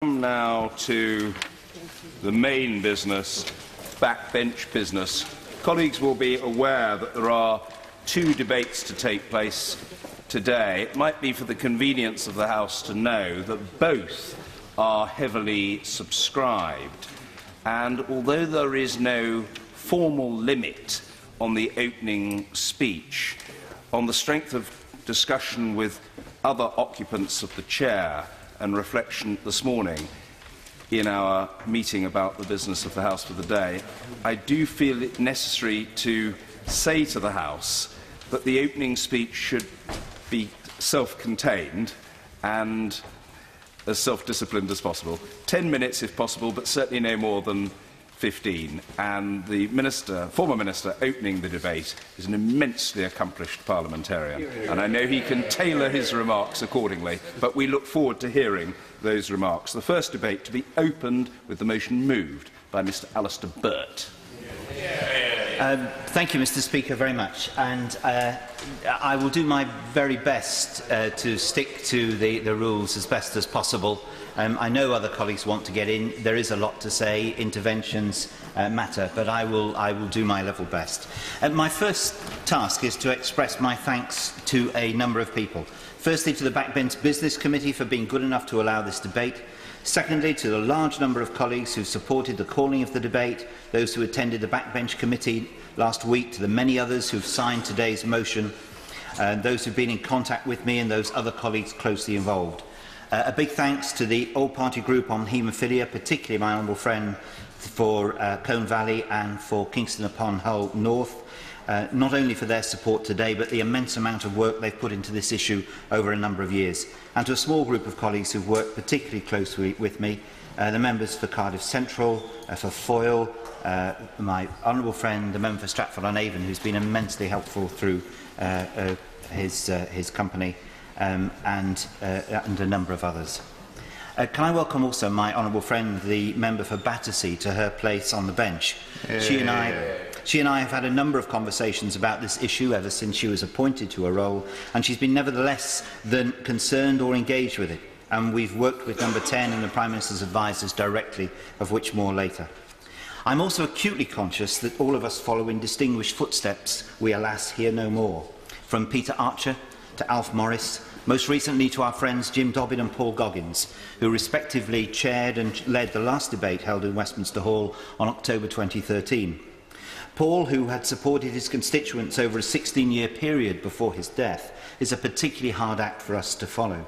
Now to the main business, backbench business. Colleagues will be aware that there are two debates to take place today. It might be for the convenience of the House to know that both are heavily subscribed, and although there is no formal limit on the opening speech, on the strength of discussion with other occupants of the chair and reflection this morning in our meeting about the business of the House for the day, I do feel it necessary to say to the House that the opening speech should be self-contained and as self-disciplined as possible. 10 minutes if possible, but certainly no more than 15. And the former Minister opening the debate is an immensely accomplished parliamentarian. And I know he can tailor his remarks accordingly, but we look forward to hearing those remarks. The first debate to be opened with the motion moved by Mr. Alistair Burt. Thank you, Mr. Speaker, very much. And I will do my very best to stick to the rules as best as possible. I know other colleagues want to get in. There is a lot to say. Interventions matter, but I will do my level best. My first task is to express my thanks to a number of people. Firstly, to the Backbench Business Committee for being good enough to allow this debate. Secondly, to the large number of colleagues who supported the calling of the debate, those who attended the Backbench Committee last week, to the many others who have signed today's motion, those who have been in contact with me and those other colleagues closely involved. A big thanks to the all-party group on haemophilia, particularly my honourable friend for Colne Valley and for Kingston upon Hull North, not only for their support today, but the immense amount of work they've put into this issue over a number of years. And to a small group of colleagues who've worked particularly closely with me, the members for Cardiff Central, for Foyle, my honourable friend, the member for Stratford-on-Avon, who's been immensely helpful through his company, and a number of others. Can I welcome also my honourable friend, the member for Battersea, to her place on the bench. She and I have had a number of conversations about this issue ever since she was appointed to her role, and she's been nevertheless concerned or engaged with it. And we've worked with Number 10 and the Prime Minister's advisers directly, of which more later. I'm also acutely conscious that all of us follow in distinguished footsteps we alas hear no more. From Peter Archer to Alf Morris, most recently to our friends Jim Dobbin and Paul Goggins, who respectively chaired and led the last debate held in Westminster Hall on October 2013. Paul, who had supported his constituents over a 16-year period before his death, is a particularly hard act for us to follow.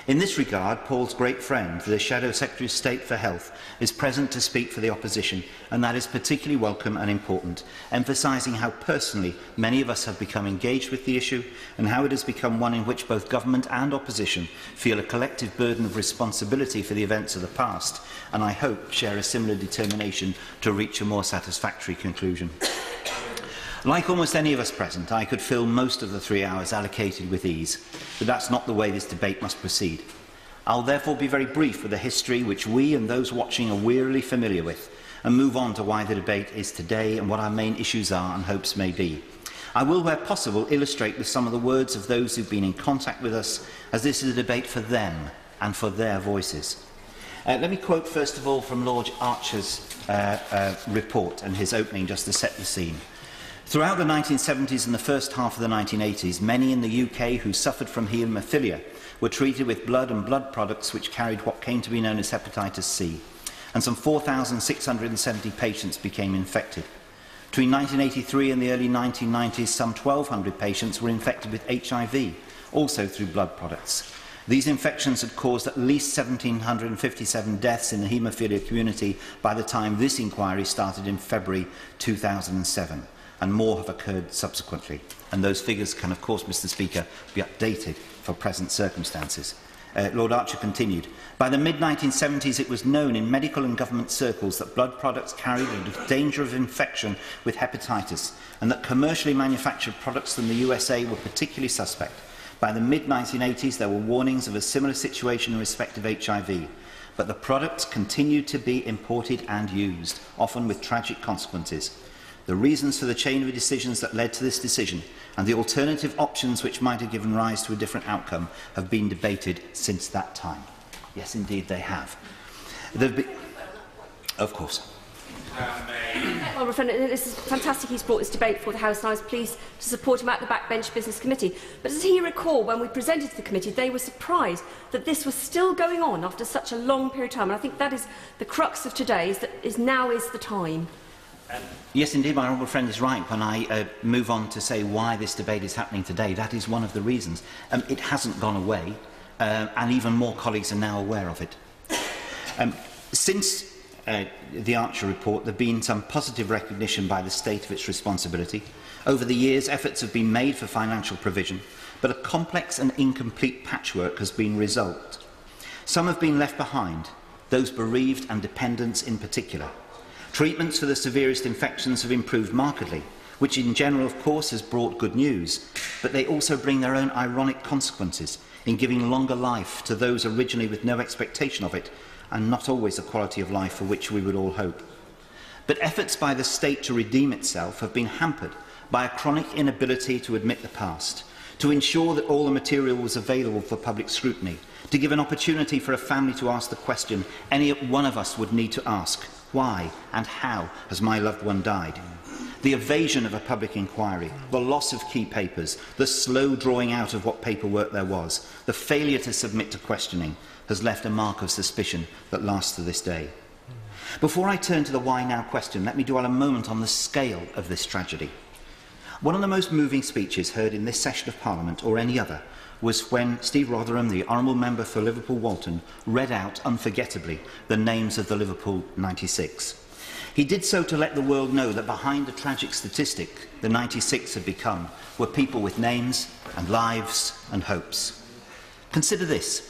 In this regard, Paul's great friend, the Shadow Secretary of State for Health, is present to speak for the opposition, and that is particularly welcome and important, emphasising how personally many of us have become engaged with the issue and how it has become one in which both government and opposition feel a collective burden of responsibility for the events of the past, and I hope share a similar determination to reach a more satisfactory conclusion. Like almost any of us present, I could fill most of the 3 hours allocated with ease, but that's not the way this debate must proceed. I'll therefore be very brief with a history which we and those watching are wearily familiar with, and move on to why the debate is today and what our main issues are and hopes may be. I will, where possible, illustrate with some of the words of those who've been in contact with us, as this is a debate for them and for their voices. Let me quote first of all from Lord Archer's report and his opening, just to set the scene. Throughout the 1970s and the first half of the 1980s, many in the UK who suffered from haemophilia were treated with blood and blood products which carried what came to be known as hepatitis C, and some 4,670 patients became infected. Between 1983 and the early 1990s, some 1,200 patients were infected with HIV, also through blood products. These infections had caused at least 1,757 deaths in the haemophilia community by the time this inquiry started in February 2007. And more have occurred subsequently. And those figures can, of course, Mr. Speaker, be updated for present circumstances. Lord Archer continued, by the mid-1970s it was known in medical and government circles that blood products carried a danger of infection with hepatitis, and that commercially manufactured products from the USA were particularly suspect. By the mid-1980s there were warnings of a similar situation in respect of HIV, but the products continued to be imported and used, often with tragic consequences. The reasons for the chain of decisions that led to this decision and the alternative options which might have given rise to a different outcome have been debated since that time. Yes, indeed, they have. Of course. Well, this is fantastic he's brought this debate before the House, and I was pleased to support him at the Backbench Business Committee. But does he recall when we presented to the committee, they were surprised that this was still going on after such a long period of time? And I think that is the crux of today, is that now is the time. Yes, indeed, my honourable friend is right. When I move on to say why this debate is happening today, that is one of the reasons. It hasn't gone away, and even more colleagues are now aware of it. Since the Archer report, there has been some positive recognition by the state of its responsibility. Over the years, efforts have been made for financial provision, but a complex and incomplete patchwork has been resolved. Some have been left behind, those bereaved and dependents in particular. Treatments for the severest infections have improved markedly, which in general, of course, has brought good news, but they also bring their own ironic consequences in giving longer life to those originally with no expectation of it, and not always the quality of life for which we would all hope. But efforts by the state to redeem itself have been hampered by a chronic inability to admit the past, to ensure that all the material was available for public scrutiny, to give an opportunity for a family to ask the question any one of us would need to ask: why and how has my loved one died? The evasion of a public inquiry, the loss of key papers, the slow drawing out of what paperwork there was, the failure to submit to questioning, has left a mark of suspicion that lasts to this day. Before I turn to the why now question, let me dwell a moment on the scale of this tragedy. One of the most moving speeches heard in this session of Parliament, or any other, was when Steve Rotherham, the Honourable Member for Liverpool Walton, read out unforgettably the names of the Liverpool 96. He did so to let the world know that behind the tragic statistic the 96 had become were people with names and lives and hopes. Consider this.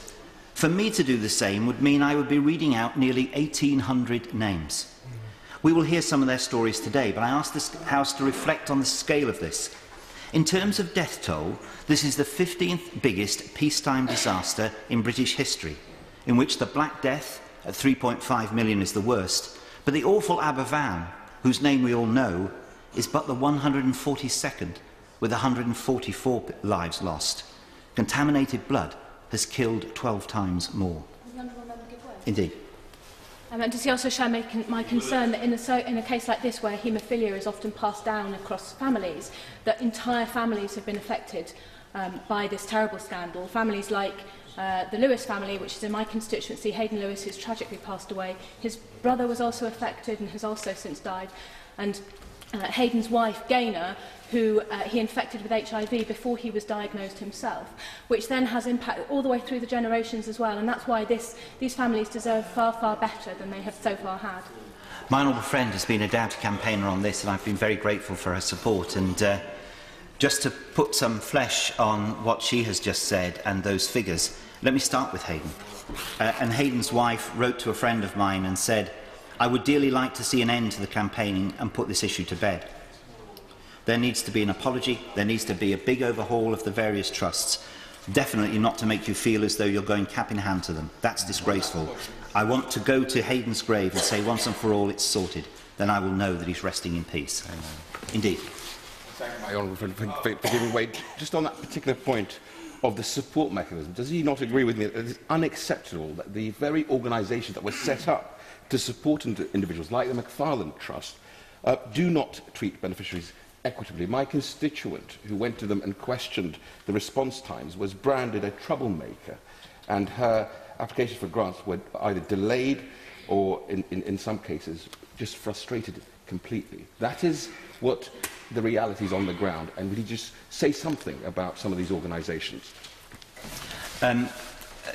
For me to do the same would mean I would be reading out nearly 1,800 names. We will hear some of their stories today, but I ask this House to reflect on the scale of this. In terms of death toll, this is the 15th biggest peacetime disaster in British history, in which the Black Death at 3.5 million is the worst, but the awful Aberfan, whose name we all know, is but the 142nd, with 144 lives lost. Contaminated blood has killed 12 times more. Indeed. And does he also share my concern that in a case like this, where haemophilia is often passed down across families, that entire families have been affected by this terrible scandal? Families like the Lewis family, which is in my constituency, Hayden Lewis, who's tragically passed away. His brother was also affected and has also since died. And Hayden's wife, Gaynor, who he infected with HIV before he was diagnosed himself, which then has impact all the way through the generations as well. And that's why these families deserve far, far better than they have so far had. My honourable friend has been a doughty campaigner on this, and I've been very grateful for her support. And just to put some flesh on what she has just said and those figures, let me start with Hayden. And Hayden's wife wrote to a friend of mine and said, "I would dearly like to see an end to the campaigning and put this issue to bed. There needs to be an apology, there needs to be a big overhaul of the various trusts, definitely not to make you feel as though you're going cap in hand to them. That's disgraceful. I want to go to Hayden's grave and say once and for all it's sorted. Then I will know that he's resting in peace." Amen. Indeed. Thank you, my honourable friend, for giving way. Just on that particular point of the support mechanism, does he not agree with me that it is unacceptable that the very organisations that were set up to support individuals like the Macfarlane Trust do not treat beneficiaries equitably? My constituent, who went to them and questioned the response times, was branded a troublemaker, and her applications for grants were either delayed or, in some cases, just frustrated completely. That is what the reality is on the ground, and would you just say something about some of these organisations?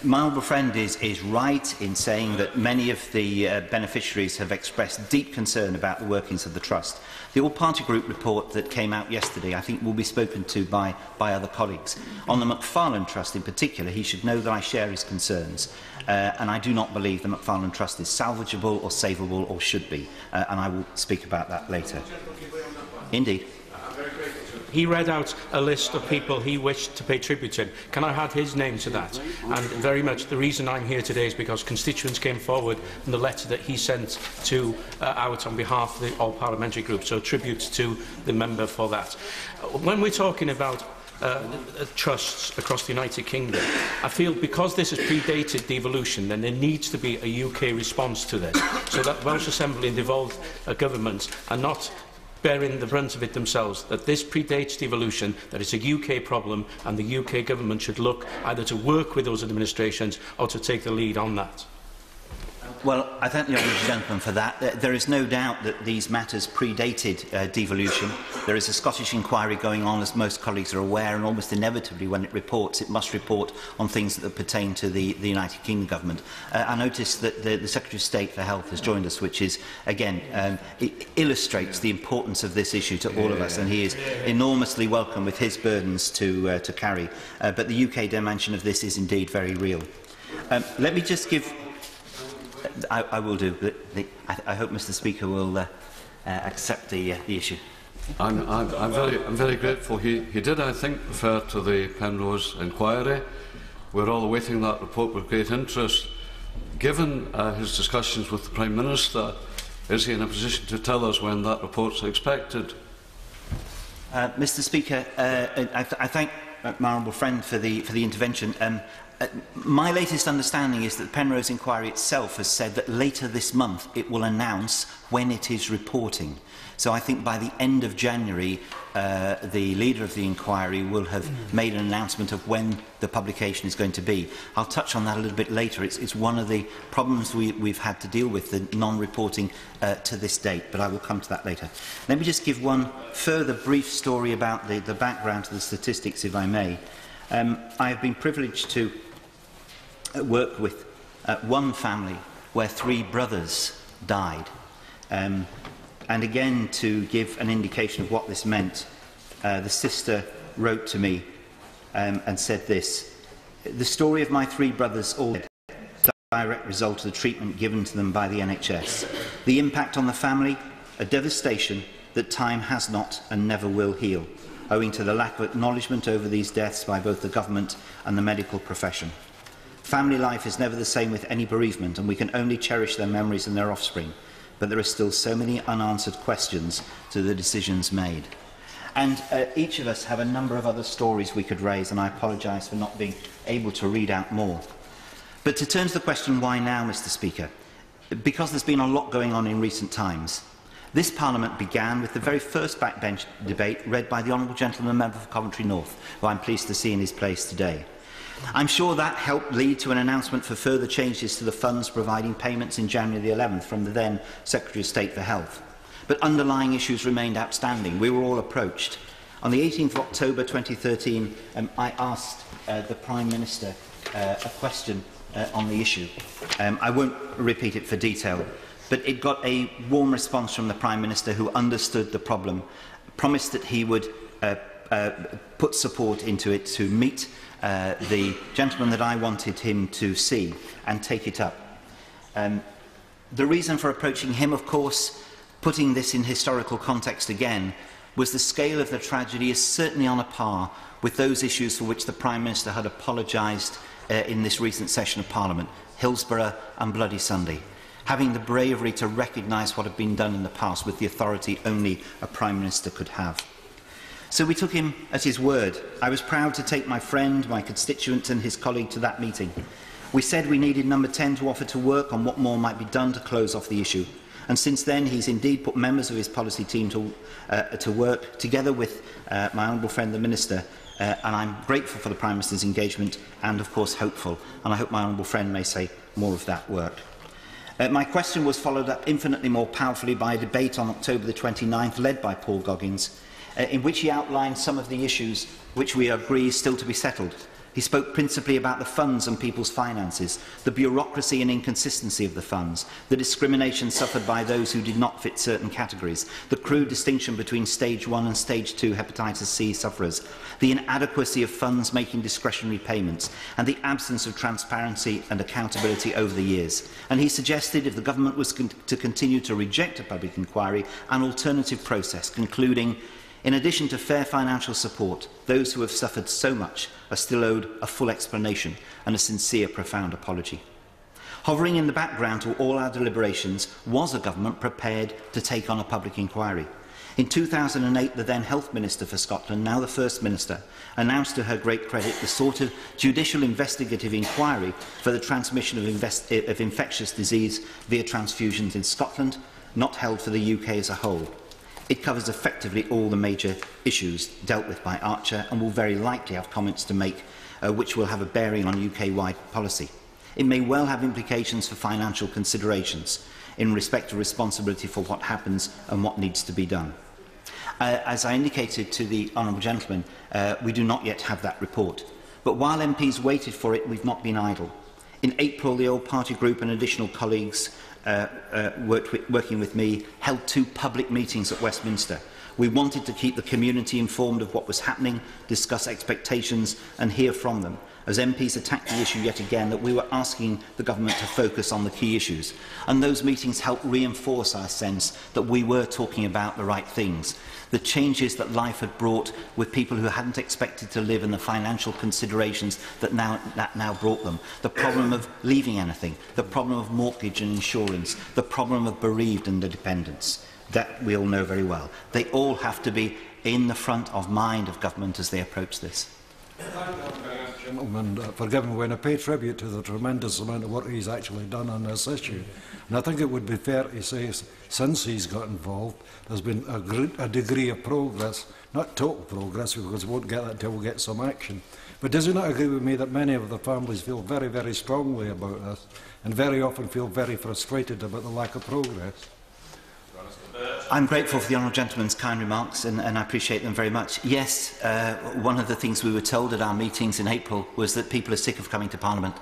My honourable friend is right in saying that many of the beneficiaries have expressed deep concern about the workings of the Trust. The all-party group report that came out yesterday, I think, will be spoken to by other colleagues. On the Macfarlane Trust in particular, he should know that I share his concerns, and I do not believe the Macfarlane Trust is salvageable or savable, or should be, and I will speak about that later. Indeed. He read out a list of people he wished to pay tribute to. Can I add his name to that? And very much the reason I'm here today is because constituents came forward in the letter that he sent to out on behalf of the all-parliamentary group. So tribute to the member for that. When we're talking about trusts across the United Kingdom. I feel because this has predated devolution, then there needs to be a UK response to this, so that Welsh Assembly and devolved governments are not bearing the brunt of it themselves, that this predates devolution, that it's a UK problem, and the UK government should look either to work with those administrations or to take the lead on that. Well, I thank the honourable gentleman for that. There is no doubt that these matters predated devolution. There is a Scottish inquiry going on, as most colleagues are aware, and almost inevitably when it reports, it must report on things that pertain to the United Kingdom government. I noticed that the Secretary of State for Health has joined us, which is, again, it illustrates the importance of this issue to all of us, and he is enormously welcome with his burdens to carry. But the UK dimension of this is indeed very real. Let me just give... I will do. I hope Mr. Speaker will accept the issue. I'm very grateful. He did, I think, refer to the Penrose inquiry. We're all awaiting that report with great interest. Given his discussions with the Prime Minister, is he in a position to tell us when that report's expected? Mr. Speaker, I thank my honourable friend for the intervention. My latest understanding is that the Penrose inquiry itself has said that later this month it will announce when it is reporting. So I think by the end of January, the leader of the inquiry will have made an announcement of when the publication is going to be. I'll touch on that a little bit later. It's one of the problems we've had to deal with, the non-reporting to this date, but I will come to that later. Let me just give one further brief story about the background to the statistics, if I may. I have been privileged to work with one family where 3 brothers died. And again, to give an indication of what this meant, the sister wrote to me and said this: "The story of my 3 brothers all dead, the direct result of the treatment given to them by the NHS. The impact on the family, a devastation that time has not and never will heal, owing to the lack of acknowledgement over these deaths by both the government and the medical profession. Family life is never the same with any bereavement, and we can only cherish their memories and their offspring, but there are still so many unanswered questions to the decisions made." And each of us have a number of other stories we could raise, and I apologise for not being able to read out more. But to turn to the question, why now, Mr. Speaker? Because there's been a lot going on in recent times. This Parliament began with the very first backbench debate read by the Honourable Gentleman Member for Coventry North, who I'm pleased to see in his place today. I'm sure that helped lead to an announcement for further changes to the funds providing payments in January the 11th from the then Secretary of State for Health. But underlying issues remained outstanding. We were all approached. On the 18th of October 2013, I asked the Prime Minister a question on the issue. I won't repeat it for detail, but it got a warm response from the Prime Minister, who understood the problem, promised that he would put support into it to meet the gentleman that I wanted him to see and take it up. The reason for approaching him, of course, putting this in historical context again, was the scale of the tragedy is certainly on a par with those issues for which the Prime Minister had apologised in this recent session of Parliament, Hillsborough and Bloody Sunday, having the bravery to recognise what had been done in the past with the authority only a Prime Minister could have. So we took him at his word. I was proud to take my friend, my constituent and his colleague to that meeting. We said we needed Number 10 to offer to work on what more might be done to close off the issue. And since then, he's indeed put members of his policy team to work, together with my honourable friend, the Minister, and I'm grateful for the Prime Minister's engagement and, of course, hopeful. And I hope my honourable friend may say more of that work. My question was followed up infinitely more powerfully by a debate on October the 29th, led by Paul Goggins, in which he outlined some of the issues which we agree still to be settled. He spoke principally about the funds and people's finances, the bureaucracy and inconsistency of the funds, the discrimination suffered by those who did not fit certain categories, the crude distinction between Stage 1 and Stage 2 hepatitis C sufferers, the inadequacy of funds making discretionary payments, and the absence of transparency and accountability over the years. And he suggested, if the government was to continue to reject a public inquiry, an alternative process, concluding, in addition to fair financial support, those who have suffered so much are still owed a full explanation and a sincere, profound apology. Hovering in the background to all our deliberations was a government prepared to take on a public inquiry. In 2008, the then Health Minister for Scotland, now the First Minister, announced to her great credit the sort of judicial investigative inquiry for the transmission of infectious disease via transfusions in Scotland, not held for the UK as a whole. It covers effectively all the major issues dealt with by Archer and will very likely have comments to make which will have a bearing on UK-wide policy. It may well have implications for financial considerations in respect of responsibility for what happens and what needs to be done. As I indicated to the Honourable Gentleman, we do not yet have that report. But while MPs waited for it, we've not been idle. In April, the old party group and additional colleagues working with me held 2 public meetings at Westminster. We wanted to keep the community informed of what was happening, discuss expectations and hear from them. As MPs attacked the issue yet again, that we were asking the government to focus on the key issues. And those meetings helped reinforce our sense that we were talking about the right things. The changes that life had brought with people who hadn't expected to live and the financial considerations that now brought them. The problem of leaving anything, the problem of mortgage and insurance, the problem of bereaved and the dependents. That we all know very well. They all have to be in the front of mind of government as they approach this. Gentleman, for giving way and pay tribute to the tremendous amount of work he's actually done on this issue. And I think it would be fair to say, since he's got involved, there's been a degree of progress, not total progress, because we won't get that until we get some action. But does he not agree with me that many of the families feel very, very strongly about this, and very often feel very frustrated about the lack of progress? I'm grateful for the Honourable Gentleman's kind remarks, and I appreciate them very much. Yes, one of the things we were told at our meetings in April was that people are sick of coming to Parliament.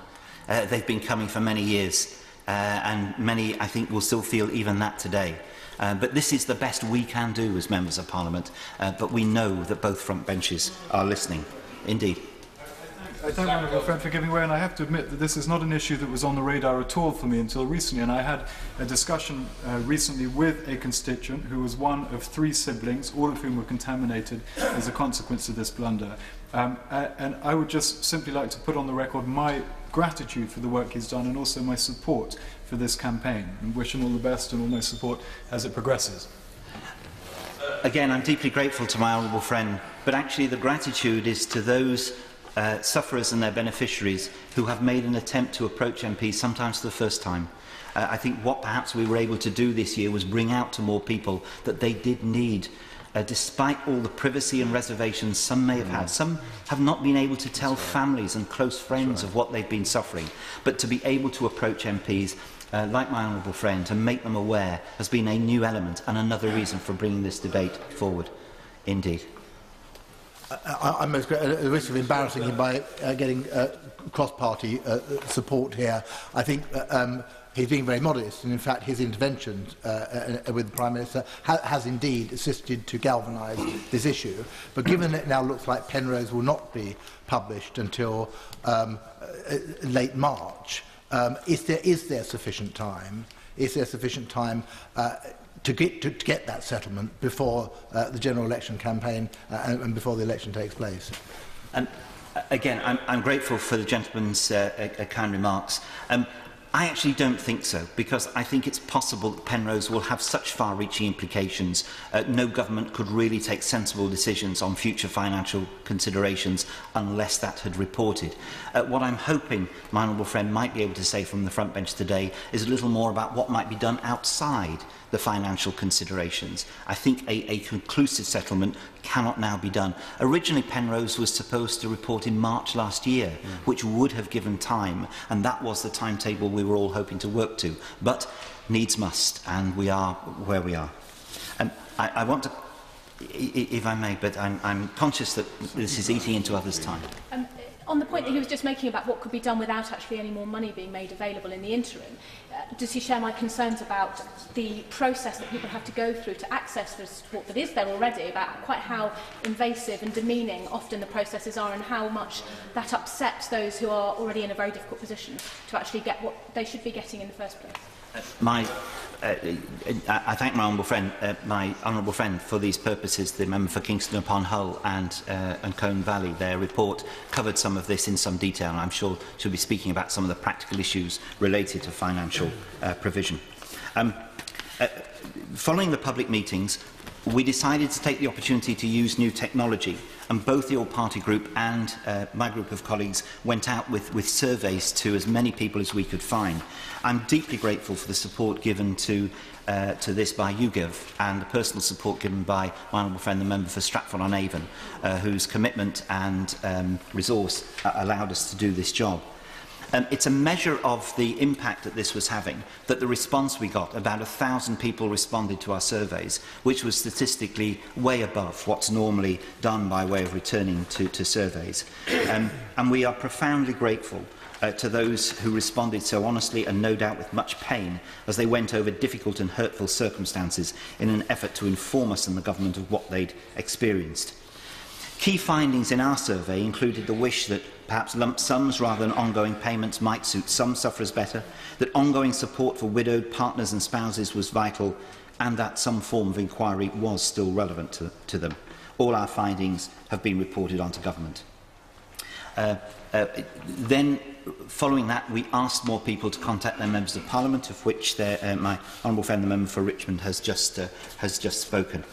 They've been coming for many years, and many, I think, will still feel even that today. But this is the best we can do as members of Parliament, but we know that both front benches are listening. Indeed. I thank my honourable friend for giving way, and I have to admit that this is not an issue that was on the radar at all for me until recently, and I had a discussion recently with a constituent who was one of 3 siblings, all of whom were contaminated as a consequence of this blunder. And I would just simply like to put on the record my gratitude for the work he's done and also my support for this campaign, and wish him all the best and all my support as it progresses. Again, I'm deeply grateful to my honourable friend, but actually the gratitude is to those sufferers and their beneficiaries who have made an attempt to approach MPs, sometimes for the first time. I think what perhaps we were able to do this year was bring out to more people that they did need, despite all the privacy and reservations some may have had. Some have not been able to tell families and close friends of what they've been suffering, but to be able to approach MPs, like my honourable friend, to make them aware has been a new element and another reason for bringing this debate forward. Indeed. I'm at the risk of embarrassing him by getting cross-party support here. I think he's being very modest, and in fact his intervention with the Prime Minister has indeed assisted to galvanise this issue. But given that it now looks like Penrose will not be published until late March, is there sufficient time? Is there sufficient time to get that settlement before the general election campaign and before the election takes place? And again, I'm grateful for the gentleman's kind remarks. I actually don't think so, because I think it's possible that Penrose will have such far-reaching implications. No government could really take sensible decisions on future financial considerations unless that had reported. What I'm hoping my honourable friend might be able to say from the front bench today is a little more about what might be done outside the financial considerations. I think a conclusive settlement cannot now be done. Originally, Penrose was supposed to report in March last year, which would have given time, and that was the timetable we were all hoping to work to. But needs must, and we are where we are. And I want to, if I may, but I'm conscious that this is eating into others' time. On the point that he was just making about what could be done without actually any more money being made available in the interim, does he share my concerns about the process that people have to go through to access the support that is there already, about quite how invasive and demeaning often the processes are and how much that upsets those who are already in a very difficult position to actually get what they should be getting in the first place? I thank my honourable friend for these purposes. The member for Kingston upon Hull and Colne Valley, their report covered some of this in some detail, and I'm sure she'll be speaking about some of the practical issues related to financial provision. Following the public meetings, we decided to take the opportunity to use new technology, and both the all-party group and my group of colleagues went out with surveys to as many people as we could find. I'm deeply grateful for the support given to this by YouGov and the personal support given by my honourable friend, the member for Stratford-on-Avon, whose commitment and resource allowed us to do this job. It's a measure of the impact that this was having, that the response we got, about 1,000 people responded to our surveys, which was statistically way above what's normally done by way of returning to surveys. And we are profoundly grateful to those who responded so honestly and no doubt with much pain as they went over difficult and hurtful circumstances in an effort to inform us and the government of what they'd experienced. Key findings in our survey included the wish that perhaps lump sums rather than ongoing payments might suit some sufferers better, that ongoing support for widowed partners and spouses was vital, and that some form of inquiry was still relevant to them. All our findings have been reported onto government. Then, following that, we asked more people to contact their members of Parliament, of which my honourable friend, the member for Richmond, has just spoken.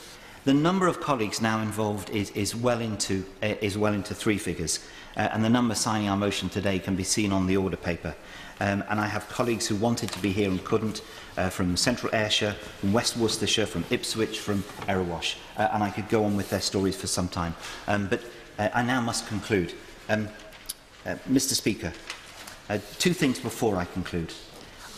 The number of colleagues now involved is well into 3 figures, and the number signing our motion today can be seen on the order paper. And I have colleagues who wanted to be here and couldn't, from Central Ayrshire, from West Worcestershire, from Ipswich, from Erewash, and I could go on with their stories for some time. But I now must conclude. Mr. Speaker, 2 things before I conclude.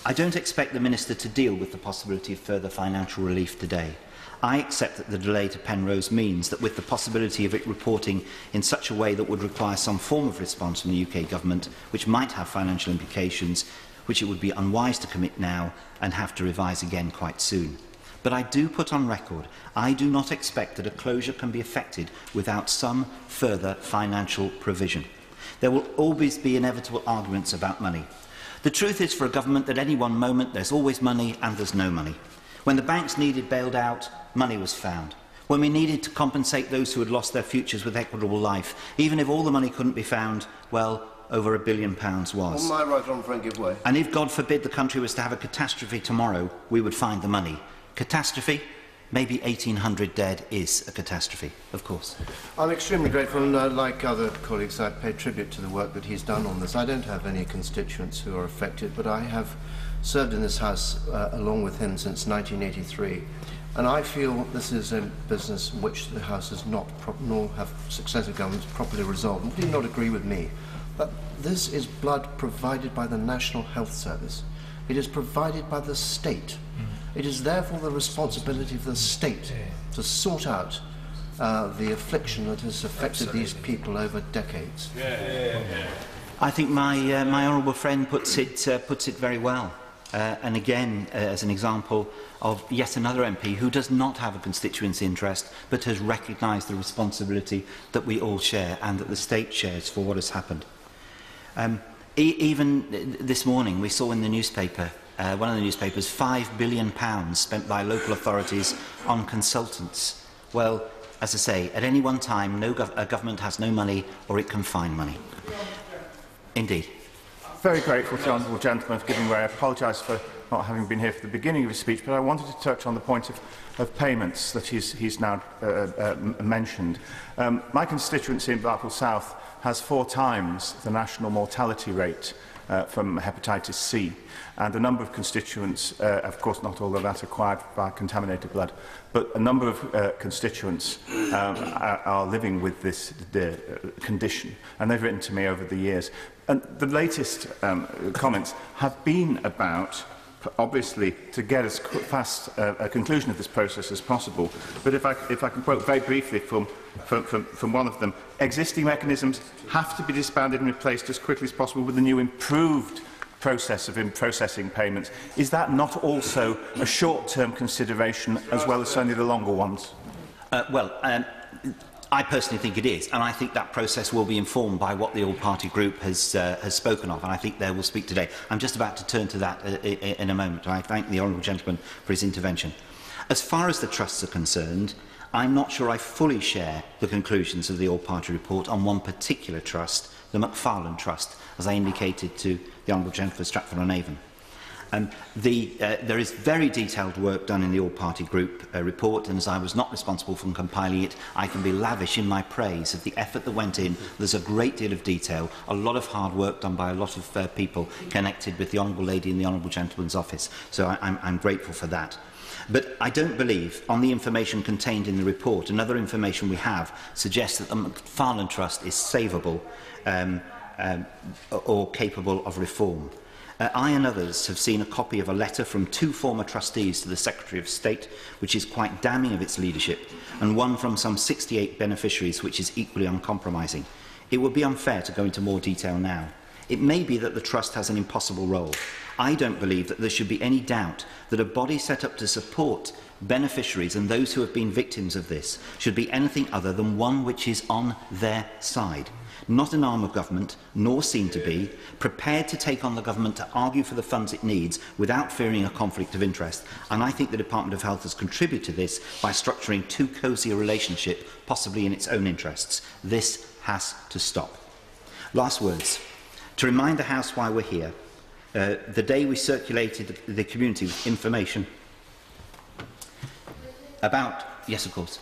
I don't expect the Minister to deal with the possibility of further financial relief today. I accept that the delay to Penrose means that with the possibility of it reporting in such a way that would require some form of response from the UK Government, which might have financial implications, which it would be unwise to commit now and have to revise again quite soon. But I do put on record, I do not expect that a closure can be effected without some further financial provision. There will always be inevitable arguments about money. The truth is, for a government, that at any one moment there's always money and there's no money. When the banks needed bailed out, money was found. When we needed to compensate those who had lost their futures with equitable life, even if all the money couldn't be found, well, over £1 billion was. On my right, on Frank, give way. And if, God forbid, the country was to have a catastrophe tomorrow, we would find the money. Catastrophe? Maybe 1,800 dead is a catastrophe, of course. I'm extremely grateful, and like other colleagues, I pay tribute to the work that he's done on this. I don't have any constituents who are affected, but I have served in this House along with him since 1983. And I feel this is a business which the House has not, nor have successive governments, properly resolved. And do not agree with me. But this is blood provided by the National Health Service. It is provided by the state. It is therefore the responsibility of the state to sort out the affliction that has affected these people over decades. I think my honourable friend puts it very well. And again, as an example of yet another MP who does not have a constituency interest, but has recognised the responsibility that we all share and that the state shares for what has happened. Even this morning, we saw in the newspaper, one of the newspapers, £5 billion spent by local authorities on consultants. Well, as I say, at any one time, a government has no money or it can find money. Indeed. Very grateful to the honourable gentleman for giving way. I apologise for not having been here for the beginning of his speech, but I wanted to touch on the point of payments that he's now mentioned. My constituency in Blackpool South has 4 times the national mortality rate from hepatitis C, and a number of constituents, of course not all of that acquired by contaminated blood, but a number of constituents are living with this condition, and they've written to me over the years. And the latest comments have been about, obviously, to get as fast a conclusion of this process as possible. But if I can quote very briefly from one of them, existing mechanisms have to be disbanded and replaced as quickly as possible with a new improved process of processing payments. Is that not also a short-term consideration as well as only the longer ones? I personally think it is, and I think that process will be informed by what the all-party group has spoken of, and I think they will speak today. I'm just about to turn to that in a moment. I thank the honourable gentleman for his intervention. As far as the trusts are concerned, I'm not sure I fully share the conclusions of the all-party report on one particular trust, the McFarlane Trust, as I indicated to the honourable gentleman for Stratford-on-Avon. There is very detailed work done in the all-party group report, and as I was not responsible for compiling it, I can be lavish in my praise of the effort that went in. There's a great deal of detail, a lot of hard work done by a lot of people connected with the Honourable Lady in the Honourable Gentleman's office, so I'm grateful for that. But I don't believe, on the information contained in the report and other information we have, suggests that the McFarlane Trust is savable or capable of reform. I and others have seen a copy of a letter from 2 former trustees to the Secretary of State, which is quite damning of its leadership, and one from some 68 beneficiaries, which is equally uncompromising. It would be unfair to go into more detail now. It may be that the Trust has an impossible role. I don't believe that there should be any doubt that a body set up to support beneficiaries and those who have been victims of this should be anything other than one which is on their side. Not an arm of government, nor seen to be, prepared to take on the government to argue for the funds it needs without fearing a conflict of interest. And I think the Department of Health has contributed to this by structuring too cosy a relationship, possibly in its own interests. This has to stop. Last words. To remind the House why we're here, the day we circulated the community with information about... Yes, of course.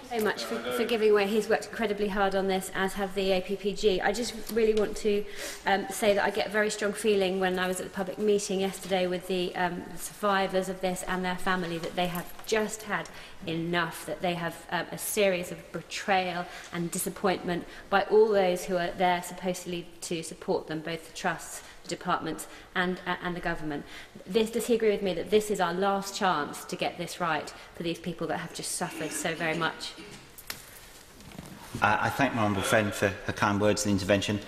Very much for giving away. He's worked incredibly hard on this, as have the APPG. I just really want to say that I get a very strong feeling when I was at the public meeting yesterday with the survivors of this and their family, that they have just had enough, that they have a series of betrayal and disappointment by all those who are there supposedly to support them, both the trusts, the departments and the government. Does he agree with me that this is our last chance to get this right for these people that have just suffered so very much? I thank my honourable friend for her kind words and intervention.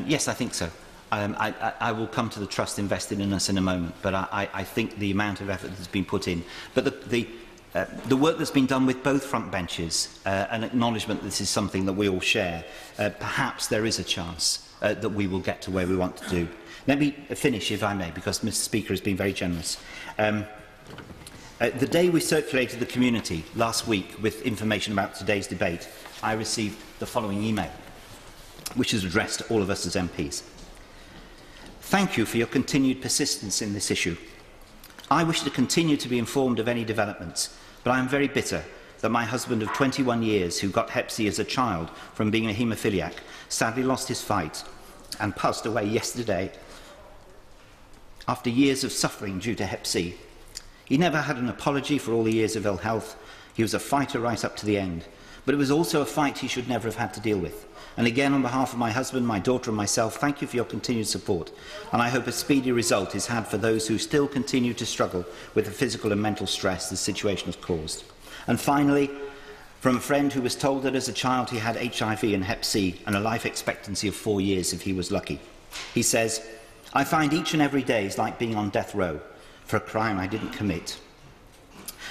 Yes, I think so. I will come to the trust invested in us in a moment, but I think the amount of effort that's been put in. But the work that's been done with both front benches, an acknowledgement that this is something that we all share, perhaps there is a chance that we will get to where we want to do. Let me finish, if I may, because Mr. Speaker has been very generous. The day we circulated the community last week with information about today's debate, I received the following email, which is addressed to all of us as MPs. Thank you for your continued persistence in this issue. I wish to continue to be informed of any developments, but I am very bitter that my husband of 21 years, who got Hep C as a child from being a haemophiliac, sadly lost his fight and passed away yesterday after years of suffering due to Hep C. He never had an apology for all the years of ill health. He was a fighter right up to the end. But it was also a fight he should never have had to deal with. And again, on behalf of my husband, my daughter and myself, thank you for your continued support. And I hope a speedy result is had for those who still continue to struggle with the physical and mental stress the situation has caused. And finally, from a friend who was told that as a child he had HIV and Hep C and a life expectancy of 4 years if he was lucky. He says, I find each and every day is like being on death row for a crime I didn't commit.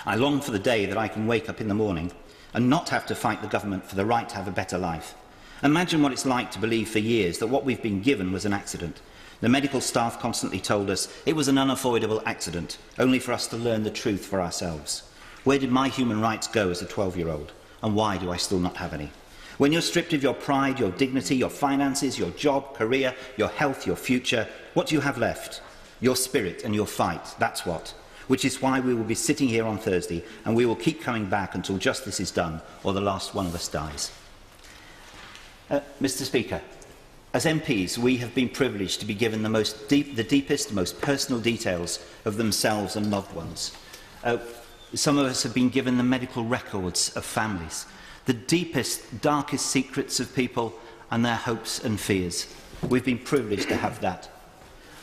I long for the day that I can wake up in the morning and not have to fight the government for the right to have a better life. Imagine what it's like to believe for years that what we've been given was an accident. The medical staff constantly told us it was an unavoidable accident, only for us to learn the truth for ourselves. Where did my human rights go as a 12-year-old? And why do I still not have any? When you're stripped of your pride, your dignity, your finances, your job, career, your health, your future, what do you have left? Your spirit and your fight, that's what. Which is why we will be sitting here on Thursday, and we will keep coming back until justice is done or the last one of us dies. Mr. Speaker, as MPs, we have been privileged to be given the deepest, most personal details of themselves and loved ones. Some of us have been given the medical records of families, the deepest, darkest secrets of people and their hopes and fears. We've been privileged to have that.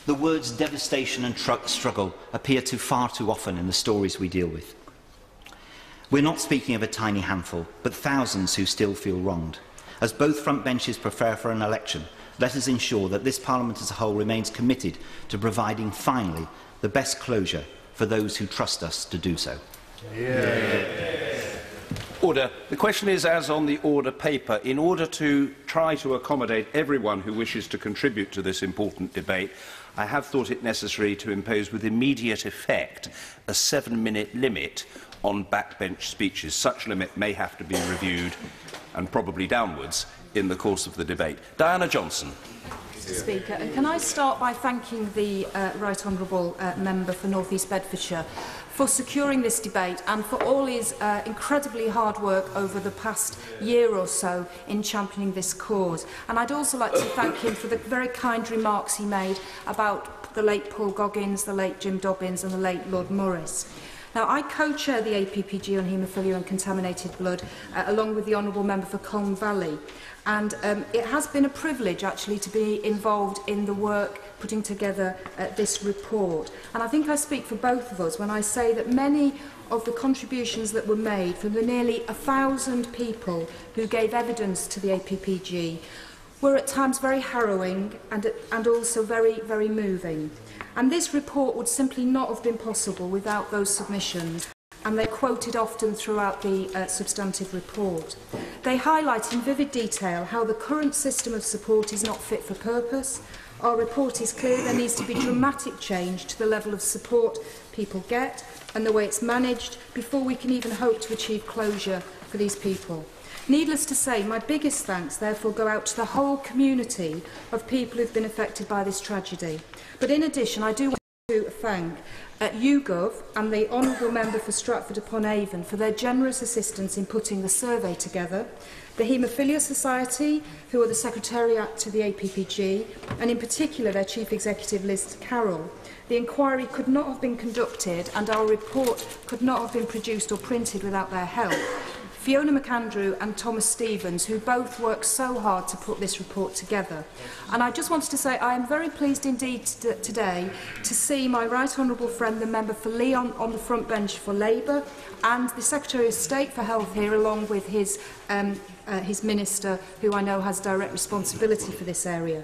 The words devastation and struggle appear far too often in the stories we deal with. We're not speaking of a tiny handful, but thousands who still feel wronged. As both front benches prepare for an election, let us ensure that this Parliament as a whole remains committed to providing, finally, the best closure for those who trust us to do so. Order. The question is as on the order paper. In order to try to accommodate everyone who wishes to contribute to this important debate, I have thought it necessary to impose with immediate effect a 7-minute limit on backbench speeches. Such limit may have to be reviewed, and probably downwards, in the course of the debate. Diana Johnson. Mr Speaker. And can I start by thanking the Right Honourable Member for North East Bedfordshire for securing this debate and for all his incredibly hard work over the past year or so in championing this cause. And I'd also like to thank him for the very kind remarks he made about the late Paul Goggins, the late Jim Dobbins and the late Lord Morris. Now, I co-chair the APPG on haemophilia and contaminated blood, along with the Honourable Member for Colne Valley. And it has been a privilege, actually, to be involved in the work putting together this report. And I think I speak for both of us when I say that many of the contributions that were made from the nearly 1,000 people who gave evidence to the APPG were at times very harrowing and also very, very moving. And this report would simply not have been possible without those submissions, and they're quoted often throughout the substantive report. They highlight in vivid detail how the current system of support is not fit for purpose. Our report is clear there needs to be dramatic change to the level of support people get and the way it's managed before we can even hope to achieve closure for these people. Needless to say, my biggest thanks therefore go out to the whole community of people who've been affected by this tragedy. But in addition, I do want to thank YouGov and the Honourable Member for Stratford-upon-Avon for their generous assistance in putting the survey together, the Haemophilia Society, who are the Secretariat to the APPG, and in particular their Chief Executive Liz Carroll. The inquiry could not have been conducted and our report could not have been produced or printed without their help. Fiona McAndrew and Thomas Stevens, who both worked so hard to put this report together. And I just wanted to say I am very pleased indeed today to see my right honourable friend, the member for Leon, on the front bench for Labour, and the Secretary of State for Health here, along with his minister, who I know has direct responsibility for this area.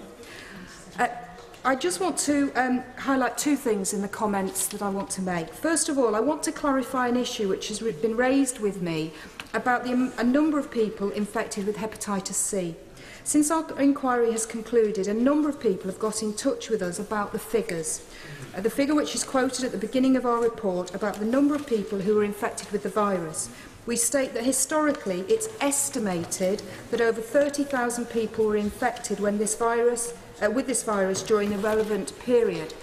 I just want to highlight two things in the comments that I want to make. First of all, I want to clarify an issue which has been raised with me about a number of people infected with hepatitis C. Since our inquiry has concluded, a number of people have got in touch with us about the figures. The figure which is quoted at the beginning of our report about the number of people who were infected with the virus. We state that historically it's estimated that over 30,000 people were infected when with this virus during the relevant period.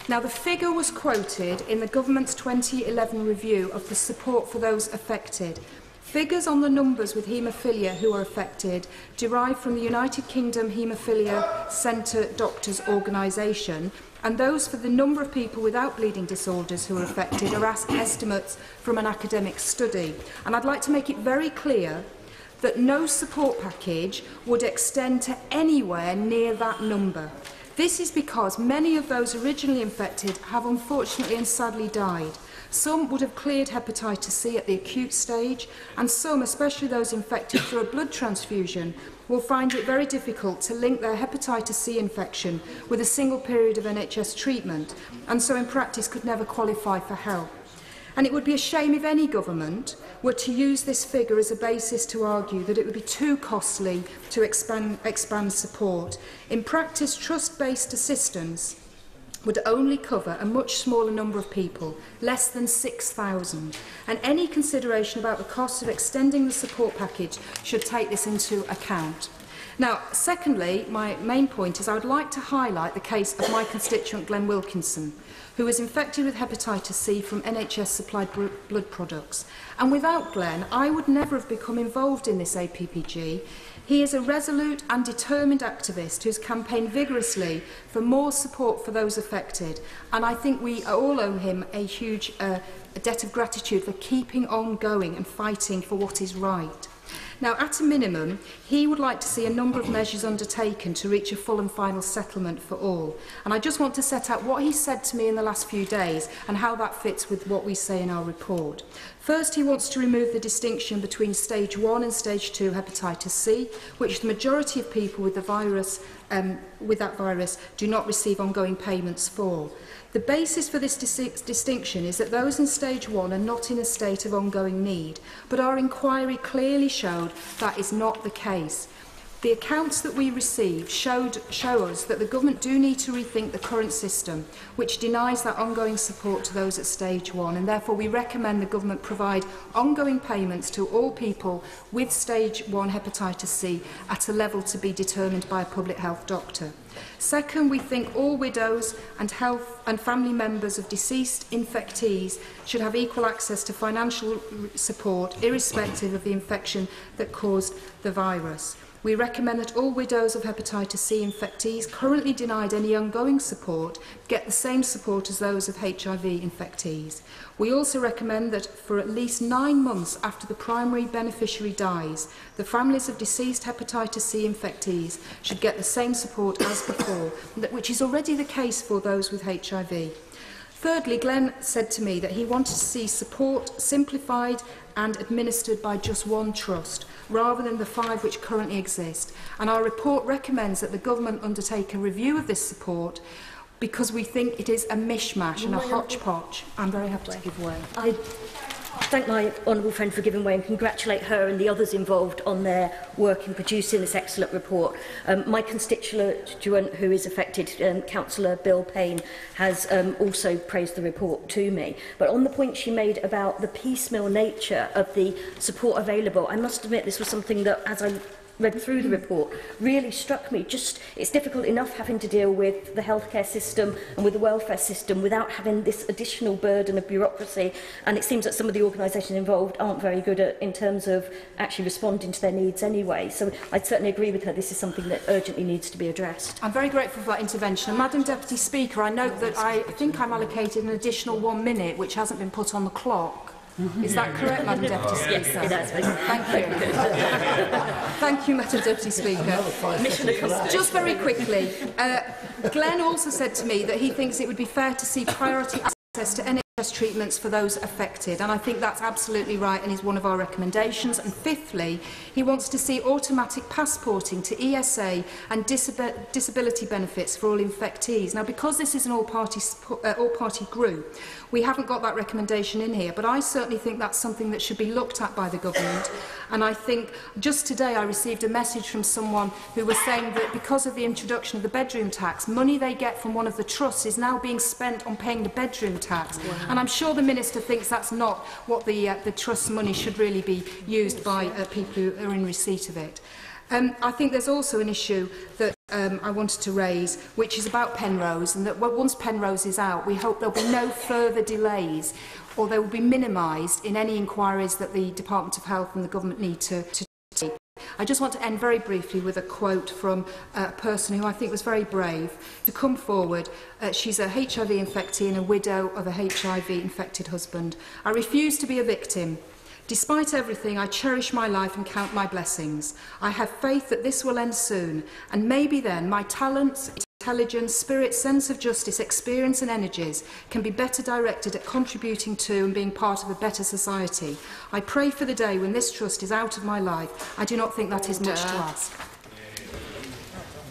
Now, the figure was quoted in the government's 2011 review of the support for those affected. Figures on the numbers with haemophilia who are affected derive from the United Kingdom Haemophilia Centre Doctors Organisation, and those for the number of people without bleeding disorders who are affected are estimates from an academic study. And I'd like to make it very clear that no support package would extend to anywhere near that number. This is because many of those originally infected have unfortunately and sadly died. Some would have cleared hepatitis C at the acute stage, and some, especially those infected through a blood transfusion, will find it very difficult to link their hepatitis C infection with a single period of NHS treatment, and so in practice could never qualify for help. And it would be a shame if any government were to use this figure as a basis to argue that it would be too costly to expand support. In practice, trust-based assistance would only cover a much smaller number of people, less than 6,000, and any consideration about the cost of extending the support package should take this into account. Now, secondly, my main point is I would like to highlight the case of my constituent Glenn Wilkinson, who was infected with hepatitis C from NHS-supplied blood products. And without Glenn, I would never have become involved in this APPG. He is a resolute and determined activist who has campaigned vigorously for more support for those affected, and I think we all owe him a huge debt of gratitude for keeping on going and fighting for what is right. Now, at a minimum, he would like to see a number of measures undertaken to reach a full and final settlement for all. And I just want to set out what he said to me in the last few days and how that fits with what we say in our report. First, he wants to remove the distinction between stage 1 and stage 2 hepatitis C, which the majority of people with the virus, with that virus do not receive ongoing payments for. The basis for this distinction is that those in stage 1 are not in a state of ongoing need, but our inquiry clearly showed that is not the case. The accounts that we received show us that the government do need to rethink the current system, which denies that ongoing support to those at stage 1, and therefore we recommend the government provide ongoing payments to all people with stage 1 hepatitis C at a level to be determined by a public health doctor. Second, we think all widows and health and family members of deceased infectees should have equal access to financial support, irrespective of the infection that caused the virus. We recommend that all widows of hepatitis C infectees currently denied any ongoing support get the same support as those of HIV infectees. We also recommend that for at least 9 months after the primary beneficiary dies, the families of deceased hepatitis C infectees should get the same support as before, which is already the case for those with HIV. Thirdly, Glenn said to me that he wanted to see support simplified and administered by just one trust, rather than the 5 which currently exist. And our report recommends that the government undertake a review of this support, because we think it is a mishmash and a hodgepodge. I'm very happy to give way. I thank my honourable friend for giving way and congratulate her and the others involved on their work in producing this excellent report. My constituent who is affected, Councillor Bill Payne, has also praised the report to me. But on the point she made about the piecemeal nature of the support available, I must admit this was something that, as I read through the report, really struck me. Just, it's difficult enough having to deal with the healthcare system and with the welfare system without having this additional burden of bureaucracy, and it seems that some of the organisations involved aren't very good at, in terms of actually responding to their needs anyway. So I'd certainly agree with her, this is something that urgently needs to be addressed. I'm very grateful for that intervention. And Madam Deputy Speaker, I note that I think I'm allocated an additional 1 minute, which hasn't been put on the clock. Is that correct, Madam Deputy Speaker? Yes, it is. Thank you. Thank you, Madam Deputy Speaker. Just very quickly, Glenn also said to me that he thinks it would be fair to see priority access to NHS treatments for those affected, and I think that's absolutely right and is one of our recommendations. And fifthly, he wants to see automatic passporting to ESA and disability benefits for all infectees. Now, because this is an all-party group, we haven't got that recommendation in here, but I certainly think that's something that should be looked at by the government. And I think just today I received a message from someone who was saying that because of the introduction of the bedroom tax, money they get from one of the trusts is now being spent on paying the bedroom tax. Wow. And I'm sure the Minister thinks that's not what the trust's money should really be used by people who are in receipt of it. I think there's also an issue that I wanted to raise, which is about Penrose, and that once Penrose is out, we hope there'll be no further delays, or they will be minimised in any inquiries that the Department of Health and the government need to take. I just want to end very briefly with a quote from a person who I think was very brave to come forward. She's a HIV infectee and a widow of a HIV-infected husband. "I refuse to be a victim. Despite everything, I cherish my life and count my blessings. I have faith that this will end soon, and maybe then my talents, intelligence, spirit, sense of justice, experience and energies can be better directed at contributing to and being part of a better society. I pray for the day when this trust is out of my life. I do not think that is much to ask."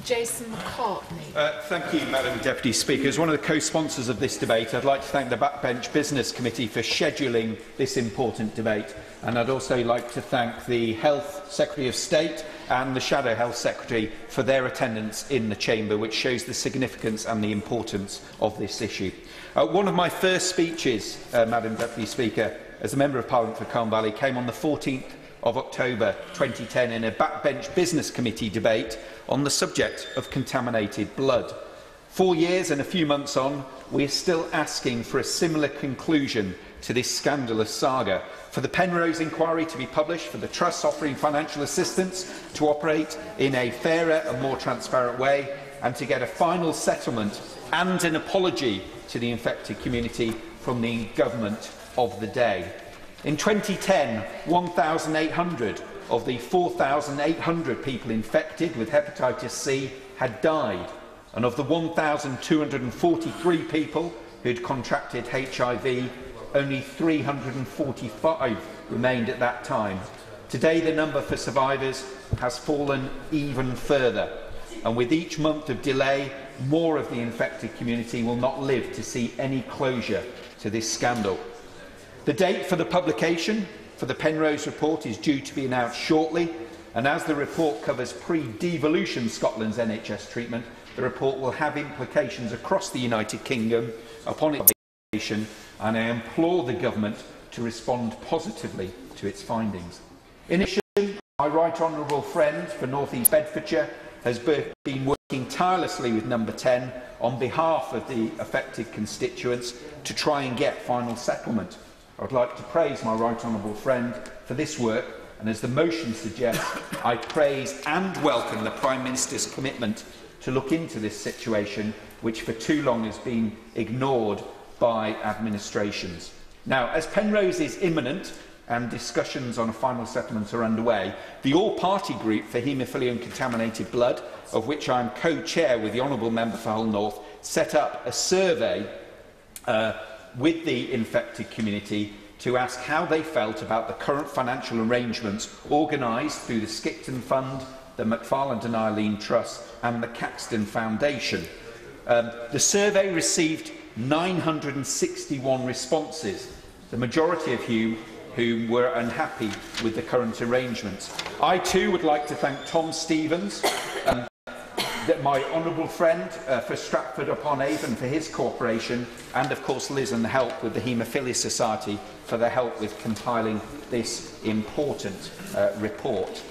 Jason McCartney. Thank you, Madam Deputy Speaker. As one of the co-sponsors of this debate, I'd like to thank the Backbench Business Committee for scheduling this important debate. And I'd also like to thank the Health Secretary of State and the Shadow Health Secretary for their attendance in the Chamber, which shows the significance and the importance of this issue. One of my first speeches, Madam Deputy Speaker, as a Member of Parliament for Colne Valley came on the 14th of October 2010 in a Backbench Business Committee debate on the subject of contaminated blood. 4 years and a few months on, we are still asking for a similar conclusion to this scandalous saga, for the Penrose inquiry to be published, for the trusts offering financial assistance to operate in a fairer and more transparent way, and to get a final settlement and an apology to the infected community from the government of the day. In 2010, 1,800 of the 4,800 people infected with hepatitis C had died, and of the 1,243 people who had contracted HIV, only 345 remained at that time. Today, the number for survivors has fallen even further, and with each month of delay, more of the infected community will not live to see any closure to this scandal. The date for the publication for the Penrose report is due to be announced shortly, And as the report covers pre-devolution Scotland's NHS treatment, the report will have implications across the United Kingdom upon its publication, and I implore the Government to respond positively to its findings. In addition, my right honourable friend for North East Bedfordshire has been working tirelessly with Number 10 on behalf of the affected constituents to try and get final settlement. I would like to praise my right honourable friend for this work, and as the motion suggests, I praise and welcome the Prime Minister's commitment to look into this situation, which for too long has been ignored by administrations. Now, as Penrose is imminent and discussions on a final settlement are underway, the all-party group for haemophilia and contaminated blood, of which I am co-chair with the Honourable Member for Hull North, set up a survey with the infected community to ask how they felt about the current financial arrangements organised through the Skipton Fund, the McFarland and Eileen Trust and the Caxton Foundation. The survey received 961 responses, the majority of whom were unhappy with the current arrangements. I too would like to thank Tom Stevens, my honourable friend for Stratford-upon-Avon for his cooperation, and of course Liz and the help with the Haemophilia Society for their help with compiling this important report.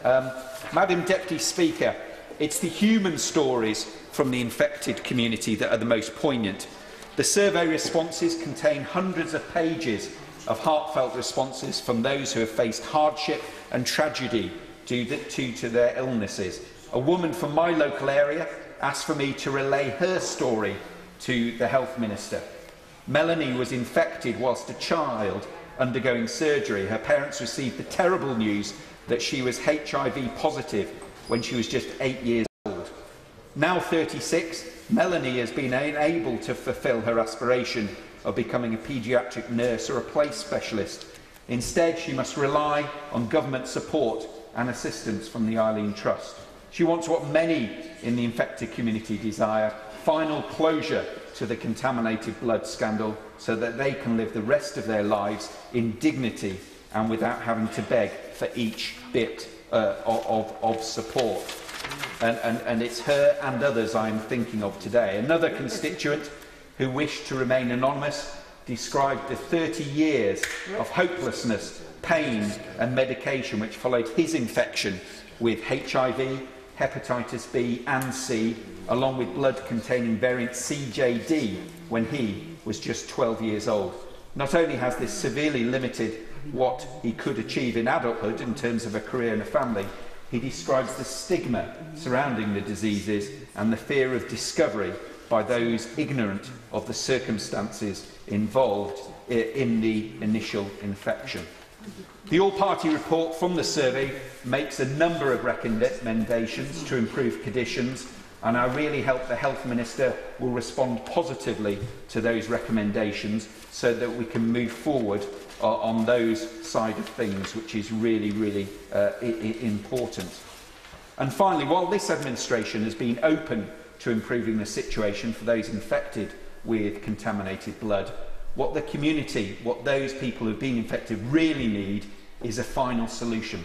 Madam Deputy Speaker, it's the human stories from the infected community that are the most poignant. The survey responses contain hundreds of pages of heartfelt responses from those who have faced hardship and tragedy due to their illnesses. A woman from my local area asked for me to relay her story to the Health Minister. Melanie was infected whilst a child undergoing surgery. Her parents received the terrible news that she was HIV positive when she was just 8 years old. Now 36, Melanie has been unable to fulfil her aspiration of becoming a paediatric nurse or a play specialist. Instead, she must rely on government support and assistance from the Eileen Trust. She wants what many in the infected community desire: final closure to the contaminated blood scandal so that they can live the rest of their lives in dignity and without having to beg for each bit of support. And it's her and others I'm thinking of today. Another constituent who wished to remain anonymous described the 30 years of hopelessness, pain and medication which followed his infection with HIV, hepatitis B and C, along with blood containing variant CJD when he was just 12 years old. Not only has this severely limited what he could achieve in adulthood in terms of a career and a family, he describes the stigma surrounding the diseases and the fear of discovery by those ignorant of the circumstances involved in the initial infection. The all-party report from the survey makes a number of recommendations to improve conditions, and I really hope the Health Minister will respond positively to those recommendations so that we can move forward on those side of things, which is really, really important. And finally, while this administration has been open to improving the situation for those infected with contaminated blood, what the community, what those people who have been infected really need is a final solution.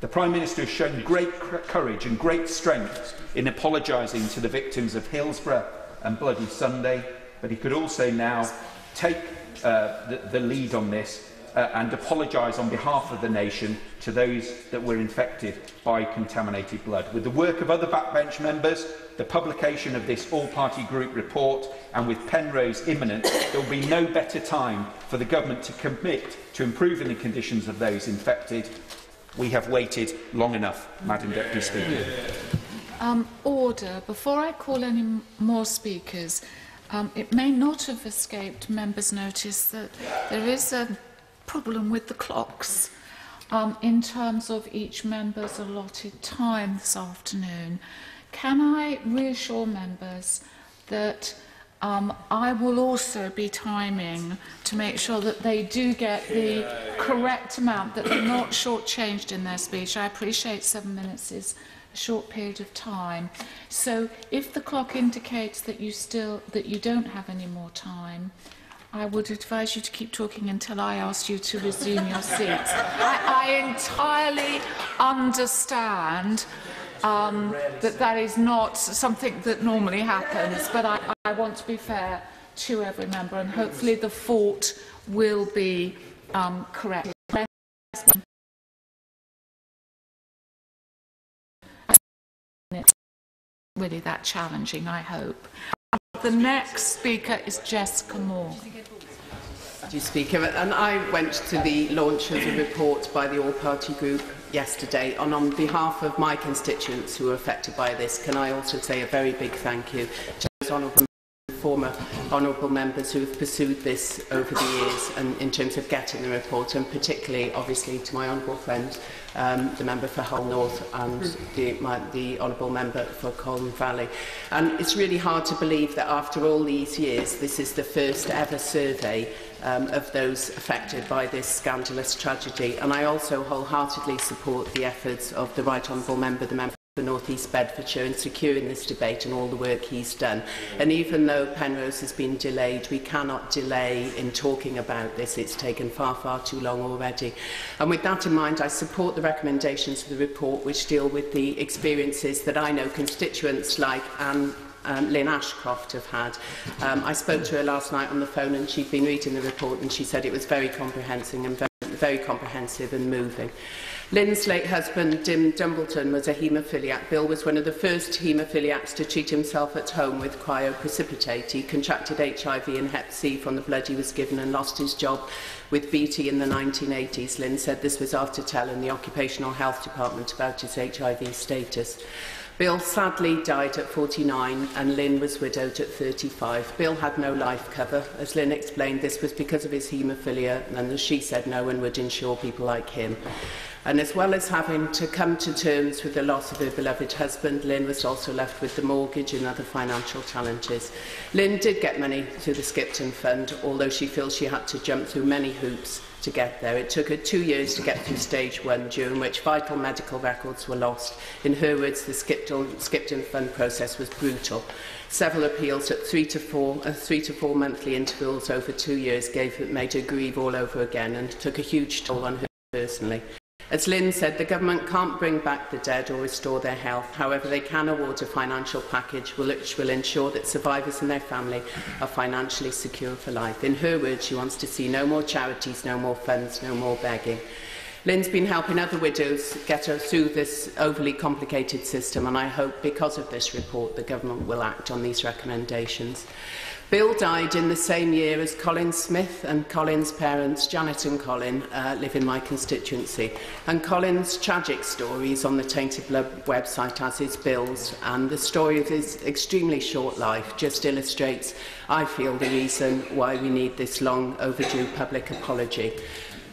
The Prime Minister has shown great courage and great strength in apologising to the victims of Hillsborough and Bloody Sunday, but he could also now take the lead on this and apologise on behalf of the nation to those that were infected by contaminated blood. With the work of other backbench members, the publication of this all-party group report, and with Penrose imminent, there will be no better time for the Government to commit to improving the conditions of those infected. We have waited long enough, Madam Deputy Speaker. Order. Before I call any more speakers, it may not have escaped members' notice that there is a problem with the clocks in terms of each member's allotted time this afternoon. Can I reassure members that I will also be timing to make sure that they do get the correct amount, that they're not shortchanged in their speech? I appreciate 7 minutes is a short period of time. So if the clock indicates that you don't have any more time, I would advise you to keep talking until I ask you to resume your seats. I entirely understand that is not something that normally happens, but I want to be fair to every member, and hopefully the fault will be correct. Really that challenging, I hope. The next speaker is Jessica Moore. Thank you, Speaker. And I went to the launch of the report by the all-party group yesterday, and on behalf of my constituents who are affected by this, can I also say a very big thank you to those honourable former honourable members who have pursued this over the years and in terms of getting the report, and particularly, obviously, to my honourable friend, the member for Hull North, and the honourable member for Colne Valley. And it's really hard to believe that after all these years, this is the first ever survey of those affected by this scandalous tragedy. And I also wholeheartedly support the efforts of the Right Honourable Member, the member for North East Bedfordshire, in securing this debate and all the work he's done. And even though Penrose has been delayed, we cannot delay in talking about this. It's taken far, far too long already. And with that in mind, I support the recommendations of the report, which deal with the experiences that I know constituents like Lynn Ashcroft have had. I spoke to her last night on the phone, and she'd been reading the report, and she said it was very comprehensive and moving. Lynn's late husband, Dim Dumbleton, was a haemophiliac. Bill was one of the first haemophiliacs to treat himself at home with cryoprecipitate. He contracted HIV and Hep C from the blood he was given and lost his job with BT in the 1980s. Lynn said this was after telling the Occupational Health Department about his HIV status. Bill sadly died at 49 and Lynn was widowed at 35. Bill had no life cover. As Lynn explained, this was because of his haemophilia, and she said no one would insure people like him. And as well as having to come to terms with the loss of her beloved husband, Lynn was also left with the mortgage and other financial challenges. Lynn did get money through the Skipton Fund, although she feels she had to jump through many hoops to get there. It took her 2 years to get through stage 1, during which vital medical records were lost. In her words, the Skipton Fund process was brutal. Several appeals at 3 to 4 monthly intervals over 2 years made her grieve all over again, and took a huge toll on her personally. As Lynn said, the government can't bring back the dead or restore their health. However, they can award a financial package which will ensure that survivors and their family are financially secure for life. In her words, she wants to see no more charities, no more funds, no more begging. Lynn's been helping other widows get her through this overly complicated system, and I hope because of this report the government will act on these recommendations. Bill died in the same year as Colin Smith, and Colin's parents, Janet and Colin, live in my constituency. And Colin's tragic story is on the Tainted Blood website, as is Bill's, and the story of his extremely short life just illustrates, I feel, the reason why we need this long overdue public apology.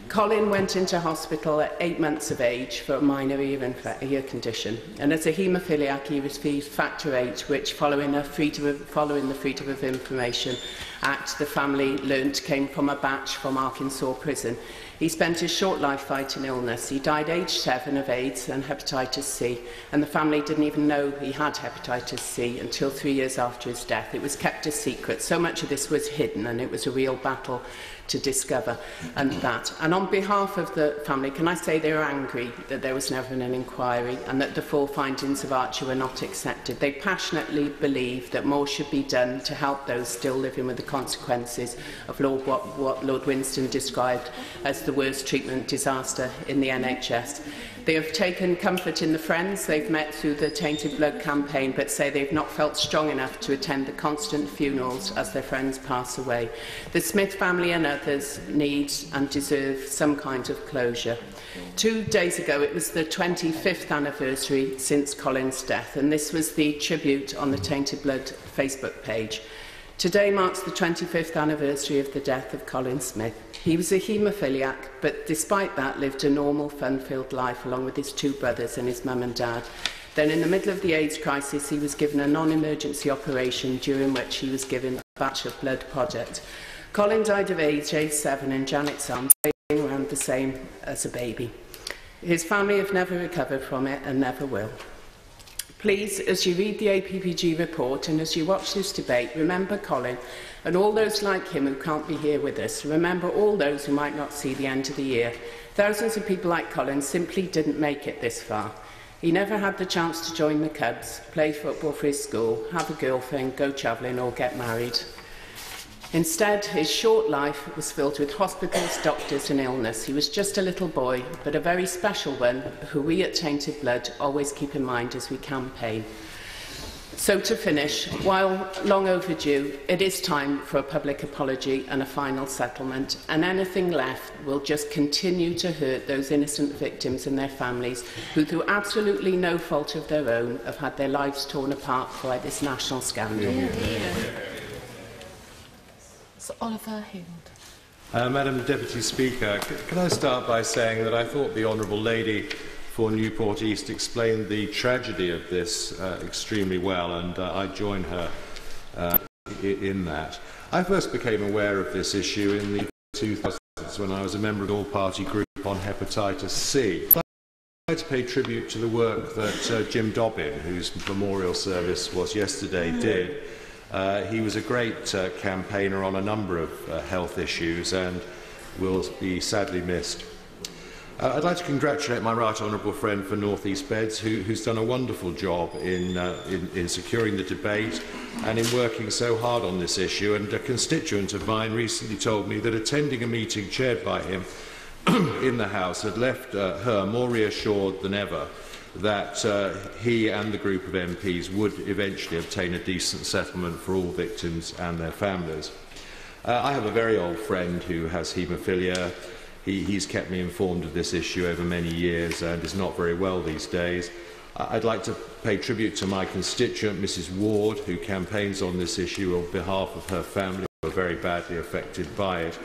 Colin went into hospital at 8 months of age for a minor ear condition, and as a haemophiliac he received Factor 8, which, following the Freedom of Information Act, the family learnt came from a batch from Arkansas prison. He spent his short life fighting illness. He died aged 7 of AIDS and hepatitis C, and the family didn't even know he had hepatitis C until 3 years after his death. It was kept a secret. So much of this was hidden, and it was a real battle to discover that. And on behalf of the family, can I say they were angry that there was never an inquiry and that the full findings of Archer were not accepted. They passionately believe that more should be done to help those still living with the consequences of what Lord Winston described as the worst treatment disaster in the NHS. They have taken comfort in the friends they've met through the Tainted Blood campaign, but say they've not felt strong enough to attend the constant funerals as their friends pass away. The Smith family and others need and deserve some kind of closure. 2 days ago, it was the 25th anniversary since Colin's death, and this was the tribute on the Tainted Blood Facebook page. Today marks the 25th anniversary of the death of Colin Smith. He was a haemophiliac, but despite that lived a normal, fun-filled life along with his 2 brothers and his mum and dad. Then, in the middle of the AIDS crisis, he was given a non-emergency operation during which he was given a batch of blood product. Colin died of AIDS aged 7 in Janet's arms, weighing around the same as a baby. His family have never recovered from it and never will. Please, as you read the APPG report and as you watch this debate, remember Colin and all those like him who can't be here with us. Remember all those who might not see the end of the year. Thousands of people like Colin simply didn't make it this far. He never had the chance to join the Cubs, play football for his school, have a girlfriend, go travelling or get married. Instead, his short life was filled with hospitals, doctors and illness. He was just a little boy, but a very special one, who we at Tainted Blood always keep in mind as we campaign. So to finish, while long overdue, it is time for a public apology and a final settlement, and anything left will just continue to hurt those innocent victims and their families who, through absolutely no fault of their own, have had their lives torn apart by this national scandal. Sir Oliver Hind. Madam Deputy Speaker, can I start by saying that I thought the Honourable Lady for Newport East explained the tragedy of this extremely well, and I join her in that. I first became aware of this issue in the 2000s when I was a member of the all-party group on hepatitis C. I'd like to pay tribute to the work that Jim Dobbin, whose memorial service was yesterday, did. He was a great campaigner on a number of health issues and will be sadly missed. I'd like to congratulate my right honourable friend for North East Beds, who's done a wonderful job in securing the debate and in working so hard on this issue. And a constituent of mine recently told me that attending a meeting chaired by him in the House had left her more reassured than ever that he and the group of MPs would eventually obtain a decent settlement for all victims and their families. I have a very old friend who has haemophilia. He's kept me informed of this issue over many years and is not very well these days. I'd like to pay tribute to my constituent, Mrs Ward, who campaigns on this issue on behalf of her family who are very badly affected by it.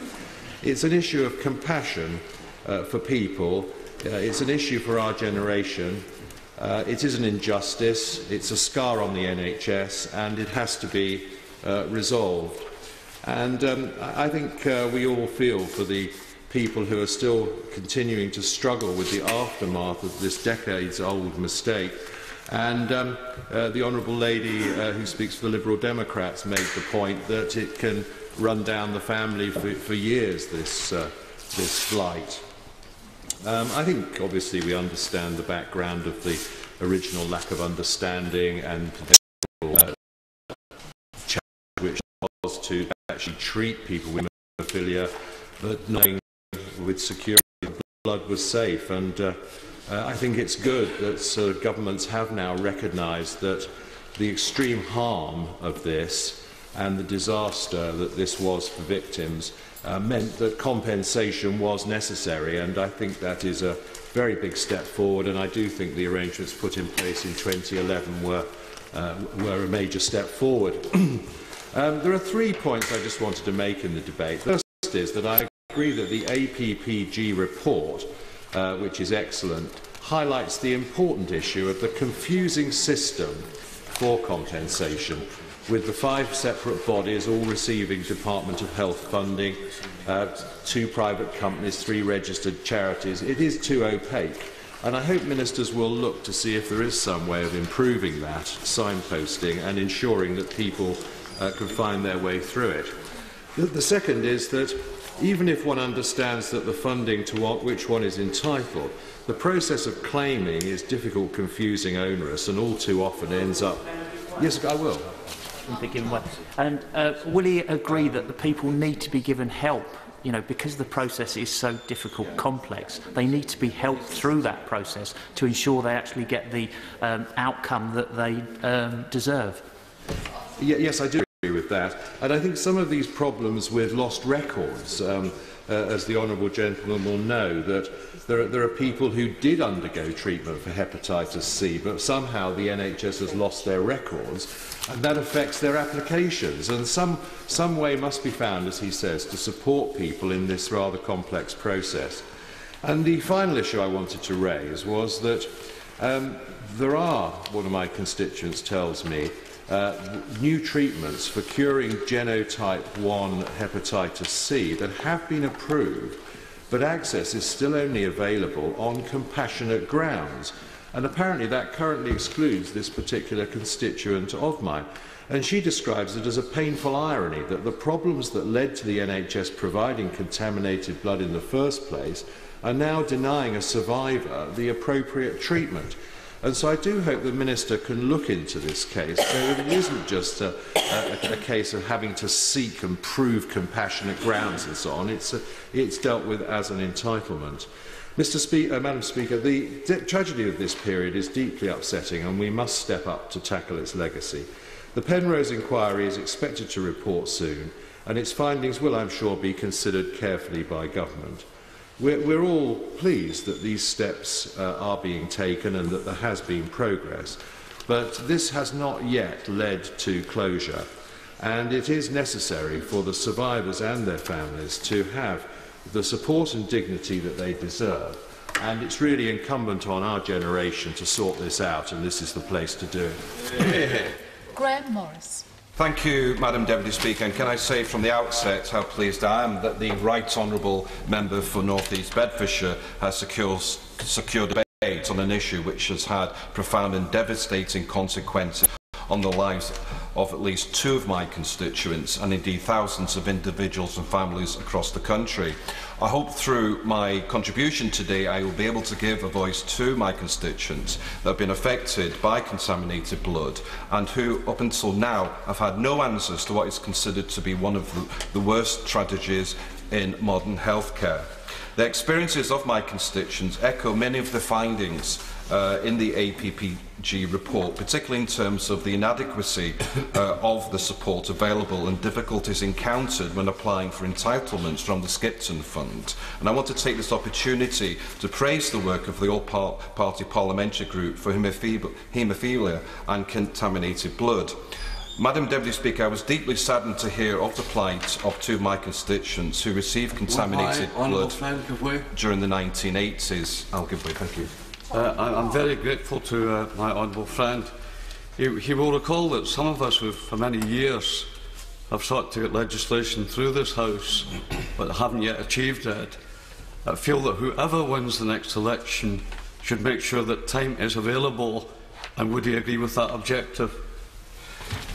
It's an issue of compassion for people. It's an issue for our generation. It is an injustice, it's a scar on the NHS, and it has to be resolved. And I think we all feel for the people who are still continuing to struggle with the aftermath of this decades-old mistake. And the Honourable Lady who speaks for the Liberal Democrats made the point that it can run down the family for years, this flight. I think, obviously, we understand the background of the original lack of understanding and challenge which was to actually treat people with haemophilia, but knowing with security the blood was safe. And I think it's good that governments have now recognised that the extreme harm of this and the disaster that this was for victims meant that compensation was necessary, and I think that is a very big step forward, and I do think the arrangements put in place in 2011 were a major step forward. There are 3 points I just wanted to make in the debate. The first is that I agree that the APPG report, which is excellent, highlights the important issue of the confusing system for compensation, with the 5 separate bodies all receiving Department of Health funding, 2 private companies, 3 registered charities. It is too opaque, and I hope ministers will look to see if there is some way of improving that, signposting and ensuring that people can find their way through it. The second is that even if one understands that the funding to which one is entitled, the process of claiming is difficult, confusing, onerous, and all too often ends up... Yes, I will. And will he agree that the people need to be given help? You know, because the process is so difficult, complex, they need to be helped through that process to ensure they actually get the outcome that they deserve. Yes, I do agree with that. And I think some of these problems with lost records, as the honourable gentleman will know, that there are people who did undergo treatment for hepatitis C, but somehow the NHS has lost their records, and that affects their applications. And some way must be found, as he says, to support people in this rather complex process. And the final issue I wanted to raise was that there are, one of my constituents tells me, new treatments for curing genotype 1 hepatitis C that have been approved, but access is still only available on compassionate grounds. and apparently that currently excludes this particular constituent of mine. And she describes it as a painful irony that the problems that led to the NHS providing contaminated blood in the first place are now denying a survivor the appropriate treatment. And so I do hope the Minister can look into this case, so that it isn't just a case of having to seek and prove compassionate grounds and so on. It's dealt with as an entitlement. Madam Speaker, the tragedy of this period is deeply upsetting, and we must step up to tackle its legacy. The Penrose inquiry is expected to report soon, and its findings will, I'm sure, be considered carefully by government. We're all pleased that these steps are being taken and that there has been progress, but this has not yet led to closure, and it is necessary for the survivors and their families to have the support and dignity that they deserve. And it's really incumbent on our generation to sort this out, and this is the place to do it. Graham Morris. Thank you, Madam Deputy Speaker. And can I say from the outset how pleased I am that the Right Honourable Member for North East Bedfordshire has secured debate on an issue which has had profound and devastating consequences on the lives of at least 2 of my constituents, and indeed thousands of individuals and families across the country. I hope through my contribution today I will be able to give a voice to my constituents that have been affected by contaminated blood and who up until now have had no answers to what is considered to be one of the worst tragedies in modern healthcare. The experiences of my constituents echo many of the findings in the APPG report, particularly in terms of the inadequacy of the support available and difficulties encountered when applying for entitlements from the Skipton Fund. And I want to take this opportunity to praise the work of the All-Party Parliamentary Group for Haemophilia and Contaminated Blood. Madam Deputy Speaker, I was deeply saddened to hear of the plight of 2 of my constituents who received contaminated blood during the 1980s. I'll give way, thank you. I'm very grateful to my honourable friend. He will recall that some of us who for many years have sought to get legislation through this House but haven't yet achieved it, feel that whoever wins the next election should make sure that time is available. And would he agree with that objective?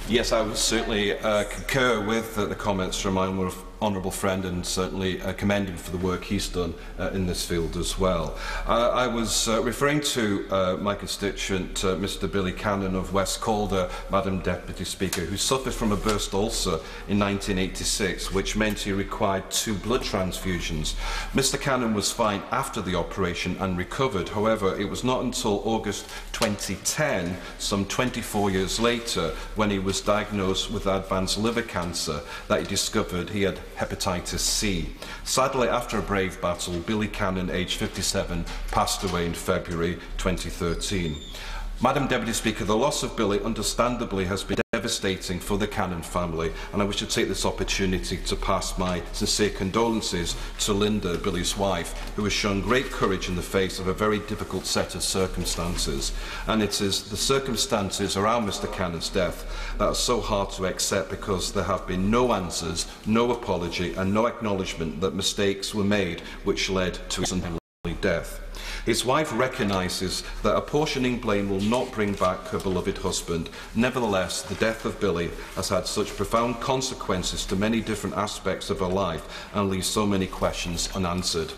Yes, I would certainly concur with the comments from my honourable friend, and certainly commend him for the work he's done in this field as well. I was referring to my constituent, Mr Billy Cannon of West Calder, Madam Deputy Speaker, who suffered from a burst ulcer in 1986, which meant he required 2 blood transfusions. Mr Cannon was fine after the operation and recovered. However, it was not until August 2010, some 24 years later, when he was diagnosed with advanced liver cancer, that he discovered he had hepatitis C. Sadly, after a brave battle, Billy Cannon, aged 57, passed away in February 2013. Madam Deputy Speaker, the loss of Billy understandably has been devastating for the Cannon family, and I wish to take this opportunity to pass my sincere condolences to Linda, Billy's wife, who has shown great courage in the face of a very difficult set of circumstances. And it is the circumstances around Mr Cannon's death that are so hard to accept, because there have been no answers, no apology and no acknowledgement that mistakes were made which led to his untimely death. His wife recognises that apportioning blame will not bring back her beloved husband. Nevertheless, the death of Billy has had such profound consequences to many different aspects of her life and leaves so many questions unanswered.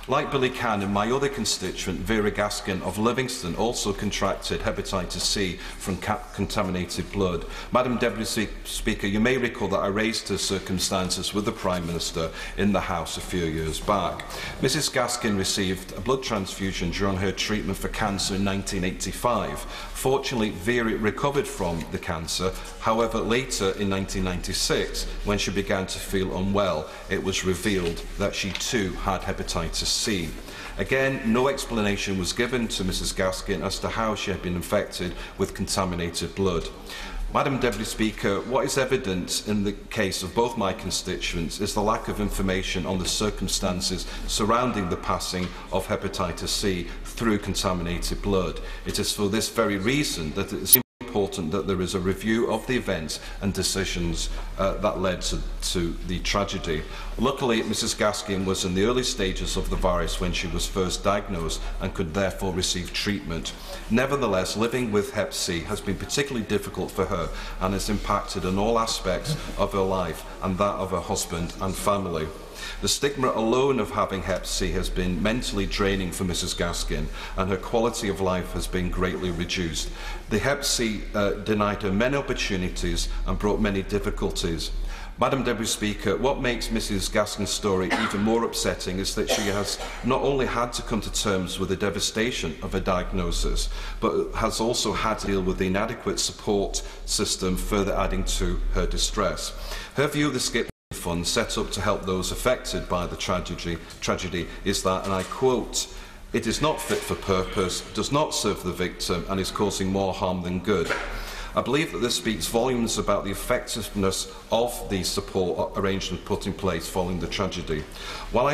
Like Billy Cannon, my other constituent, Vera Gaskin of Livingston, also contracted hepatitis C from contaminated blood. Madam Deputy Speaker, you may recall that I raised her circumstances with the Prime Minister in the House a few years back. Mrs Gaskin received a blood transfusion during her treatment for cancer in 1985. Fortunately, Vera recovered from the cancer. However, later in 1996, when she began to feel unwell, it was revealed that she too had hepatitis C. Again, no explanation was given to Mrs Gaskin as to how she had been infected with contaminated blood. Madam Deputy Speaker, what is evident in the case of both my constituents is the lack of information on the circumstances surrounding the passing of hepatitis C through contaminated blood. It is for this very reason that it is important important that there is a review of the events and decisions that led to the tragedy. Luckily, Mrs Gaskin was in the early stages of the virus when she was first diagnosed and could therefore receive treatment. Nevertheless, living with Hep C has been particularly difficult for her and has impacted on all aspects of her life and that of her husband and family. The stigma alone of having Hep C has been mentally draining for Mrs Gaskin, and her quality of life has been greatly reduced. The Hep C denied her many opportunities and brought many difficulties. Madam Deputy Speaker, what makes Mrs Gaskin's story even more upsetting is that she has not only had to come to terms with the devastation of a diagnosis, but has also had to deal with the inadequate support system, further adding to her distress. Her view of the skip fund set up to help those affected by the tragedy is that, and I quote, "It is not fit for purpose, does not serve the victim and is causing more harm than good." I believe that this speaks volumes about the effectiveness of the support arrangement put in place following the tragedy. While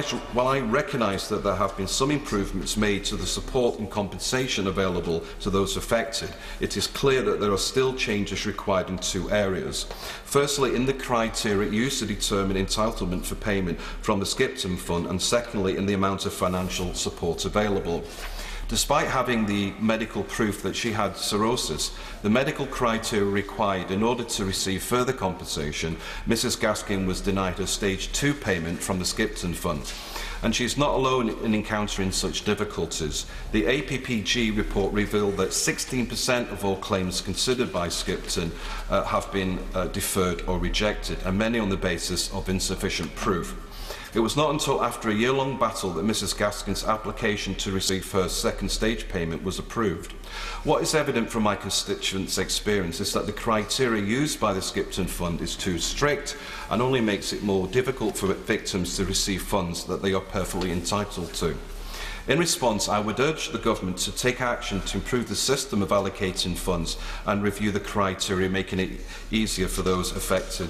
I recognise that there have been some improvements made to the support and compensation available to those affected, it is clear that there are still changes required in two areas. Firstly, in the criteria used to determine entitlement for payment from the Skipton Fund, and secondly, in the amount of financial support available. Despite having the medical proof that she had cirrhosis, the medical criteria required in order to receive further compensation, Mrs Gaskin was denied her Stage 2 payment from the Skipton Fund. And she is not alone in encountering such difficulties. The APPG report revealed that 16% of all claims considered by Skipton have been deferred or rejected, and many on the basis of insufficient proof. It was not until after a year-long battle that Mrs Gaskin's application to receive her second stage payment was approved. What is evident from my constituents' experience is that the criteria used by the Skipton Fund is too strict and only makes it more difficult for victims to receive funds that they are perfectly entitled to. In response, I would urge the Government to take action to improve the system of allocating funds and review the criteria, making it easier for those affected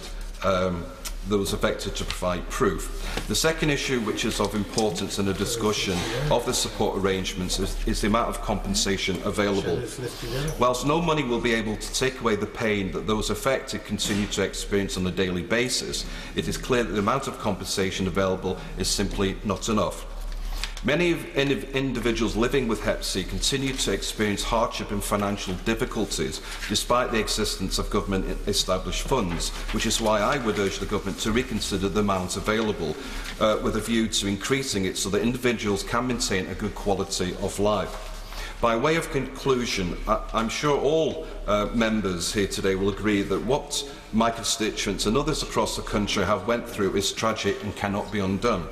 to provide proof. The second issue, which is of importance in the discussion of the support arrangements, is the amount of compensation available. Whilst no money will be able to take away the pain that those affected continue to experience on a daily basis, it is clear that the amount of compensation available is simply not enough. Many individuals living with Hep C continue to experience hardship and financial difficulties despite the existence of government-established funds, which is why I would urge the Government to reconsider the amount available with a view to increasing it so that individuals can maintain a good quality of life. By way of conclusion, I'm sure all members here today will agree that what my constituents and others across the country have went through is tragic and cannot be undone.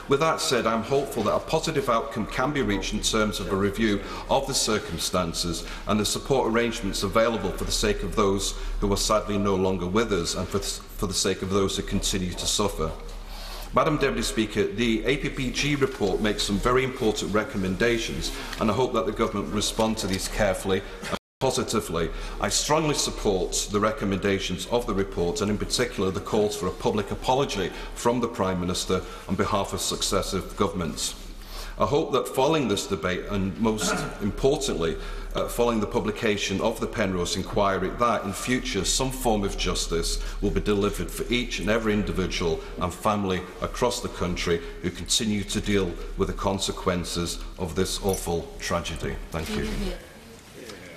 With that said, I am hopeful that a positive outcome can be reached in terms of a review of the circumstances and the support arrangements available for the sake of those who are sadly no longer with us and for the sake of those who continue to suffer. Madam Deputy Speaker, the APPG report makes some very important recommendations, and I hope that the Government will respond to these carefully and positively. I strongly support the recommendations of the report, and in particular the calls for a public apology from the Prime Minister on behalf of successive governments. I hope that following this debate, and most importantly following the publication of the Penrose inquiry, that in future some form of justice will be delivered for each and every individual and family across the country who continue to deal with the consequences of this awful tragedy. Thank you.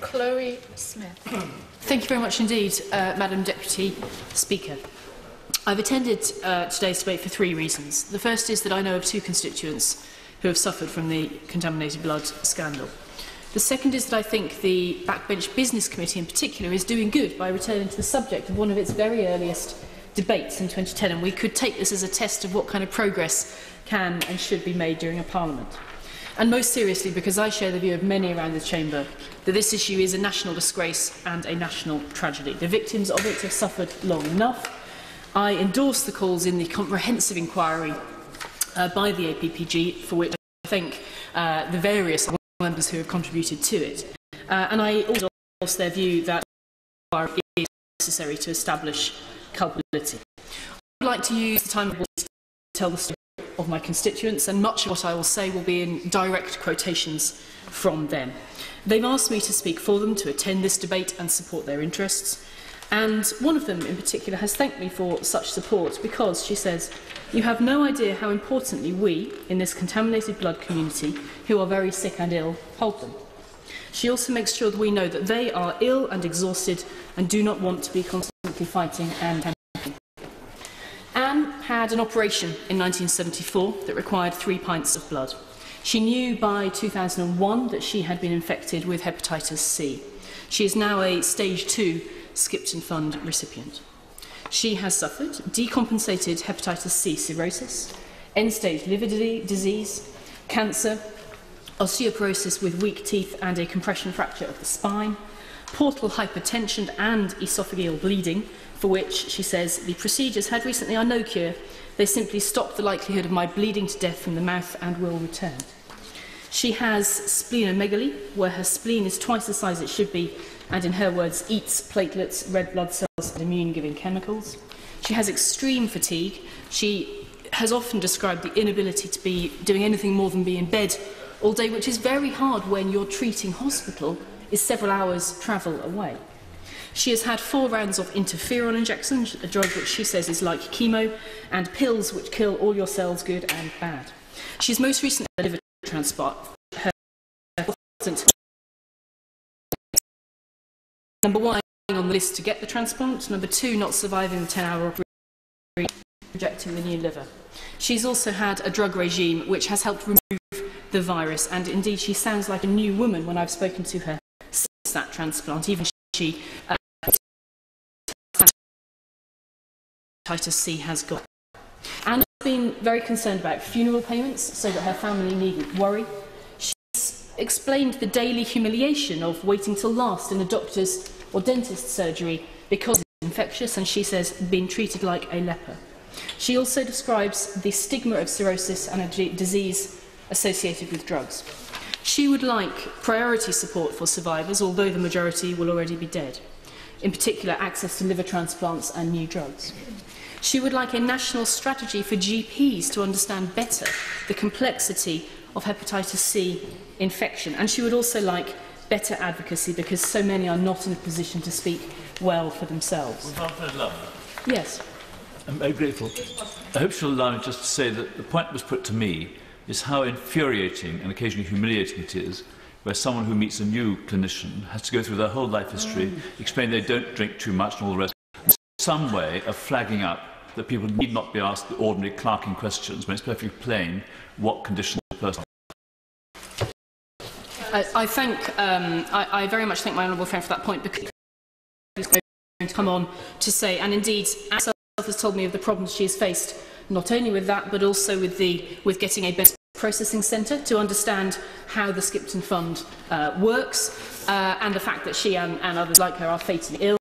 Chloe Smith. Thank you very much indeed, Madam Deputy Speaker. I've attended today's debate for three reasons. The first is that I know of two constituents who have suffered from the contaminated blood scandal. The second is that I think the Backbench Business Committee in particular is doing good by returning to the subject of one of its very earliest debates in 2010, and we could take this as a test of what kind of progress can and should be made during a Parliament. And most seriously, because I share the view of many around the Chamber that this issue is a national disgrace and a national tragedy. The victims of it have suffered long enough. I endorse the calls in the comprehensive inquiry by the APPG, for which I thank the various members who have contributed to it. And I also endorse their view that the inquiry is necessary to establish culpability. I would like to use the time to tell the story of my constituents, and much of what I will say will be in direct quotations from them. They've asked me to speak for them, to attend this debate and support their interests. And one of them in particular has thanked me for such support because, she says, "You have no idea how importantly we, in this contaminated blood community, who are very sick and ill, hold them." She also makes sure that we know that they are ill and exhausted and do not want to be constantly fighting and campaigning. Anne had an operation in 1974 that required 3 pints of blood. She knew by 2001 that she had been infected with hepatitis C. She is now a stage 2 Skipton Fund recipient. She has suffered decompensated hepatitis C cirrhosis, end-stage liver disease, cancer, osteoporosis with weak teeth and a compression fracture of the spine, portal hypertension and esophageal bleeding, for which, she says, the procedures had recently are no cure. They simply stop the likelihood of my bleeding to death from the mouth and will return. She has splenomegaly, where her spleen is twice the size it should be, and in her words, eats platelets, red blood cells and immune-giving chemicals. She has extreme fatigue. She has often described the inability to be doing anything more than be in bed all day, which is very hard when your treating hospital is several hours' travel away. She has had 4 rounds of interferon injections, a drug which she says is like chemo, and pills which kill all your cells, good and bad. She's most recently had a liver transplant. Her number 1 on the list to get the transplant, number 2 not surviving the 10-hour operation, rejecting the new liver. She's also had a drug regime which has helped remove the virus, and indeed she sounds like a new woman when I've spoken to her since that transplant. Even she hepatitis C has got. Anne has been very concerned about funeral payments so that her family needn't worry. She's explained the daily humiliation of waiting till last in a doctor's or dentist's surgery because it's infectious, and she says being treated like a leper. She also describes the stigma of cirrhosis and a disease associated with drugs. She would like priority support for survivors, although the majority will already be dead. In particular, access to liver transplants and new drugs. She would like a national strategy for GPs to understand better the complexity of hepatitis C infection. And she would also like better advocacy because so many are not in a position to speak well for themselves. Yes. I'm very grateful. I hope she'll allow me just to say that the point that was put to me is how infuriating and occasionally humiliating it is where someone who meets a new clinician has to go through their whole life history, explain they don't drink too much and all the rest. Some way of flagging up that people need not be asked the ordinary clerking questions when it's perfectly plain what conditions the person. I very much thank my honourable friend for that point, because she's going to come on to say, and indeed, Anne has told me of the problems she has faced, not only with that, but also with getting a better processing centre to understand how the Skipton Fund works, and the fact that she and others like her are fatally ill.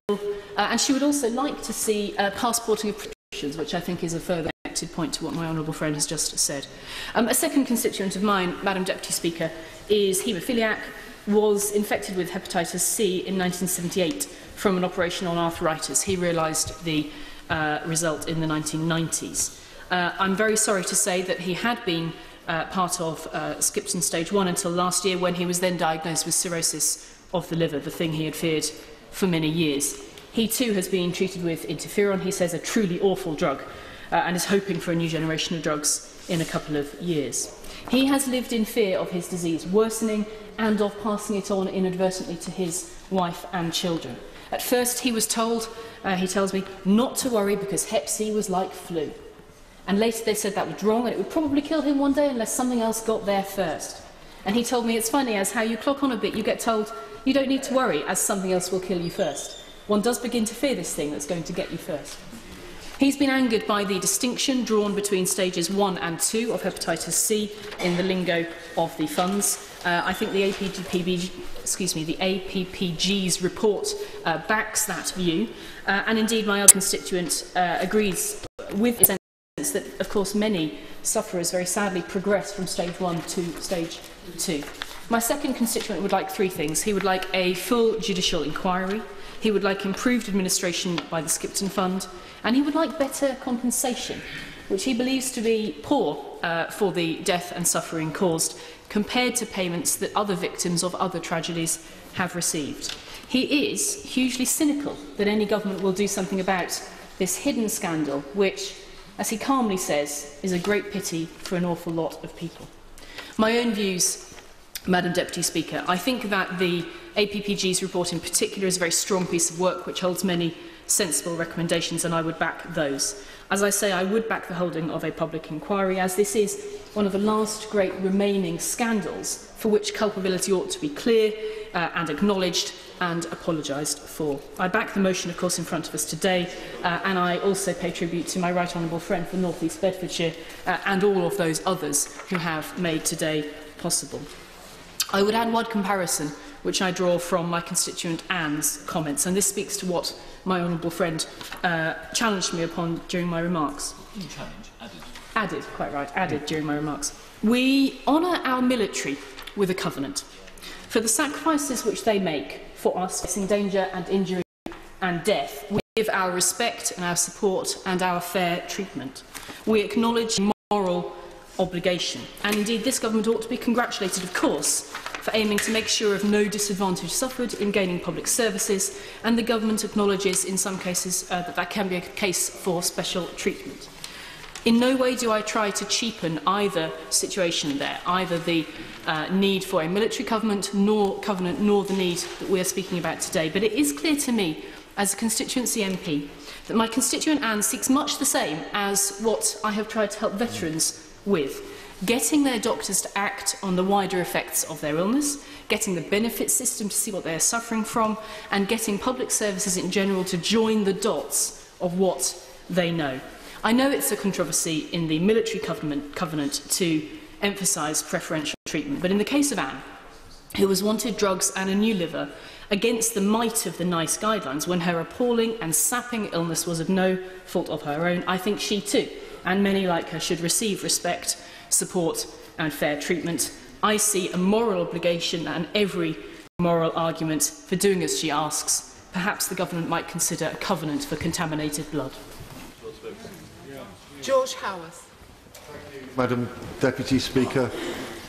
And she would also like to see passporting of prescriptions, which I think is a further connected point to what my honourable friend has just said. A second constituent of mine, Madam Deputy Speaker, is haemophiliac, was infected with hepatitis C in 1978 from an operation on arthritis. He realised the result in the 1990s. I'm very sorry to say that he had been part of Skipton Stage 1 until last year, when he was then diagnosed with cirrhosis of the liver, the thing he had feared for many years. He too has been treated with interferon, he says a truly awful drug, and is hoping for a new generation of drugs in a couple of years. He has lived in fear of his disease worsening and of passing it on inadvertently to his wife and children. At first he was told, he tells me, not to worry because hep C was like flu. And later they said that was wrong and it would probably kill him one day unless something else got there first. And he told me it's funny, as how you clock on a bit, you get told you don't need to worry as something else will kill you first. One does begin to fear this thing that's going to get you first. He's been angered by the distinction drawn between stages 1 and 2 of hepatitis C in the lingo of the funds. I think the APPG's report backs that view, and indeed my other constituent agrees with the sense that, of course, many sufferers very sadly progress from stage 1 to stage 2. My second constituent would like 3 things. He would like a full judicial inquiry. He would like improved administration by the Skipton Fund, and he would like better compensation which he believes to be poor for the death and suffering caused, compared to payments that other victims of other tragedies have received. He is hugely cynical that any government will do something about this hidden scandal, which, as he calmly says, is a great pity for an awful lot of people. My own views, Madam Deputy Speaker, I think that the APPG's report in particular is a very strong piece of work which holds many sensible recommendations, and I would back those. As I say, I would back the holding of a public inquiry, as this is one of the last great remaining scandals for which culpability ought to be clear and acknowledged and apologised for. I back the motion, of course, in front of us today, and I also pay tribute to my right honourable friend for North East Bedfordshire and all of those others who have made today possible. I would add one comparison which I draw from my constituent Anne's comments, and this speaks to what my honourable friend challenged me upon during my remarks. Added during my remarks. We honour our military with a covenant for the sacrifices which they make for us facing danger and injury and death. We give our respect and our support and our fair treatment. We acknowledge moral obligation, and indeed this government ought to be congratulated, of course, for aiming to make sure of no disadvantage suffered in gaining public services, and the government acknowledges in some cases that can be a case for special treatment. In no way do I try to cheapen either situation there, either the need for a military covenant nor the need that we are speaking about today. But it is clear to me, as a constituency MP, that my constituent Anne seeks much the same as what I have tried to help veterans with: getting their doctors to act on the wider effects of their illness, getting the benefit system to see what they are suffering from, and getting public services in general to join the dots of what they know. I know it's a controversy in the military covenant to emphasise preferential treatment, but in the case of Anne, who was wanted drugs and a new liver against the might of the NICE guidelines when her appalling and sapping illness was of no fault of her own, I think she too, and many like her, should receive respect, support and fair treatment. I see a moral obligation and every moral argument for doing as she asks. Perhaps the government might consider a covenant for contaminated blood. George Howarth. Madam Deputy Speaker,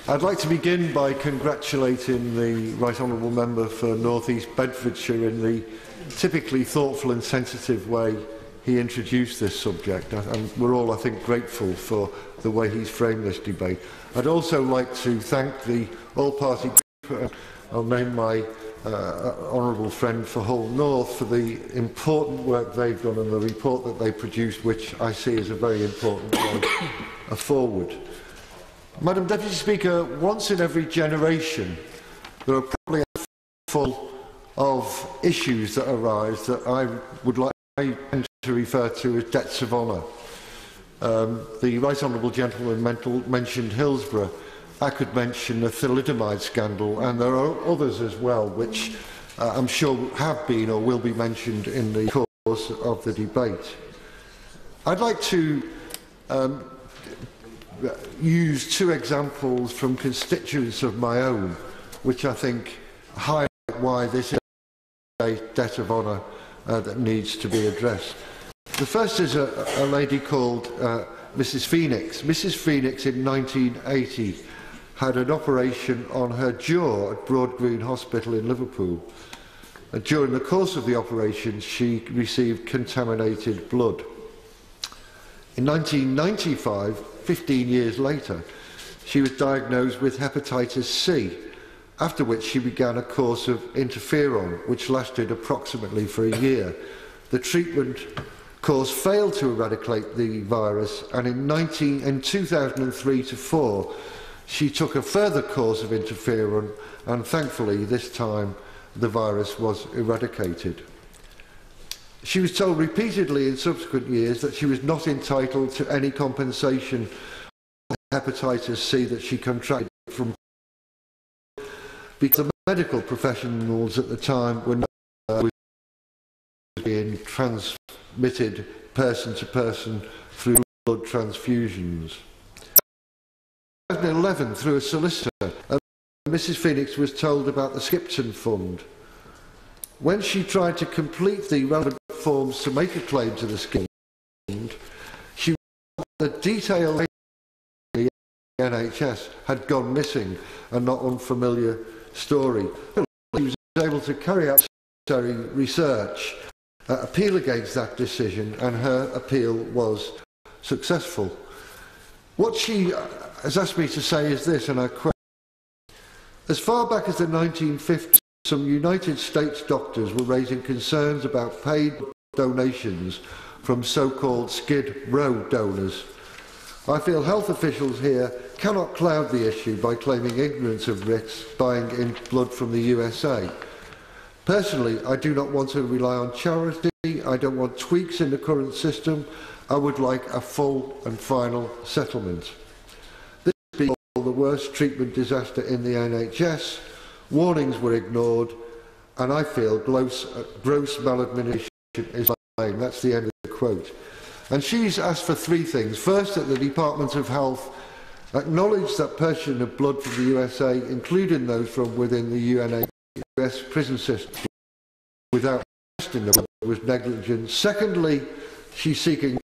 I'd like to begin by congratulating the Right Honourable Member for North East Bedfordshire in the typically thoughtful and sensitive way he introduced this subject, and we're all, I think, grateful for the way he's framed this debate. I'd also like to thank the all-party group, I'll name my honourable friend for Hull North, for the important work they've done and the report that they produced, which I see as a very important way forward. Madam Deputy Speaker, once in every generation there are probably a handful of issues that arise that I would like to refer to as debts of honour. The Right Honourable Gentleman mentioned Hillsborough. I could mention the thalidomide scandal, and there are others as well, which I'm sure have been or will be mentioned in the course of the debate. I'd like to use two examples from constituents of my own, which I think highlight why this is a debt of honour that needs to be addressed. The first is a lady called Mrs. Phoenix. Mrs. Phoenix in 1980 had an operation on her jaw at Broad Green Hospital in Liverpool. And during the course of the operation, she received contaminated blood. In 1995, 15 years later, she was diagnosed with hepatitis C, after which she began a course of interferon, which lasted approximately for a year. The treatment course failed to eradicate the virus, and in 2003 to 4, she took a further course of interferon, and thankfully this time the virus was eradicated. She was told repeatedly in subsequent years that she was not entitled to any compensation for hepatitis C that she contracted from, because the medical professionals at the time were not being transmitted person to person through blood transfusions. In 2011, through a solicitor, Mrs. Phoenix was told about the Skipton Fund. When she tried to complete the relevant forms to make a claim to the scheme, she was the detail of the NHS had gone missing, a not unfamiliar story. He was able to carry out necessary research, appeal against that decision, and her appeal was successful. What she has asked me to say is this, and I quote: "As far back as the 1950s, some United States doctors were raising concerns about paid donations from so-called Skid Row donors. I feel health officials here cannot cloud the issue by claiming ignorance of risks buying in blood from the USA. Personally, I do not want to rely on charity. I don't want tweaks in the current system. I would like a full and final settlement. This has been the worst treatment disaster in the NHS. Warnings were ignored, and I feel gross maladministration is lying." That's the end of the quote. And she's asked for three things. First, that the Department of Health acknowledge that purchasing of blood from the USA, including those from within the US prison system, without testing the blood, was negligent. Secondly, she's seeking,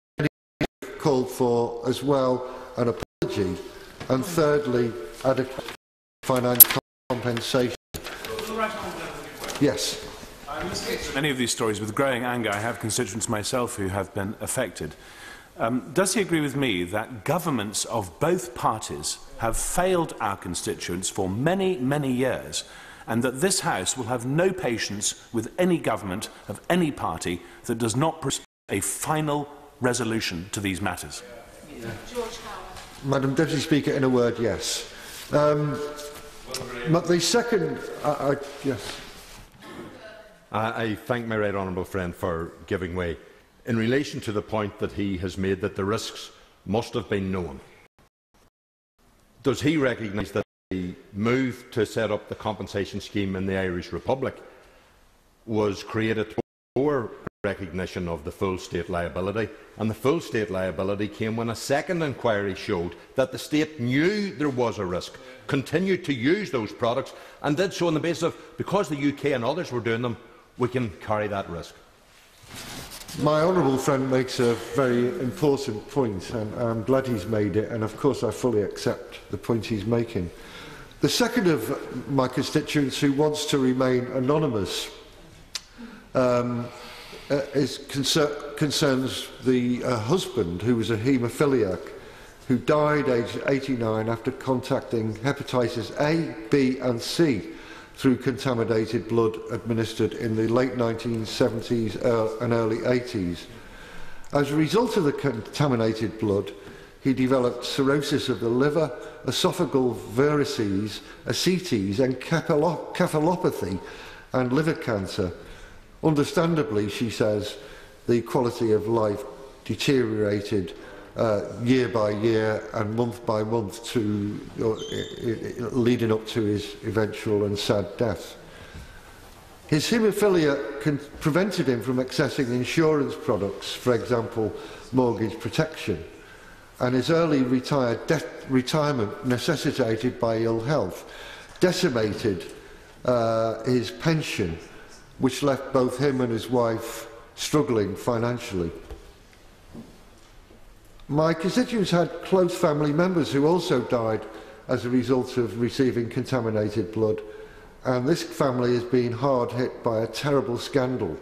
called for as well, an apology. And thirdly, adequate financial compensation. Yes. I'm listening to many of these stories with growing anger. I have constituents myself who have been affected. Does he agree with me that governments of both parties have failed our constituents for many, many years, and that this House will have no patience with any government of any party that does not present a final resolution to these matters? Madam Deputy Speaker, in a word, yes. But the second, yes. I thank my right honourable friend for giving way. In relation to the point that he has made that the risks must have been known, does he recognise that the move to set up the compensation scheme in the Irish Republic was created before recognition of the full state liability, and the full state liability came when a second inquiry showed that the state knew there was a risk, continued to use those products, and did so on the basis of, because the UK and others were doing them, we can carry that risk? My honourable friend makes a very important point, and I'm glad he's made it, and of course I fully accept the point he's making. The second of my constituents who wants to remain anonymous concerns the husband, who was a haemophiliac, who died aged 89 after contacting hepatitis A, B and C through contaminated blood administered in the late 1970s and early 80s. As a result of the contaminated blood, he developed cirrhosis of the liver, esophageal varices, ascites, encephalopathy and liver cancer. Understandably, she says, the quality of life deteriorated year by year and month by month, to leading up to his eventual and sad death. His haemophilia prevented him from accessing insurance products, for example, mortgage protection, and his early retirement, necessitated by ill health, decimated his pension, which left both him and his wife struggling financially. My constituents had close family members who also died as a result of receiving contaminated blood, and this family has been hard hit by a terrible scandal.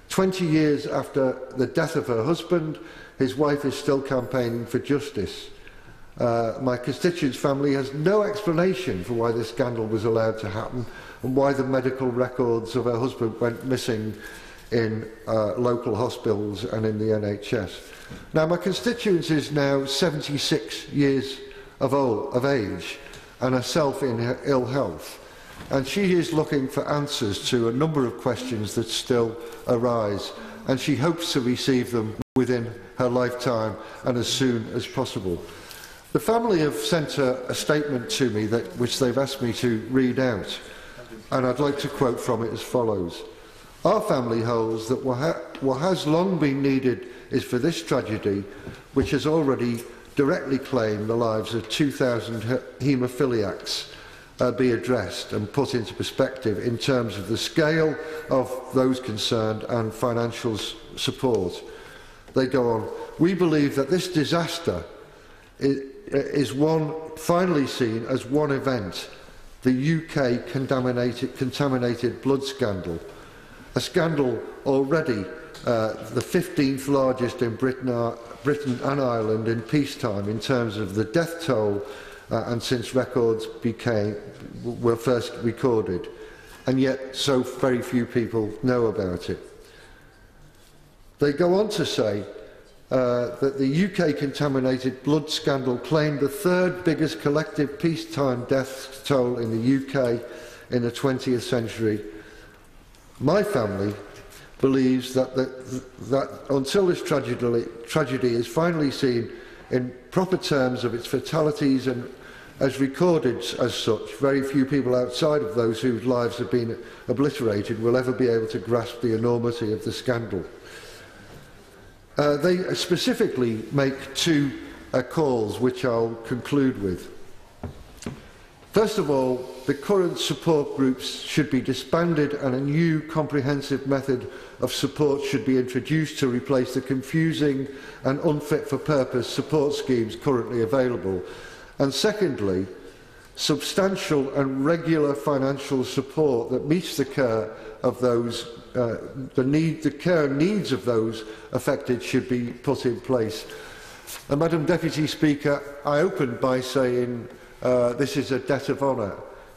20 years after the death of her husband, his wife is still campaigning for justice. My constituents' family has no explanation for why this scandal was allowed to happen and why the medical records of her husband went missing in local hospitals and in the NHS. Now, my constituent is now 76 years of age and herself in ill health, and she is looking for answers to a number of questions that still arise, and she hopes to receive them within her lifetime and as soon as possible. The family have sent a statement to me which they've asked me to read out, and I'd like to quote from it as follows. Our family holds that what has long been needed is for this tragedy, which has already directly claimed the lives of 2,000 haemophiliacs, be addressed and put into perspective in terms of the scale of those concerned and financial support. They go on, we believe that this disaster is one finally seen as one event, the UK contaminated blood scandal, a scandal already the 15th largest in Britain and Ireland in peacetime in terms of the death toll and since records were first recorded, and yet so very few people know about it. They go on to say that the UK contaminated blood scandal claimed the third biggest collective peacetime death toll in the UK in the 20th century. My family believes that until this tragedy is finally seen in proper terms of its fatalities and as recorded as such, very few people outside of those whose lives have been obliterated will ever be able to grasp the enormity of the scandal. They specifically make two calls, which I'll conclude with. First of all, the current support groups should be disbanded and a new comprehensive method of support should be introduced to replace the confusing and unfit for purpose support schemes currently available. And secondly, substantial and regular financial support that meets the care of those the care and needs of those affected should be put in place. Madam Deputy Speaker, I opened by saying this is a debt of honour,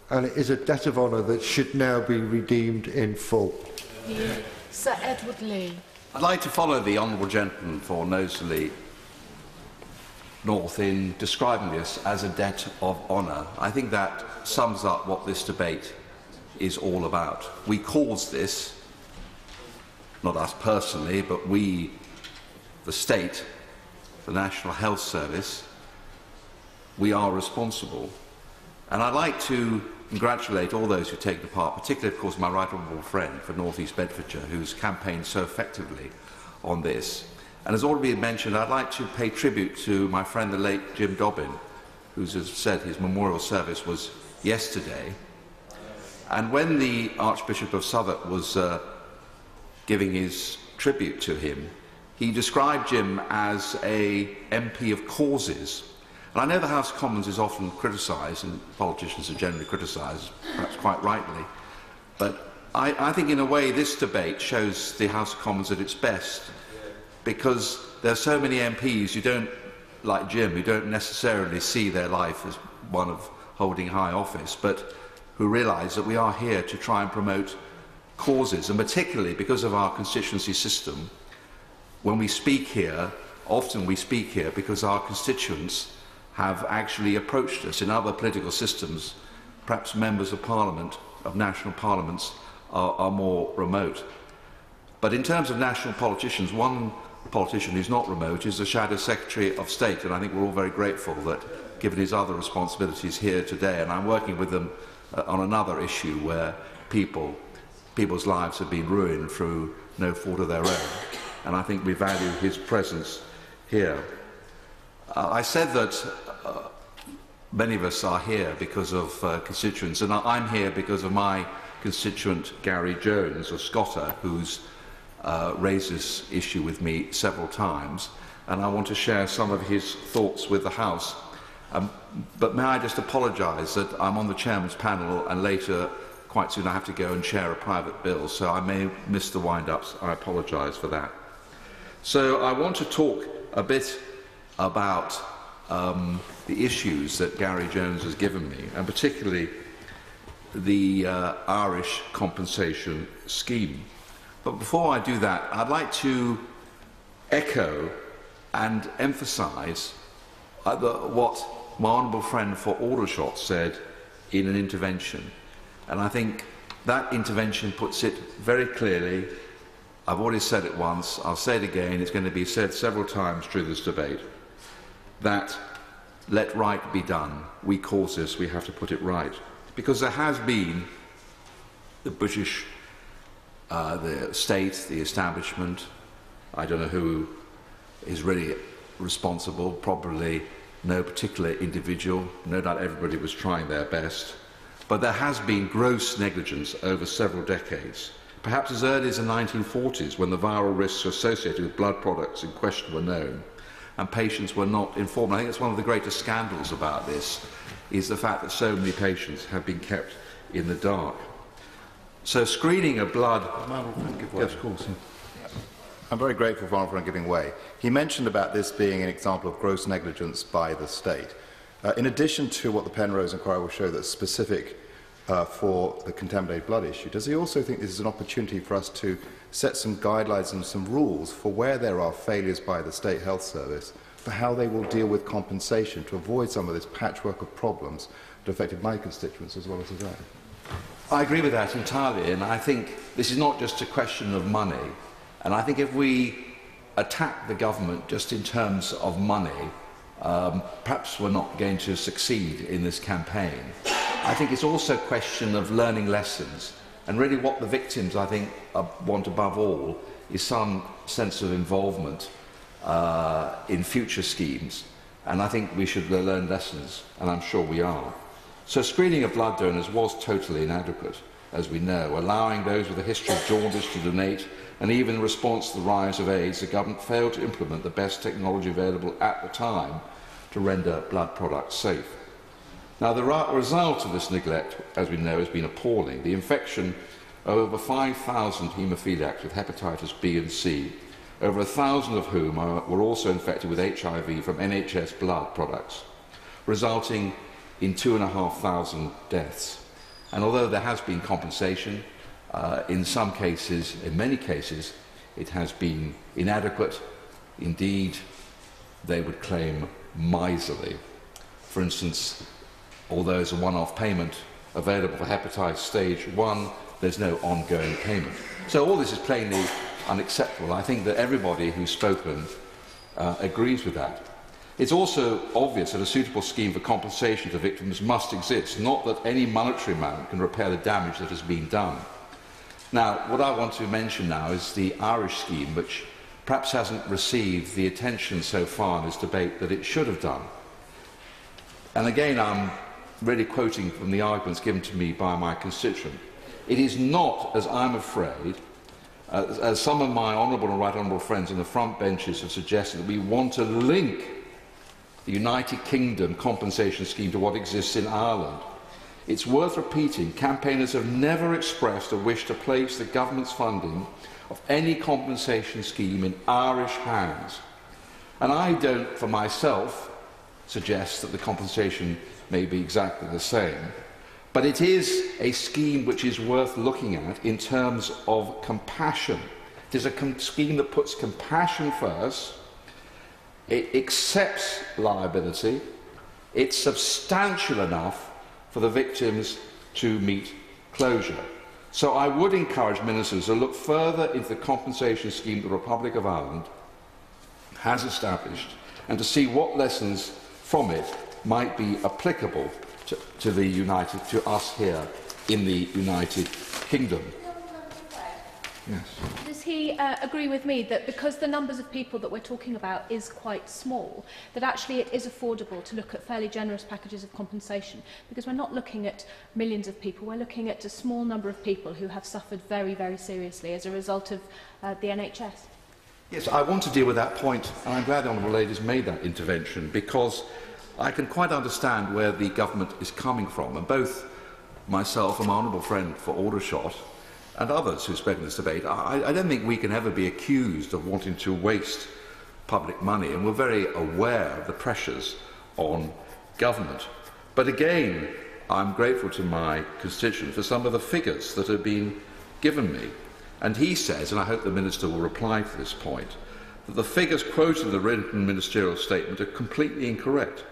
and it is a debt of honour that should now be redeemed in full. Sir Edward Lee. I'd like to follow the honourable gentleman for Knowsley North in describing this as a debt of honour. I think that sums up what this debate is all about. We caused this, not us personally, but we, the state, the National Health Service, we are responsible. And I'd like to congratulate all those who take part, particularly, of course, my right honourable friend for North East Bedfordshire, who's campaigned so effectively on this. And as already been mentioned, I'd like to pay tribute to my friend, the late Jim Dobbin, who's, as said, his memorial service was yesterday. And when the Archbishop of Southwark was giving his tribute to him, he described Jim as a MP of causes. And I know the House of Commons is often criticised, and politicians are generally criticised, perhaps quite rightly, but I think in a way this debate shows the House of Commons at its best, because there are so many MPs who don't, like Jim, who don't necessarily see their life as one of holding high office, but who realise that we are here to try and promote causes, and particularly because of our constituency system, when we speak here, often we speak here because our constituents have actually approached us. In other political systems, perhaps members of Parliament, of national parliaments, are more remote. But in terms of national politicians, one politician who's not remote is the Shadow Secretary of State, and I think we're all very grateful that, given his other responsibilities here today, and I'm working with them on another issue where people's lives have been ruined through no fault of their own, and I think we value his presence here. I said that many of us are here because of constituents, and I'm here because of my constituent Gary Jones of Scotter, who's raised this issue with me several times, and I want to share some of his thoughts with the House. But may I just apologise that I'm on the Chairman's panel, and later, quite soon, I have to go and share a private bill, so I may miss the wind-ups. I apologise for that. So I want to talk a bit about the issues that Gary Jones has given me, and particularly the Irish compensation scheme. But before I do that, I'd like to echo and emphasise what my honourable friend for Aldershot said in an intervention. And I think that intervention puts it very clearly. I've already said it once, I'll say it again, it's going to be said several times through this debate, that let right be done. We cause this, we have to put it right. Because there has been the British, the state, the establishment, I don't know who is really responsible, probably no particular individual, no doubt everybody was trying their best, but there has been gross negligence over several decades, perhaps as early as the 1940s, when the viral risks associated with blood products in question were known, and patients were not informed. I think it's one of the greatest scandals about this, is the fact that so many patients have been kept in the dark. So screening of blood... Yes, of course. I'm very grateful for Honourable Friend giving way. He mentioned about this being an example of gross negligence by the state. In addition to what the Penrose inquiry will show that's specific for the contaminated blood issue, does he also think this is an opportunity for us to set some guidelines and some rules for where there are failures by the State Health Service for how they will deal with compensation to avoid some of this patchwork of problems that affected my constituents as well as his own? I agree with that entirely, and I think this is not just a question of money. And I think if we attack the government just in terms of money, perhaps we're not going to succeed in this campaign. I think it's also a question of learning lessons. And really what the victims, I think, want above all is some sense of involvement in future schemes. And I think we should learn lessons, and I'm sure we are. So screening of blood donors was totally inadequate, as we know, allowing those with a history of jaundice to donate, and even in response to the rise of AIDS, the government failed to implement the best technology available at the time to render blood products safe. Now, the result of this neglect, as we know, has been appalling. The infection of over 5,000 haemophiliacs with hepatitis B and C, over 1,000 of whom were also infected with HIV from NHS blood products, resulting in 2,500 deaths. And although there has been compensation, in some cases, in many cases, it has been inadequate. Indeed, they would claim miserly. For instance, although there's a one-off payment available for hepatitis stage 1, there's no ongoing payment. So all this is plainly unacceptable. I think that everybody who's spoken agrees with that. It's also obvious that a suitable scheme for compensation to victims must exist, not that any monetary amount can repair the damage that has been done. Now, what I want to mention now is the Irish scheme, which perhaps hasn't received the attention so far in this debate that it should have done. And again, I'm really quoting from the arguments given to me by my constituent. It is not, as I'm afraid, as some of my honourable and right honourable friends on the front benches have suggested, that we want to link the United Kingdom compensation scheme to what exists in Ireland. It's worth repeating, campaigners have never expressed a wish to place the government's funding of any compensation scheme in Irish hands. And I don't, for myself, suggest that the compensation may be exactly the same. But it is a scheme which is worth looking at in terms of compassion. It is a scheme that puts compassion first. It accepts liability. It's substantial enough for the victims to meet closure. So I would encourage ministers to look further into the compensation scheme the Republic of Ireland has established and to see what lessons from it might be applicable to us here in the United Kingdom. Yes. Does he agree with me that because the numbers of people that we're talking about is quite small, that actually it is affordable to look at fairly generous packages of compensation? Because we're not looking at millions of people, we're looking at a small number of people who have suffered very, very seriously as a result of the NHS. Yes, I want to deal with that point, and I'm glad the Honourable Lady has made that intervention, because I can quite understand where the government is coming from, and both myself and my honourable friend for Aldershot and others who spoke in this debate, I don't think we can ever be accused of wanting to waste public money, and we're very aware of the pressures on government. But again, I'm grateful to my constituent for some of the figures that have been given me. And he says, and I hope the Minister will reply to this point, that the figures quoted in the written ministerial statement are completely incorrect.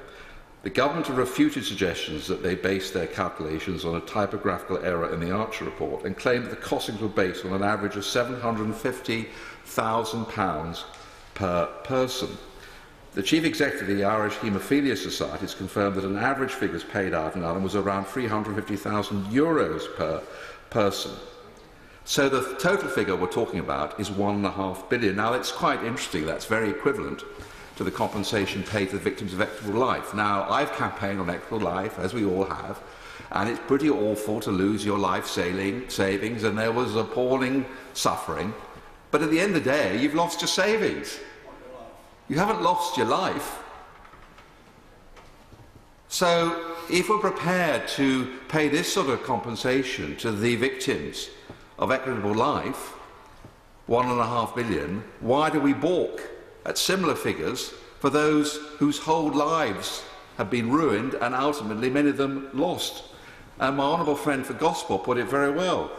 The government have refuted suggestions that they based their calculations on a typographical error in the Archer report and claimed that the costings were based on an average of £750,000 per person. The Chief Executive of the Irish Haemophilia Society has confirmed that an average figures paid out in Ireland was around €350,000 per person. So the total figure we're talking about is £1.5 billion. Now, it's quite interesting, that's very equivalent to the compensation paid to the victims of equitable life. Now, I've campaigned on equitable life, as we all have, and it's pretty awful to lose your life savings, and there was appalling suffering. But at the end of the day, you've lost your savings. You haven't lost your life. So, if we're prepared to pay this sort of compensation to the victims of equitable life, £1.5 billion, why do we balk at similar figures for those whose whole lives have been ruined and ultimately many of them lost? And my honourable friend for Gosport put it very well.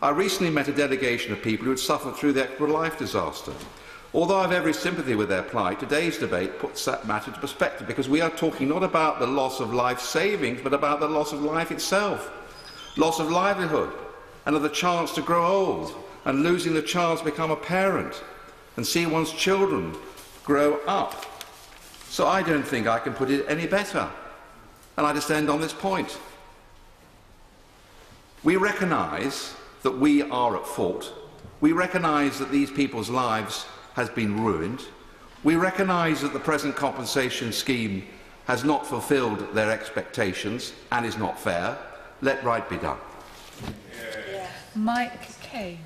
I recently met a delegation of people who had suffered through the equitable life disaster. Although I have every sympathy with their plight, today's debate puts that matter into perspective, because we are talking not about the loss of life savings, but about the loss of life itself, loss of livelihood, and of the chance to grow old, and losing the chance to become a parent, and see one's children grow up. So I don't think I can put it any better. And I just end on this point. We recognise that we are at fault. We recognise that these people's lives has been ruined. We recognise that the present compensation scheme has not fulfilled their expectations and is not fair. Let right be done. Mike Kane.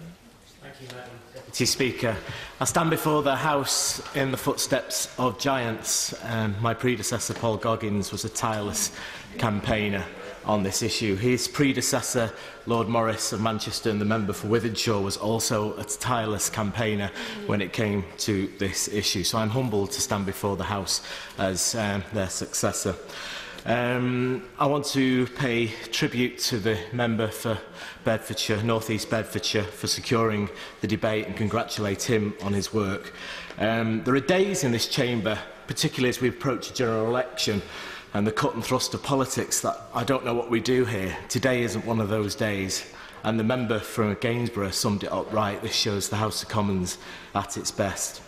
Thank you, Madam Deputy Speaker. I stand before the House in the footsteps of giants. My predecessor, Paul Goggins, was a tireless campaigner on this issue. His predecessor, Lord Morris of Manchester, and the member for Wythenshawe, was also a tireless campaigner when it came to this issue. So I'm humbled to stand before the House as their successor. I want to pay tribute to the member for Bedfordshire, North East Bedfordshire, for securing the debate and congratulate him on his work. There are days in this chamber, particularly as we approach a general election and the cut and thrust of politics, that I don't know what we do here. Today isn't one of those days. And the member from Gainsborough summed it up right. This shows the House of Commons at its best.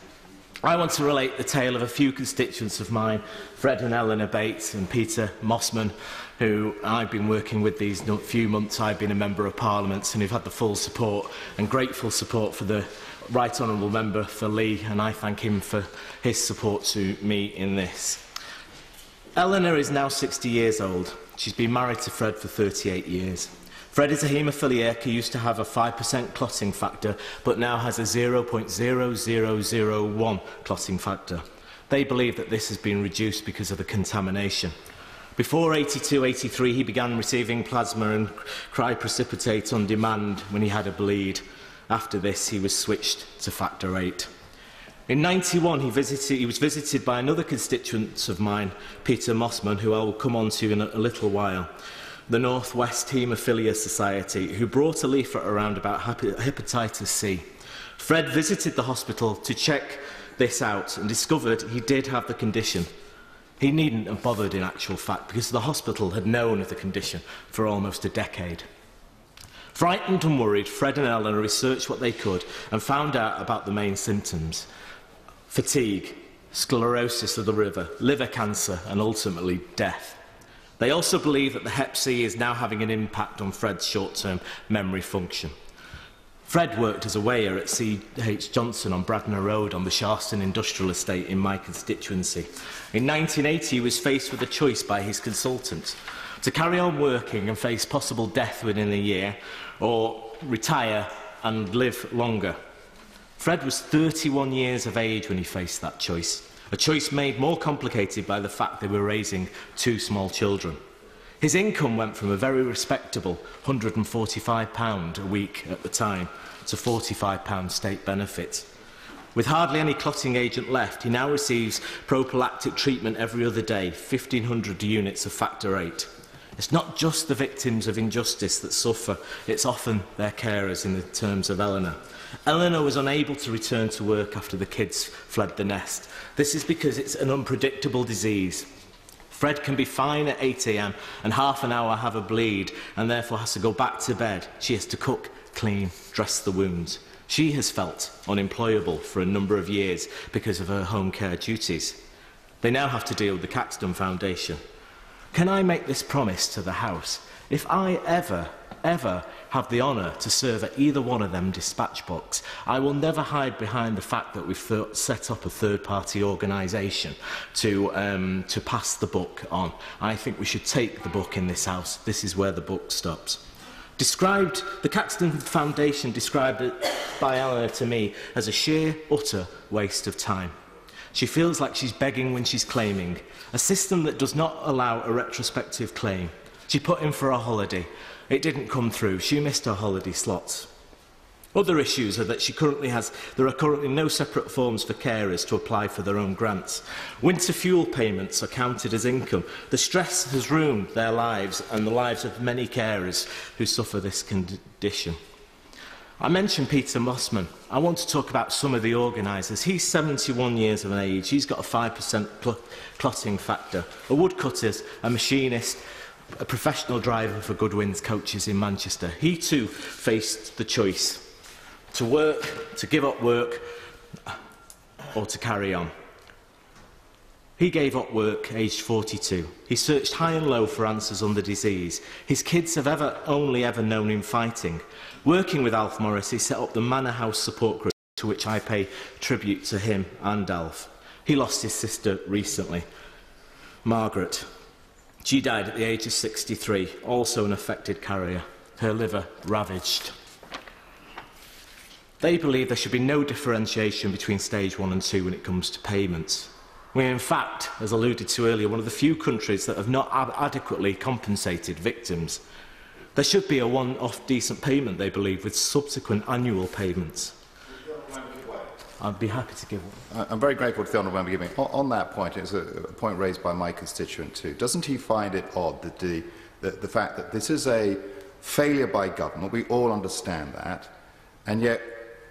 I want to relate the tale of a few constituents of mine, Fred and Eleanor Bates and Peter Mossman, who I've been working with these few months. I've been a Member of Parliament and who've had the full support and grateful support for the Right Honourable Member for Lee, and I thank him for his support to me in this. Eleanor is now 60 years old. She's been married to Fred for 38 years. Fred is a haemophiliac who used to have a 5% clotting factor, but now has a 0.0001 clotting factor. They believe that this has been reduced because of the contamination. Before 82-83, he began receiving plasma and cryoprecipitate on demand when he had a bleed. After this, he was switched to factor 8. In 91, he was visited by another constituent of mine, Peter Mossman, who I will come on to in a little while, the North West Haemophilia Society, who brought a leaflet around about hepatitis C. Fred visited the hospital to check this out and discovered he did have the condition. He needn't have bothered, in actual fact, because the hospital had known of the condition for almost a decade. Frightened and worried, Fred and Eleanor researched what they could and found out about the main symptoms: fatigue, sclerosis of the liver cancer, and ultimately death. They also believe that the Hep C is now having an impact on Fred's short-term memory function. Fred worked as a weigher at C.H. Johnson on Bradnor Road on the Sharston Industrial Estate in my constituency. In 1980, he was faced with a choice by his consultant: to carry on working and face possible death within a year, or retire and live longer. Fred was 31 years of age when he faced that choice, a choice made more complicated by the fact they were raising 2 small children. His income went from a very respectable £145 a week at the time to £45 state benefit. With hardly any clotting agent left, he now receives prophylactic treatment every other day, 1,500 units of factor 8. It's not just the victims of injustice that suffer, it's often their carers, in the terms of Eleanor. Eleanor was unable to return to work after the kids fled the nest. This is because it's an unpredictable disease. Fred can be fine at 8 AM and half an hour have a bleed and therefore has to go back to bed. She has to cook, clean, dress the wounds. She has felt unemployable for a number of years because of her home care duties. They now have to deal with the Caxton Foundation. Can I make this promise to the House? If I ever ever have the honour to serve at either one of them dispatch box. I will never hide behind the fact that we've set up a third-party organisation to pass the book on. I think we should take the book in this House. This is where the book stops. The Caxton Foundation described it by Eleanor to me as a sheer, utter waste of time. She feels like she's begging when she's claiming, a system that does not allow a retrospective claim. She put in for a holiday. It didn't come through. She missed her holiday slots. Other issues are that there are currently no separate forms for carers to apply for their own grants. Winter fuel payments are counted as income. The stress has ruined their lives and the lives of many carers who suffer this condition. I mentioned Peter Mossman. I want to talk about some of the organisers. He's 71 years of age. He's got a 5% clotting factor. A woodcutter, a machinist, a professional driver for Goodwin's coaches in Manchester. He too faced the choice to work, to give up work, or to carry on. He gave up work aged 42. He searched high and low for answers on the disease. His kids have only ever known him fighting. Working with Alf Morris, he set up the Manor House support group, to which I pay tribute to him and Alf. He lost his sister recently, Margaret. She died at the age of 63, also an affected carrier, her liver ravaged. They believe there should be no differentiation between stage 1 and 2 when it comes to payments. We are, in fact, as alluded to earlier, one of the few countries that have not adequately compensated victims. There should be a one-off decent payment, they believe, with subsequent annual payments. I'd be happy to give one. I'm very grateful to the honourable member giving. On that point, it's a point raised by my constituent too. Doesn't he find it odd that the fact that this is a failure by government, we all understand that, and yet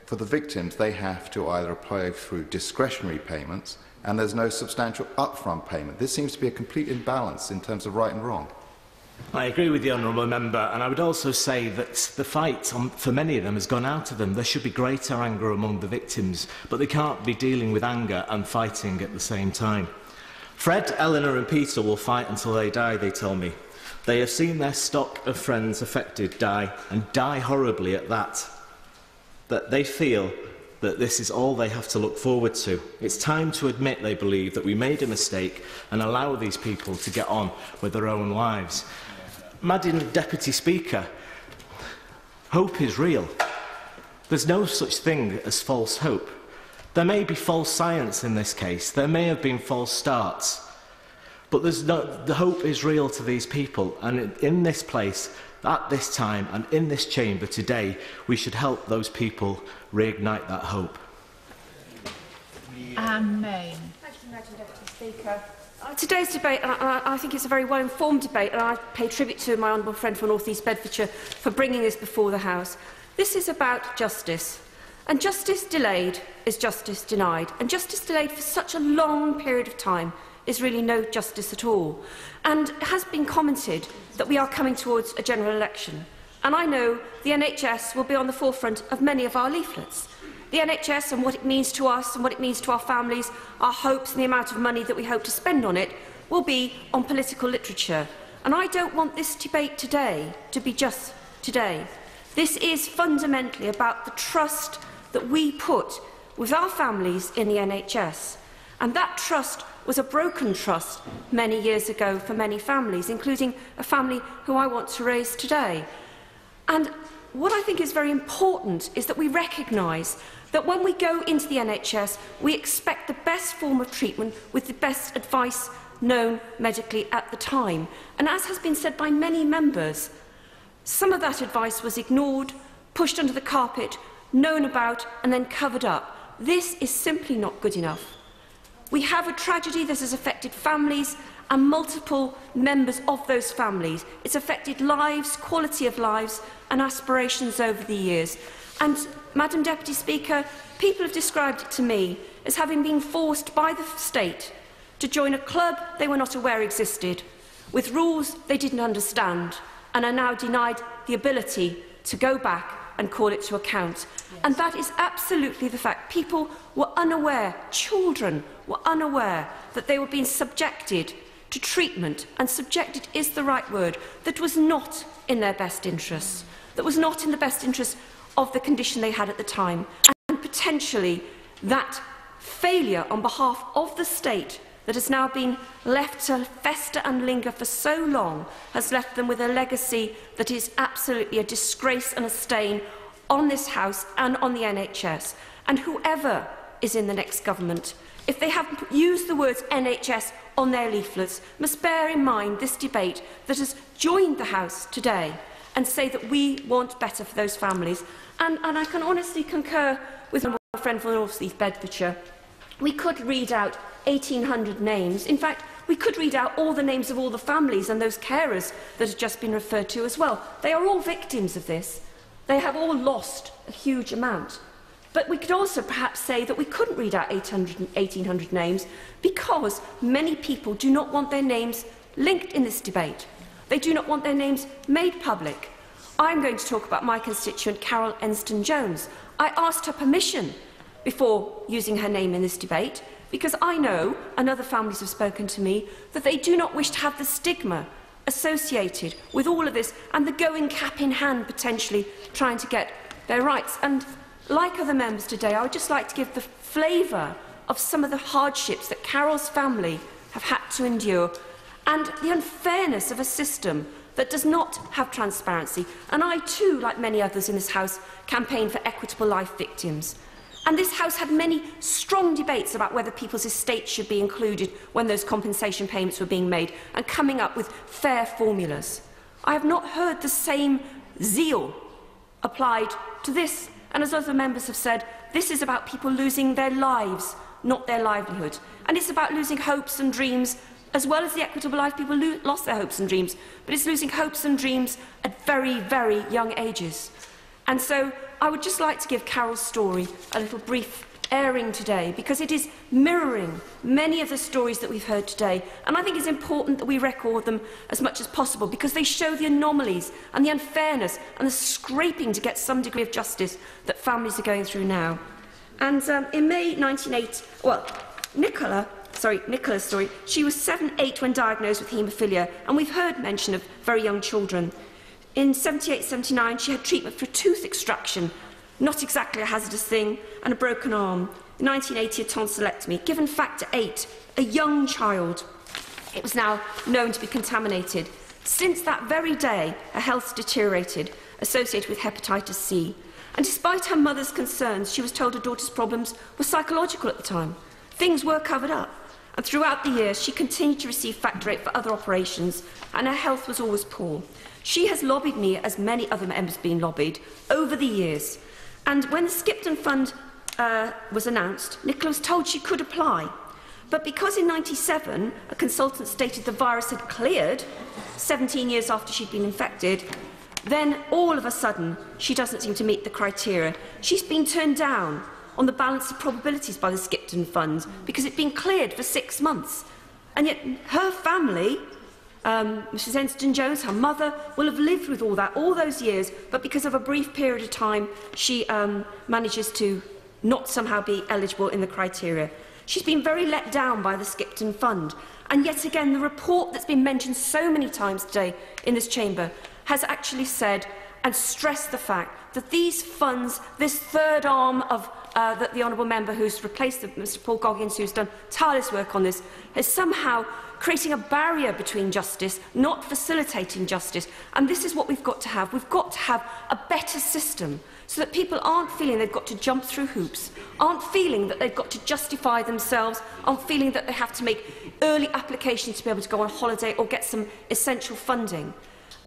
for the victims they have to either apply through discretionary payments and there's no substantial upfront payment. This seems to be a complete imbalance in terms of right and wrong. I agree with the honourable member, and I would also say that the fight for many of them has gone out of them. There should be greater anger among the victims, but they can't be dealing with anger and fighting at the same time. Fred, Eleanor and Peter will fight until they die, they tell me. They have seen their stock of friends affected die, and die horribly at that. That they feel that this is all they have to look forward to. It's time to admit, they believe, that we made a mistake and allow these people to get on with their own lives. Madam Deputy Speaker, hope is real. There's no such thing as false hope. There may be false science in this case. There may have been false starts. But the hope is real to these people. And in this place, at this time and in this chamber today, we should help those people reignite that hope. Amen. Thank you, Madam Deputy Speaker. Today's debate, I think it's a very well-informed debate, and I pay tribute to my honourable friend from North East Bedfordshire for bringing this before the House. This is about justice, and justice delayed is justice denied, and justice delayed for such a long period of time is really no justice at all. And it has been commented that we are coming towards a general election, and I know the NHS will be on the forefront of many of our leaflets. The NHS and what it means to us and what it means to our families, our hopes and the amount of money that we hope to spend on it will be on political literature. And I don't want this debate today to be just today. This is fundamentally about the trust that we put with our families in the NHS. And that trust was a broken trust many years ago for many families, including a family who I want to raise today. And what I think is very important is that we recognise that when we go into the NHS, we expect the best form of treatment with the best advice known medically at the time. And as has been said by many members, some of that advice was ignored, pushed under the carpet, known about and then covered up. This is simply not good enough. We have a tragedy that has affected families and multiple members of those families. It's affected lives, quality of lives and aspirations over the years. And, Madam Deputy Speaker, people have described it to me as having been forced by the state to join a club they were not aware existed, with rules they didn't understand, and are now denied the ability to go back and call it to account. Yes. And that is absolutely the fact. People were unaware, children were unaware that they were being subjected to treatment and subjected is the right word, that was not in their best interests, that was not in the best interests of the condition they had at the time, and potentially that failure on behalf of the state that has now been left to fester and linger for so long has left them with a legacy that is absolutely a disgrace and a stain on this House and on the NHS. And whoever is in the next government, if they have used the words NHS on their leaflets, must bear in mind this debate that has joined the House today and say that we want better for those families. And I can honestly concur with my friend from North East Bedfordshire. We could read out 1,800 names. In fact, we could read out all the names of all the families and those carers that have just been referred to as well. They are all victims of this. They have all lost a huge amount. But we could also perhaps say that we couldn't read out 1,800 names because many people do not want their names linked in this debate. They do not want their names made public. I'm going to talk about my constituent, Carol Enston-Jones. I asked her permission before using her name in this debate because I know, and other families have spoken to me, that they do not wish to have the stigma associated with all of this and the going cap in hand potentially trying to get their rights. And like other members today, I would just like to give the flavour of some of the hardships that Carol's family have had to endure and the unfairness of a system that does not have transparency. And I too, like many others in this House, campaign for equitable life victims. And this House had many strong debates about whether people's estates should be included when those compensation payments were being made and coming up with fair formulas. I have not heard the same zeal applied to this. And as other members have said, this is about people losing their lives, not their livelihood. And it's about losing hopes and dreams, as well as the equitable life. People lost their hopes and dreams, but it's losing hopes and dreams at very, very young ages. And so I would just like to give Carol's story a little brief airing today, because it is mirroring many of the stories that we've heard today. And I think it's important that we record them as much as possible, because they show the anomalies and the unfairness and the scraping to get some degree of justice that families are going through now. And in May 1980, well, Nicola's story, she was 7-8 when diagnosed with haemophilia, and we've heard mention of very young children. In 78-79, she had treatment for a tooth extraction, not exactly a hazardous thing, and a broken arm. In 1980, a tonsillectomy. Given factor 8, a young child. It was now known to be contaminated. Since that very day, her health deteriorated, associated with hepatitis C. And despite her mother's concerns, she was told her daughter's problems were psychological at the time. Things were covered up. And throughout the years, she continued to receive factor 8 for other operations, and her health was always poor. She has lobbied me, as many other members have been lobbied, over the years. And when the Skipton Fund was announced, Nicola was told she could apply. But because in 1997, a consultant stated the virus had cleared, 17 years after she'd been infected, then all of a sudden, she doesn't seem to meet the criteria. She's been turned down on the balance of probabilities by the Skipton Fund because it'd been cleared for 6 months. And yet her family, Mrs Enston-Jones, her mother, will have lived with all that all those years, but because of a brief period of time, she manages to not somehow be eligible in the criteria. She's been very let down by the Skipton Fund. And yet again, the report that's been mentioned so many times today in this chamber has actually said and stressed the fact that these funds, this third arm of the honourable member who's replaced Mr Paul Goggins, who's done tireless work on this, is somehow creating a barrier between justice, not facilitating justice. And this is what we've got to have. We've got to have a better system so that people aren't feeling they've got to jump through hoops, aren't feeling that they've got to justify themselves, aren't feeling that they have to make early applications to be able to go on holiday or get some essential funding.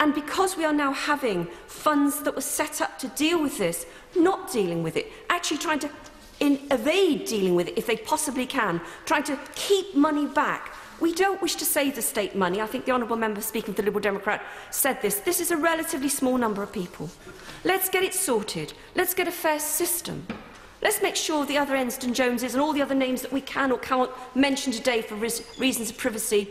And because we are now having funds that were set up to deal with this, not dealing with it, actually trying to evade dealing with it if they possibly can, trying to keep money back. We don't wish to save the state money. I think the honourable member speaking of the Liberal Democrat said this. This is a relatively small number of people. Let's get it sorted. Let's get a fair system. Let's make sure the other Enston-Joneses and all the other names that we can or cannot mention today for reasons of privacy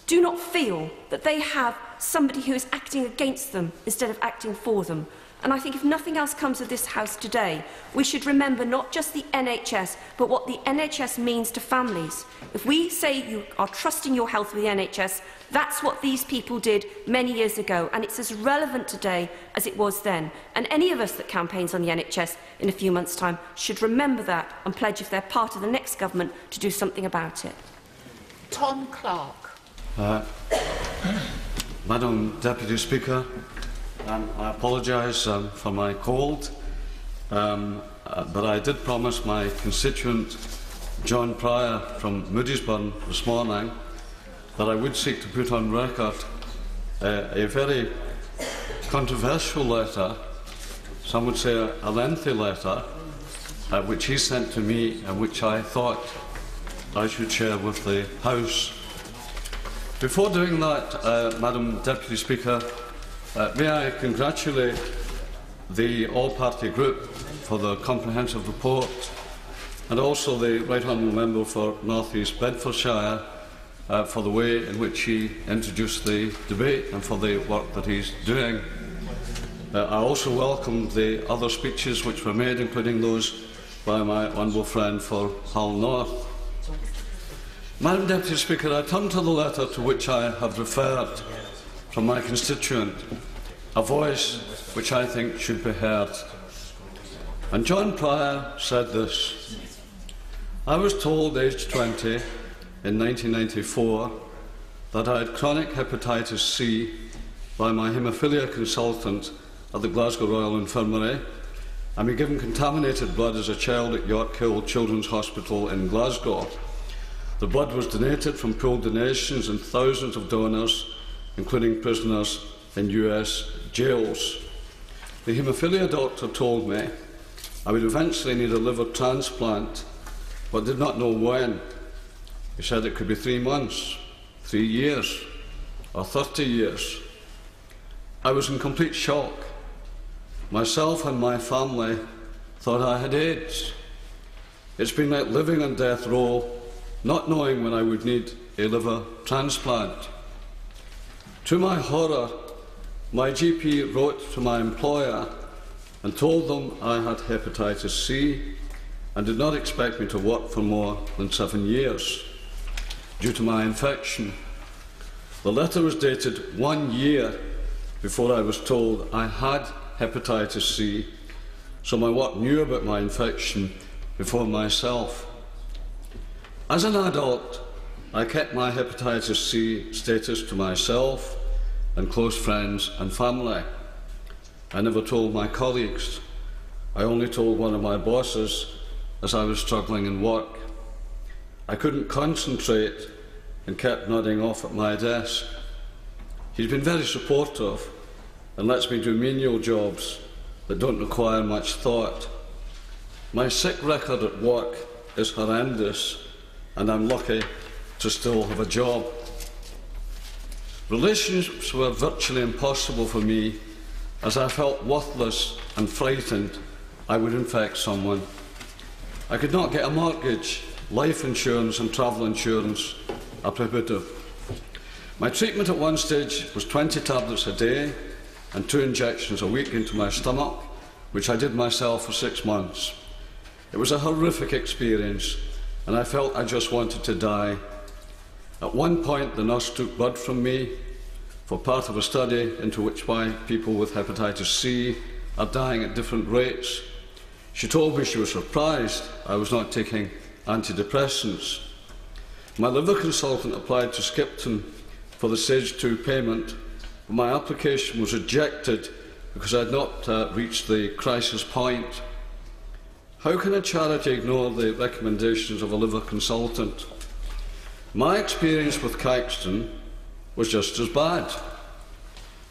do not feel that they have somebody who is acting against them instead of acting for them. And I think if nothing else comes of this House today, we should remember not just the NHS, but what the NHS means to families. If we say you are trusting your health with the NHS, that's what these people did many years ago, and it's as relevant today as it was then. And any of us that campaigns on the NHS in a few months' time should remember that and pledge, if they're part of the next government, to do something about it. Tom Clark. Madam Deputy Speaker, I apologise for my cold, but I did promise my constituent John Pryor from Moodiesburn this morning that I would seek to put on record a very controversial letter, some would say a lengthy letter, which he sent to me and which I thought I should share with the House. Before doing that, Madam Deputy Speaker, may I congratulate the all-party group for the comprehensive report, and also the Right Honourable Member for North East Bedfordshire for the way in which he introduced the debate and for the work that he's doing. I also welcome the other speeches which were made, including those by my honourable friend for Hull North. Madam Deputy Speaker, I turn to the letter to which I have referred from my constituent, a voice which I think should be heard. And John Pryor said this: I was told, aged 20, in 1994, that I had chronic hepatitis C by my haemophilia consultant at the Glasgow Royal Infirmary, and be given contaminated blood as a child at York Hill Children's Hospital in Glasgow. The blood was donated from pooled donations and thousands of donors, including prisoners in US jails. The haemophilia doctor told me I would eventually need a liver transplant, but did not know when. He said it could be 3 months, 3 years, or 30 years. I was in complete shock. Myself and my family thought I had AIDS. It's been like living on death row, not knowing when I would need a liver transplant. To my horror, my GP wrote to my employer and told them I had hepatitis C and did not expect me to work for more than 7 years due to my infection. The letter was dated 1 year before I was told I had hepatitis C, so my work knew about my infection before myself. As an adult, I kept my hepatitis C status to myself and close friends and family. I never told my colleagues. I only told one of my bosses as I was struggling in work. I couldn't concentrate and kept nodding off at my desk. He's been very supportive and lets me do menial jobs that don't require much thought. My sick record at work is horrendous, and I'm lucky to still have a job. Relationships were virtually impossible for me, as I felt worthless and frightened I would infect someone. I could not get a mortgage, life insurance and travel insurance are prohibitive. My treatment at one stage was 20 tablets a day and 2 injections a week into my stomach, which I did myself for 6 months. It was a horrific experience, and I felt I just wanted to die. At one point, the nurse took blood from me for part of a study into which why people with hepatitis C are dying at different rates. She told me she was surprised I was not taking antidepressants. My liver consultant applied to Skipton for the stage 2 payment, but my application was rejected because I had not reached the crisis point. How can a charity ignore the recommendations of a liver consultant? My experience with Caxton was just as bad.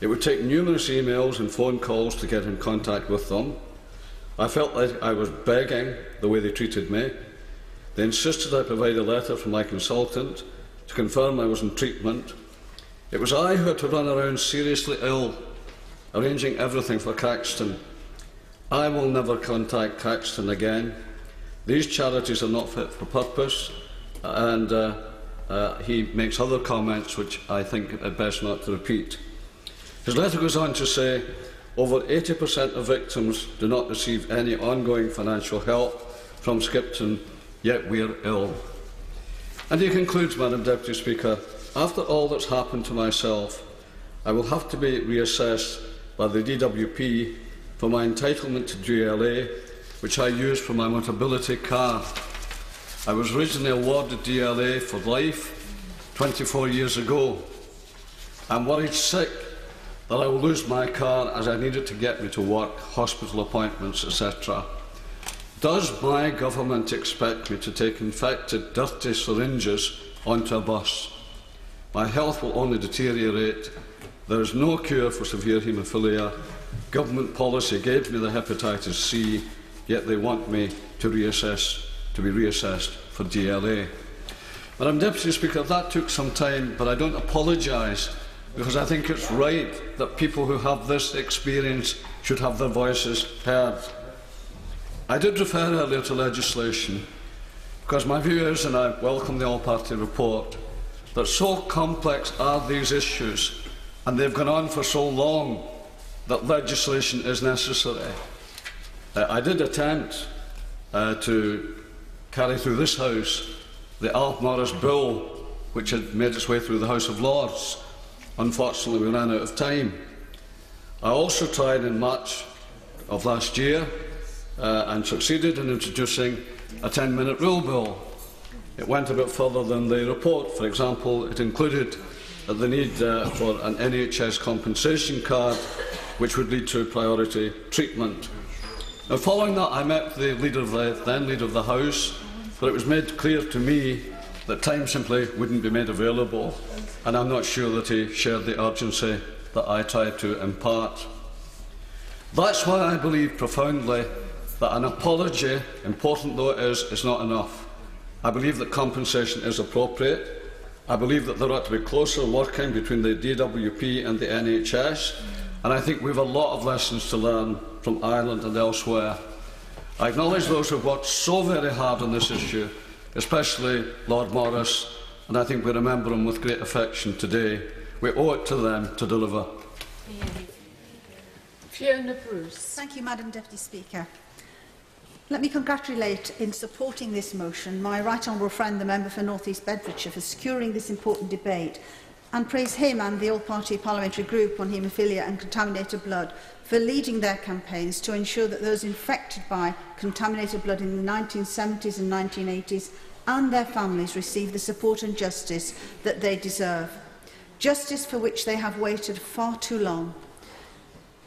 It would take numerous emails and phone calls to get in contact with them. I felt like I was begging the way they treated me. They insisted I provide a letter from my consultant to confirm I was in treatment. It was I who had to run around seriously ill, arranging everything for Caxton. I will never contact Caxton again. These charities are not fit for purpose, and he makes other comments which I think it best not to repeat. His letter goes on to say, over 80% of victims do not receive any ongoing financial help from Skipton, yet we are ill. And he concludes, Madam Deputy Speaker, after all that's happened to myself, I will have to be reassessed by the DWP for my entitlement to DLA, which I use for my mobility card. I was originally awarded DLA for life 24 years ago. I'm worried sick that I will lose my car as I need it to get me to work, hospital appointments, etc. Does my government expect me to take infected, dirty syringes onto a bus? My health will only deteriorate. There is no cure for severe haemophilia. Government policy gave me the hepatitis C, yet they want me to be reassessed for DLA. Madam Deputy Speaker, that took some time, but I don't apologise, because I think it's right that people who have this experience should have their voices heard. I did refer earlier to legislation, because my view is, and I welcome the all-party report, that so complex are these issues, and they've gone on for so long, that legislation is necessary. I did attempt to carry through this House the Alf Morris Bill, which had made its way through the House of Lords. Unfortunately, we ran out of time. I also tried in March of last year and succeeded in introducing a 10-minute rule bill. It went a bit further than the report. For example, it included the need for an NHS compensation card, which would lead to priority treatment. Now, following that, I met the then Leader of the House, but it was made clear to me that time simply wouldn't be made available, and I'm not sure that he shared the urgency that I tried to impart. That's why I believe profoundly that an apology, important though it is not enough. I believe that compensation is appropriate. I believe that there ought to be closer working between the DWP and the NHS, and I think we have a lot of lessons to learn from Ireland and elsewhere. I acknowledge those who have worked so very hard on this issue, especially Lord Morris, and I think we remember him with great affection today. We owe it to them to deliver. Fiona Bruce. Thank you, Madam Deputy Speaker. Let me congratulate, in supporting this motion, my right honourable friend, the member for North East Bedfordshire, for securing this important debate, and praise him and the all-party parliamentary group on haemophilia and contaminated blood for leading their campaigns to ensure that those infected by contaminated blood in the 1970s and 1980s and their families receive the support and justice that they deserve. Justice for which they have waited far too long.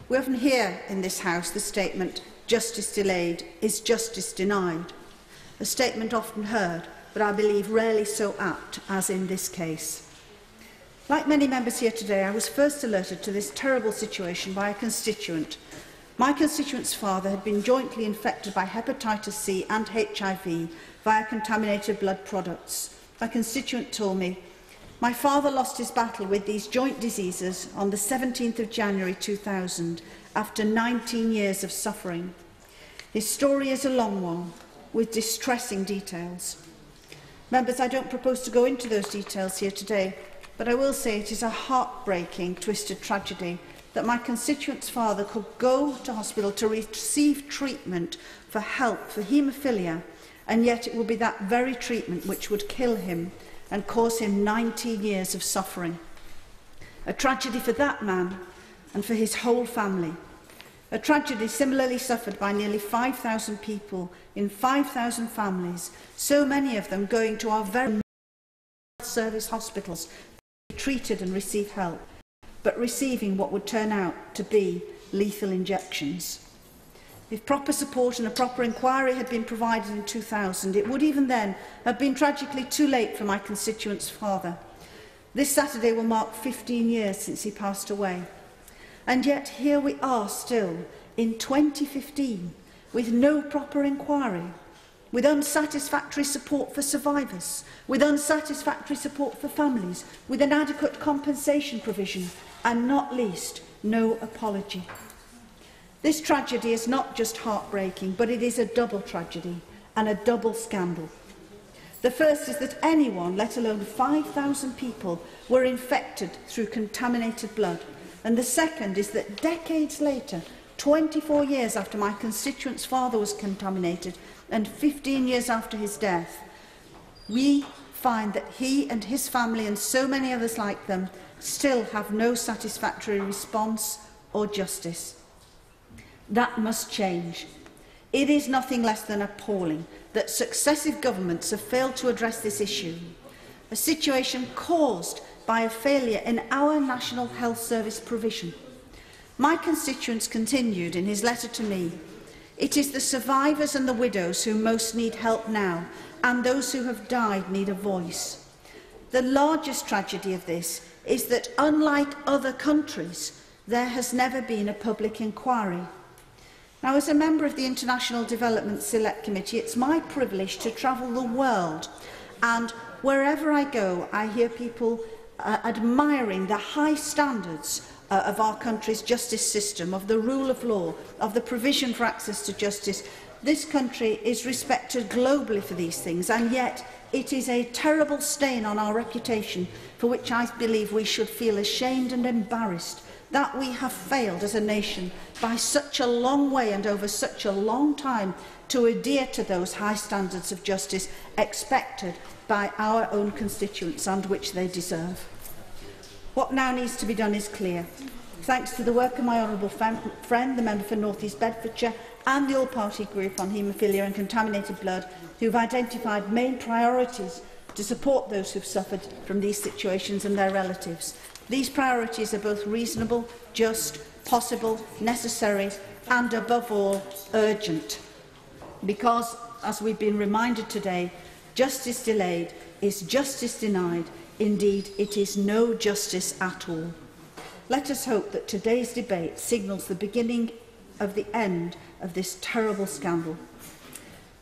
We often hear in this House the statement, "Justice delayed is justice denied." A statement often heard, but I believe rarely so apt as in this case. Like many members here today, I was first alerted to this terrible situation by a constituent. My constituent's father had been jointly infected by hepatitis C and HIV via contaminated blood products. My constituent told me, "My father lost his battle with these joint diseases on the 17th of January 2000 after 19 years of suffering." His story is a long one, with distressing details. Members, I don't propose to go into those details here today, but I will say it is a heartbreaking, twisted tragedy that my constituent's father could go to hospital to receive treatment for help for haemophilia, and yet it will be that very treatment which would kill him and cause him 19 years of suffering. A tragedy for that man and for his whole family. A tragedy similarly suffered by nearly 5,000 people in 5,000 families, so many of them going to our very service hospitals to be treated and receive help, but receiving what would turn out to be lethal injections. If proper support and a proper inquiry had been provided in 2000, it would even then have been tragically too late for my constituent's father. This Saturday will mark 15 years since he passed away. And yet here we are still in 2015 with no proper inquiry, with unsatisfactory support for survivors, with unsatisfactory support for families, with inadequate compensation provision, and not least, no apology. This tragedy is not just heartbreaking, but it is a double tragedy and a double scandal. The first is that anyone, let alone 5,000 people, were infected through contaminated blood, And the second is that decades later, 24 years after my constituent's father was contaminated and 15 years after his death, we find that he and his family and so many others like them still have no satisfactory response or justice. That must change. It is nothing less than appalling that successive governments have failed to address this issue, a situation caused by a failure in our National Health Service provision. My constituent continued in his letter to me, "It is the survivors and the widows who most need help now, and those who have died need a voice." The largest tragedy of this is that, unlike other countries, there has never been a public inquiry. Now, as a member of the International Development Select Committee, it's my privilege to travel the world, and wherever I go, I hear people admiring the high standards of our country's justice system, of the rule of law, of the provision for access to justice. This country is respected globally for these things, and yet it is a terrible stain on our reputation, for which I believe we should feel ashamed and embarrassed that we have failed as a nation by such a long way and over such a long time to adhere to those high standards of justice expected by our own constituents and which they deserve. What now needs to be done is clear. Thanks to the work of my honourable friend, the member for North East Bedfordshire, and the all-party group on haemophilia and contaminated blood, who have identified main priorities to support those who have suffered from these situations and their relatives. These priorities are both reasonable, just, possible, necessary and, above all, urgent. Because, as we've been reminded today, justice delayed is justice denied. Indeed, it is no justice at all. Let us hope that today's debate signals the beginning of the end of this terrible scandal.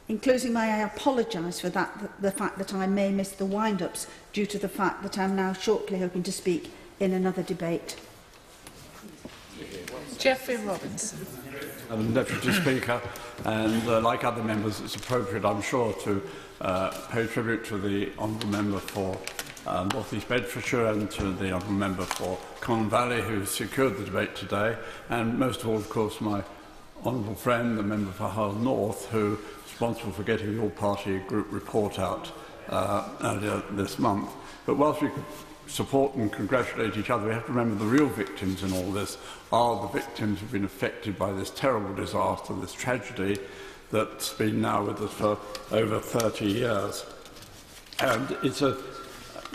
In closing, may I apologise for the fact that I may miss the wind-ups due to the fact that I am now shortly hoping to speak in another debate. Geoffrey Robinson. Deputy Speaker, and like other members, it's appropriate, I'm sure, to pay tribute to the honourable member for North East Bedfordshire and to the honourable member for Conn Valley, who secured the debate today, and most of all, of course, my honourable friend, the member for Hull North, who is responsible for getting the all-party group report out earlier this month. But whilst we support and congratulate each other, we have to remember the real victims in all this are the victims who have been affected by this terrible disaster, this tragedy that's been now with us for over 30 years. And it's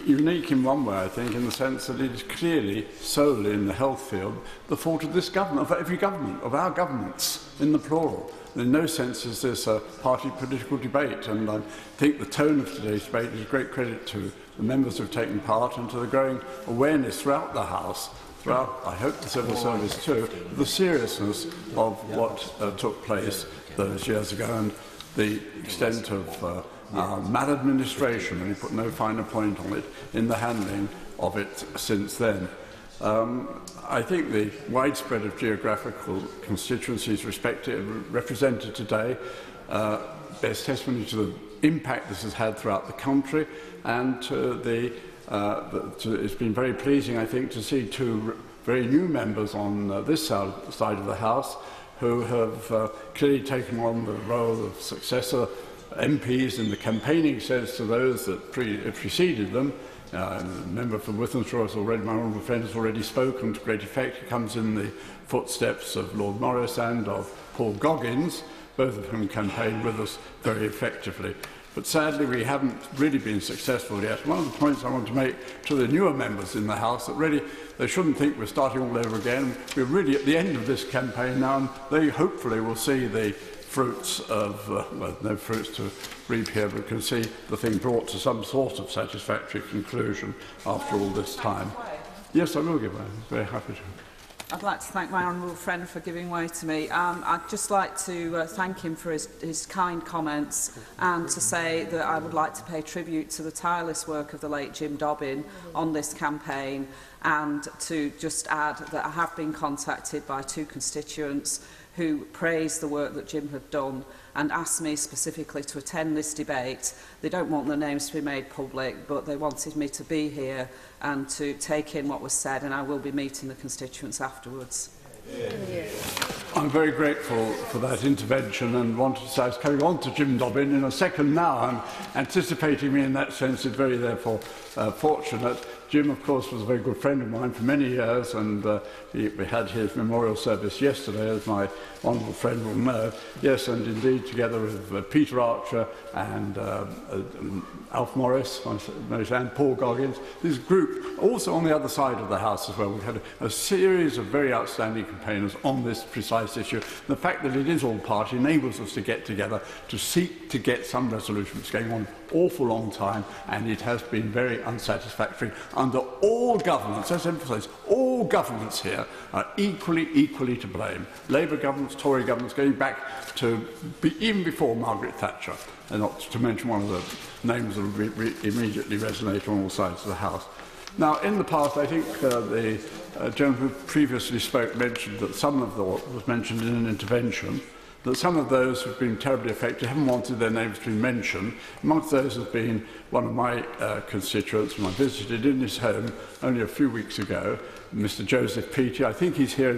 unique in one way, I think, in the sense that it is clearly solely in the health field the fault of this government, of every government, of our governments, in the plural. In no sense is this a party political debate, and I think the tone of today's debate is a great credit to the members who have taken part and to the growing awareness throughout the House, throughout, I hope, the civil service too, of the seriousness of what took place those years ago and the extent of maladministration, and you put no finer point on it, in the handling of it since then. I think the widespread of geographical constituencies represented today bears testimony to the impact this has had throughout the country, and to it's been very pleasing, I think, to see two very new members on this side of the House who have clearly taken on the role of successor MPs in the campaigning sense to those that preceded them. The member for Wythenshawe has already, my honourable friend, has already spoken to great effect. He comes in the footsteps of Lord Morris and of Paul Goggins, both of whom campaigned with us very effectively. But sadly, we haven't really been successful yet. One of the points I want to make to the newer members in the House, that really they shouldn't think we're starting all over again. We're really at the end of this campaign now, and they hopefully will see the fruits of, well, no fruits to reap here, but can see the thing brought to some sort of satisfactory conclusion after all this time. Yes, I will give way. I'm very happy to. I'd like to thank my honourable friend for giving way to me. I'd just like to thank him for his kind comments, and to say that I would like to pay tribute to the tireless work of the late Jim Dobbin on this campaign, and to just add that I have been contacted by 2 constituents who praise the work that Jim had done and asked me specifically to attend this debate. They don't want their names to be made public, but they wanted me to be here and to take in what was said, and I will be meeting the constituents afterwards. I'm very grateful for that intervention and wanted to say I was coming on to Jim Dobbin in a second now, and anticipating me in that sense is very therefore fortunate. Jim, of course, was a very good friend of mine for many years, and we had his memorial service yesterday, as my honourable friend will know. Yes, and indeed, together with Peter Archer and Alf Morris and Paul Goggins, this group, also on the other side of the House as well, we've had a series of very outstanding campaigners on this precise issue. The fact that it is all-party enables us to get together to seek to get some resolution. It's going on an awful long time, and it has been very unsatisfactory under all governments. Let's emphasise, all governments here are equally to blame. Labour governments, Tory governments, going back to even before Margaret Thatcher, and not to mention one of the names that will immediately resonate on all sides of the House. Now, in the past, I think the gentleman who previously spoke mentioned that some of what was mentioned in an intervention, that some of those who've been terribly affected haven't wanted their names to be mentioned. Amongst those has been one of my constituents whom I visited in his home only a few weeks ago, Mr. Joseph Peaty. I think he's here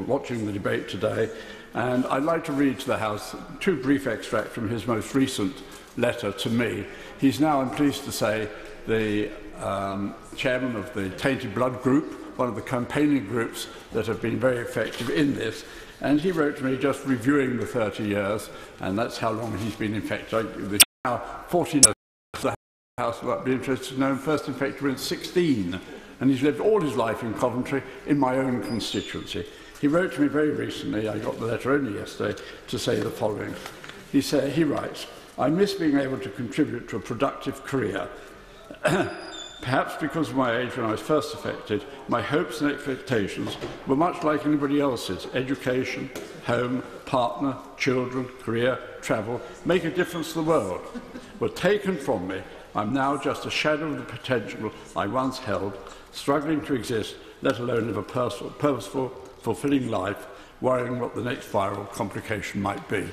watching the debate today, and I'd like to read to the House 2 brief extracts from his most recent letter to me. He's now, I'm pleased to say, the chairman of the Tainted Blood Group, one of the campaigning groups that have been very effective in this. And he wrote to me just reviewing the 30 years, and that's how long he's been infected. There's now 14 years. The House might be interested to know him first infected when 16, and he's lived all his life in Coventry, in my own constituency. He wrote to me very recently, I got the letter only yesterday, to say the following. He writes, "I miss being able to contribute to a productive career. Perhaps because of my age when I was first affected, my hopes and expectations were much like anybody else's. Education, home, partner, children, career, travel, make a difference to the world. Were taken from me. I'm now just a shadow of the potential I once held, struggling to exist, let alone live a purposeful, fulfilling life, worrying what the next viral complication might be."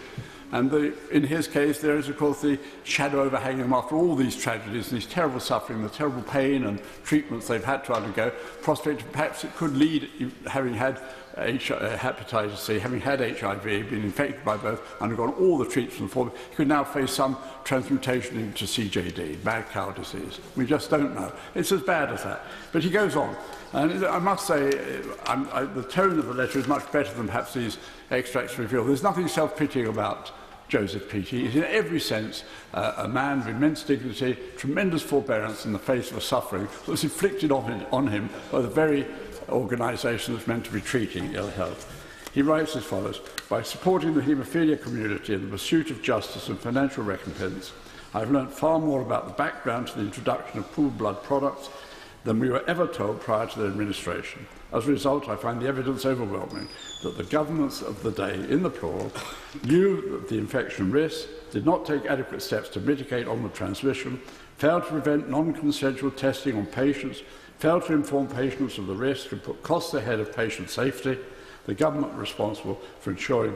And in his case, there is, of course, the shadow overhanging him after all these tragedies, these terrible suffering, the terrible pain and treatments they've had to undergo. Prospect, perhaps it could lead, having had hepatitis C, having had HIV, been infected by both, undergone all the treatments for it, he could now face some transmutation into CJD, mad cow disease. We just don't know. It's as bad as that. But he goes on. And I must say, the tone of the letter is much better than perhaps these extracts reveal. There's nothing self-pitying about Joseph Peaty. He's in every sense a man of immense dignity, tremendous forbearance in the face of a suffering that was inflicted on him by the very organisation that's meant to be treating ill health. He writes as follows: "By supporting the haemophilia community in the pursuit of justice and financial recompense, I've learnt far more about the background to the introduction of pooled blood products than we were ever told prior to their administration. As a result, I find the evidence overwhelming that the governments of the day, in the plural, knew the infection risk, did not take adequate steps to mitigate onward transmission, failed to prevent non-consensual testing on patients, failed to inform patients of the risk and put costs ahead of patient safety. The governments were responsible for ensuring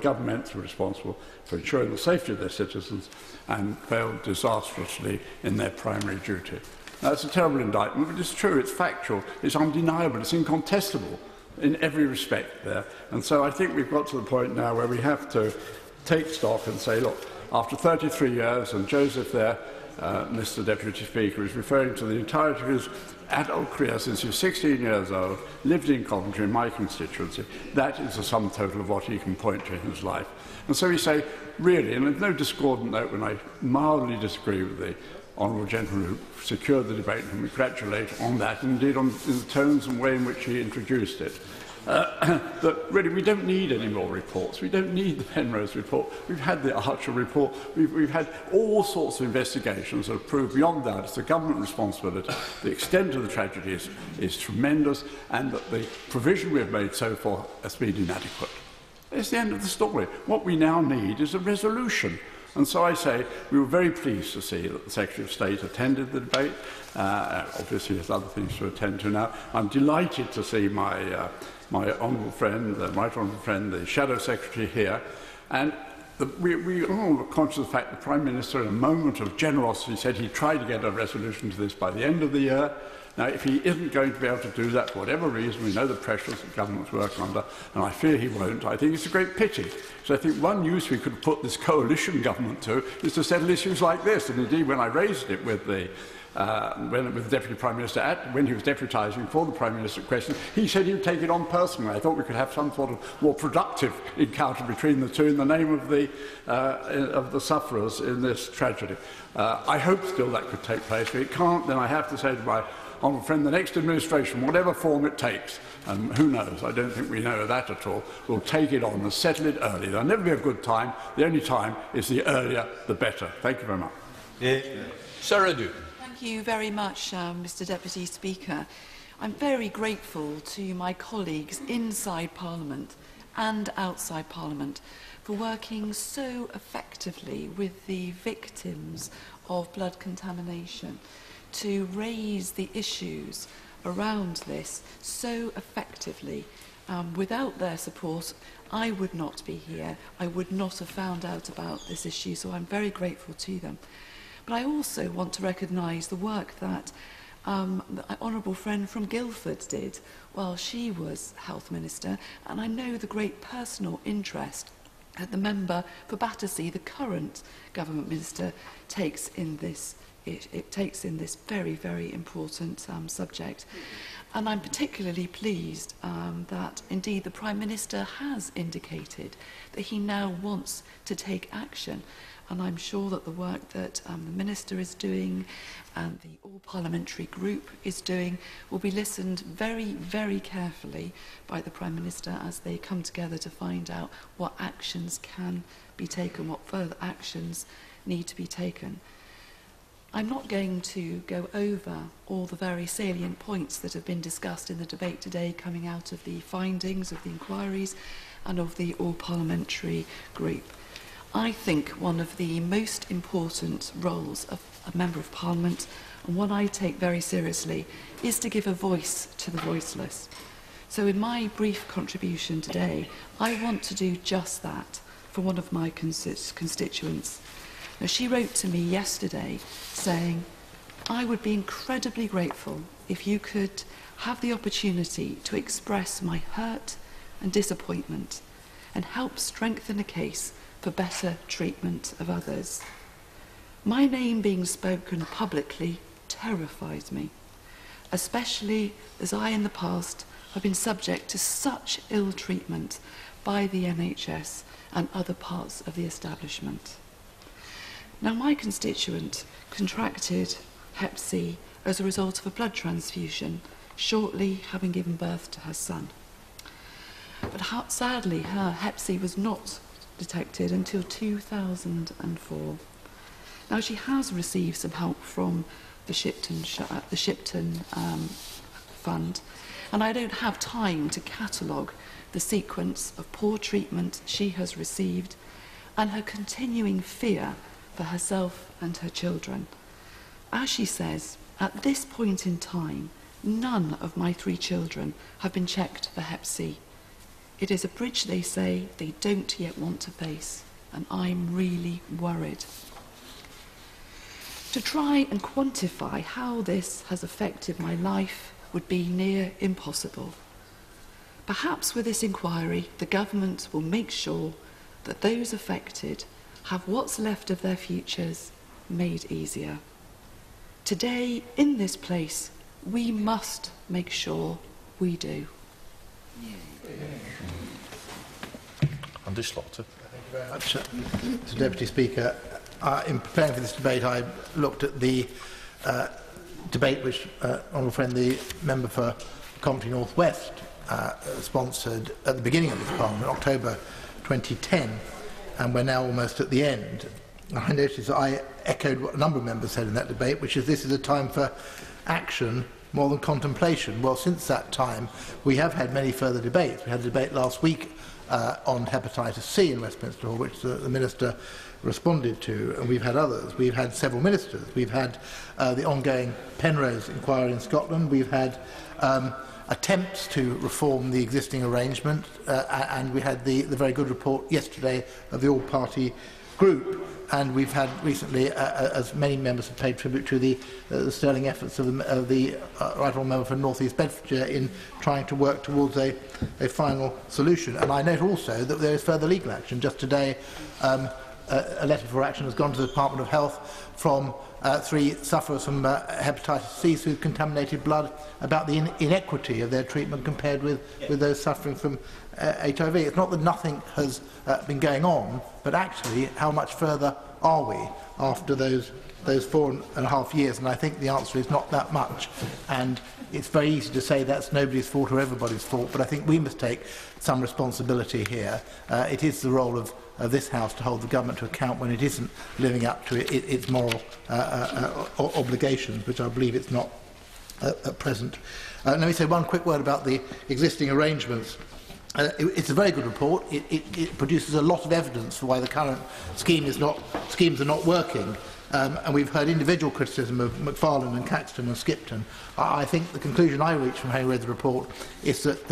the safety of their citizens and failed disastrously in their primary duty." That's a terrible indictment, but it's true, it's factual, it's undeniable, it's incontestable in every respect there. And so I think we've got to the point now where we have to take stock and say, look, after 33 years, and Joseph there, Mr. Deputy Speaker, is referring to the entirety of his adult career since he was 16 years old, lived in Coventry, in my constituency. That is the sum total of what he can point to in his life. And so we say, really, and there's no discordant note when I mildly disagree with the honourable gentleman who secured the debate, and congratulate on that, and indeed on the tones and way in which he introduced it. That really we don't need any more reports. We don't need the Penrose report. We've had the Archer report. We've had all sorts of investigations that have proved beyond that it's the government responsibility. The extent of the tragedy is tremendous, and that the provision we have made so far has been inadequate. It's the end of the story. What we now need is a resolution. And so I say we were very pleased to see that the Secretary of State attended the debate. Obviously, there's other things to attend to now. I'm delighted to see my honourable friend, right honourable friend, the Shadow Secretary here. And we are all conscious of the fact the Prime Minister, in a moment of generosity, said he'd try to get a resolution to this by the end of the year. Now, if he isn't going to be able to do that for whatever reason, we know the pressures that governments work under, and I fear he won't. I think it's a great pity. So I think one use we could put this coalition government to is to settle issues like this. And indeed, when I raised it with the Deputy Prime Minister, when he was deputising for the Prime Minister question, he said he would take it on personally. I thought we could have some sort of more productive encounter between the two in the name of the sufferers in this tragedy. I hope still that could take place. If it can't, then I have to say to my honourable friend, the next administration, whatever form it takes, and who knows, I don't think we know that at all, will take it on and settle it early. There'll never be a good time. The only time is the earlier, the better. Thank you very much. Sarah Du. Thank you very much, Mr Deputy Speaker. I'm very grateful to my colleagues inside Parliament and outside Parliament for working so effectively with the victims of blood contamination to raise the issues around this so effectively. Without their support, I would not be here. I would not have found out about this issue, so I'm very grateful to them. But I also want to recognise the work that the honourable friend from Guildford did while she was Health Minister, and I know the great personal interest that the member for Battersea, the current Government Minister, takes in this. It takes in this very, very important subject. And I'm particularly pleased that indeed the Prime Minister has indicated that he now wants to take action. And I'm sure that the work that the Minister is doing and the all-parliamentary group is doing will be listened very, very carefully by the Prime Minister as they come together to find out what actions can be taken, what further actions need to be taken. I'm not going to go over all the very salient points that have been discussed in the debate today coming out of the findings of the inquiries and of the all-parliamentary group. I think one of the most important roles of a Member of Parliament, and one I take very seriously, is to give a voice to the voiceless. So in my brief contribution today, I want to do just that for one of my constituents. Now, she wrote to me yesterday saying, I would be incredibly grateful if you could have the opportunity to express my hurt and disappointment and help strengthen a case for better treatment of others. My name being spoken publicly terrifies me, especially as I in the past have been subject to such ill treatment by the NHS and other parts of the establishment. Now, my constituent contracted Hep C as a result of a blood transfusion shortly having given birth to her son. But sadly, her Hep C was not detected until 2004. Now, she has received some help from the Shipton Fund, and I don't have time to catalogue the sequence of poor treatment she has received and her continuing fear for herself and her children. As she says, at this point in time, none of my 3 children have been checked for Hep C. It is a bridge, they say, they don't yet want to face, and I'm really worried. To try and quantify how this has affected my life would be near impossible. Perhaps with this inquiry, the government will make sure that those affected have what's left of their futures made easier. Today, in this place, we must make sure we do. Andy Slaughter. Thank you very much, Mr Deputy Speaker. In preparing for this debate, I looked at the debate which honourable friend, the member for Coventry North West, sponsored at the beginning of this Parliament, October 2010, and we're now almost at the end. I noticed that I echoed what a number of members said in that debate, which is this is a time for action more than contemplation. Well, since that time, we have had many further debates. We had a debate last week on hepatitis C in Westminster Hall, which the Minister responded to, and we've had others. We've had several ministers. We've had the ongoing Penrose inquiry in Scotland. We've had attempts to reform the existing arrangement, and we had the very good report yesterday of the all-party group. And we've had recently, as many members have paid tribute to the sterling efforts of the Right Honourable Member for North East Bedfordshire in trying to work towards a final solution. And I note also that there is further legal action. Just today, a letter for action has gone to the Department of Health from 3 sufferers from hepatitis C through contaminated blood about the inequity of their treatment compared with those suffering from HIV. It's not that nothing has been going on, but actually how much further are we after those 4.5 years? And I think the answer is not that much. And it's very easy to say that's nobody's fault or everybody's fault, but I think we must take some responsibility here. It is the role of this House to hold the government to account when it isn't living up to its moral obligations, which I believe it's not at present. Let me say one quick word about the existing arrangements. It's a very good report. It produces a lot of evidence for why the current schemes are not working. And we've heard individual criticism of Macfarlane and Caxton and Skipton. I think the conclusion I reach from having read the report is that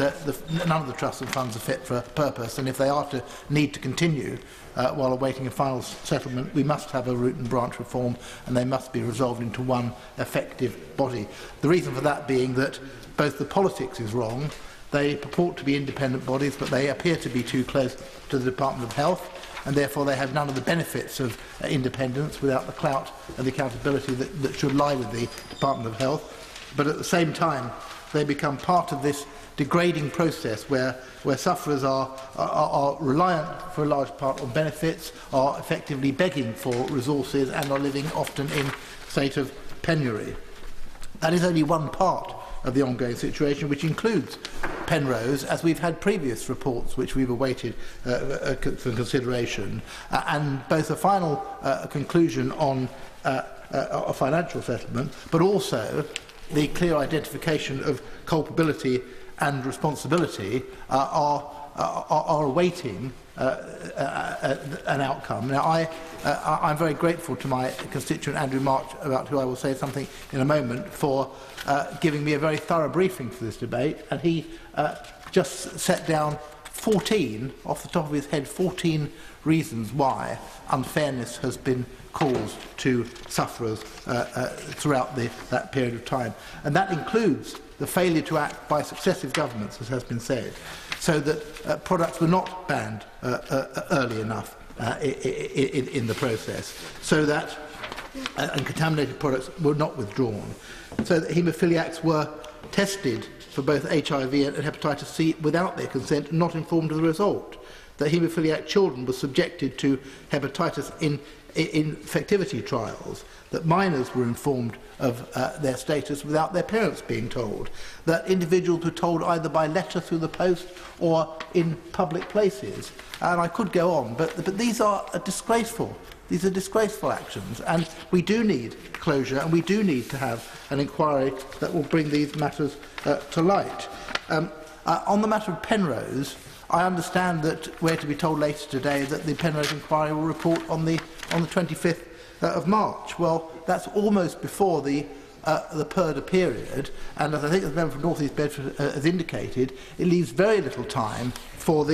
none of the trusts and funds are fit for a purpose, and if they are to need to continue while awaiting a final settlement, we must have a root and branch reform, and they must be resolved into one effective body. The reason for that being that both the politics is wrong. They purport to be independent bodies, but they appear to be too close to the Department of Health, and therefore they have none of the benefits of independence without the clout and the accountability that should lie with the Department of Health. But at the same time, they become part of this degrading process where sufferers are reliant for a large part on benefits, are effectively begging for resources, and are living often in a state of penury. That is only one part of the ongoing situation, which includes Penrose, as we've had previous reports which we've awaited for consideration, and both a final conclusion on a financial settlement, but also the clear identification of culpability and responsibility are awaiting an outcome. Now, I'm very grateful to my constituent Andrew March, about who I will say something in a moment, for giving me a very thorough briefing for this debate, and he just set down 14, off the top of his head, 14 reasons why unfairness has been caused to sufferers throughout that period of time. And that includes the failure to act by successive governments, as has been said, so that products were not banned early enough in the process, so that and contaminated products were not withdrawn, so that haemophiliacs were tested for both HIV and hepatitis C without their consent and not informed of the result, that haemophiliac children were subjected to hepatitis infectivity trials, that minors were informed of their status without their parents being told, that individuals were told either by letter through the post or in public places. And I could go on, but these are disgraceful. These are disgraceful actions, and we do need closure, and we do need to have an inquiry that will bring these matters to light. On the matter of Penrose, I understand that we're to be told later today that the Penrose inquiry will report on the 25th of March. Well, that's almost before the purdah period, and as I think the member from North East Bedford has indicated, it leaves very little time for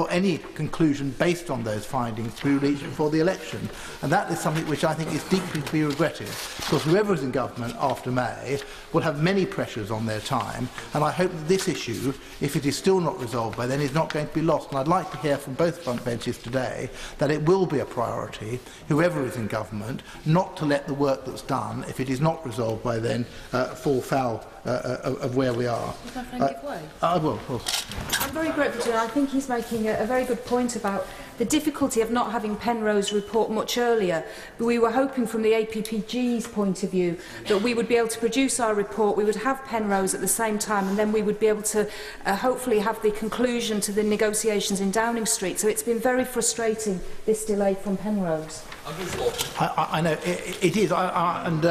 any conclusion based on those findings to be reached before the election. And that is something which I think is deeply to be regretted, because whoever is in government after May will have many pressures on their time, and I hope that this issue, if it is still not resolved by then, is not going to be lost. And I'd like to hear from both front benches today that it will be a priority, whoever is in government, not to let the work that's done, if it is not resolved by then, fall foul of where we are. If my friend give way? I will, of course. I'm very grateful to him. I think he's making a very good point about the difficulty of not having Penrose report much earlier. But we were hoping from the APPG's point of view that we would be able to produce our report, we would have Penrose at the same time, and then we would be able to hopefully have the conclusion to the negotiations in Downing Street. So it's been very frustrating, this delay from Penrose. I know it is, and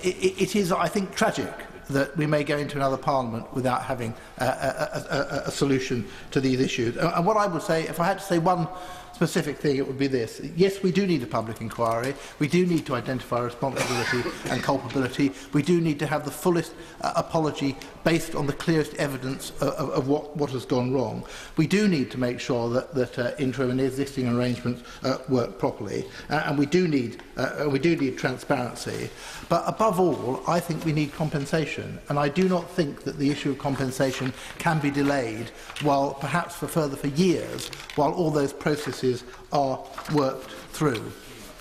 it is, I think, tragic that we may go into another Parliament without having a solution to these issues. And what I would say, if I had to say one specific thing, it would be this. Yes, we do need a public inquiry. We do need to identify responsibility and culpability. We do need to have the fullest apology based on the clearest evidence of what has gone wrong. We do need to make sure that interim and existing arrangements work properly, and we do need transparency. But above all, I think we need compensation, and I do not think that the issue of compensation can be delayed while perhaps for years, while all those processes are worked through.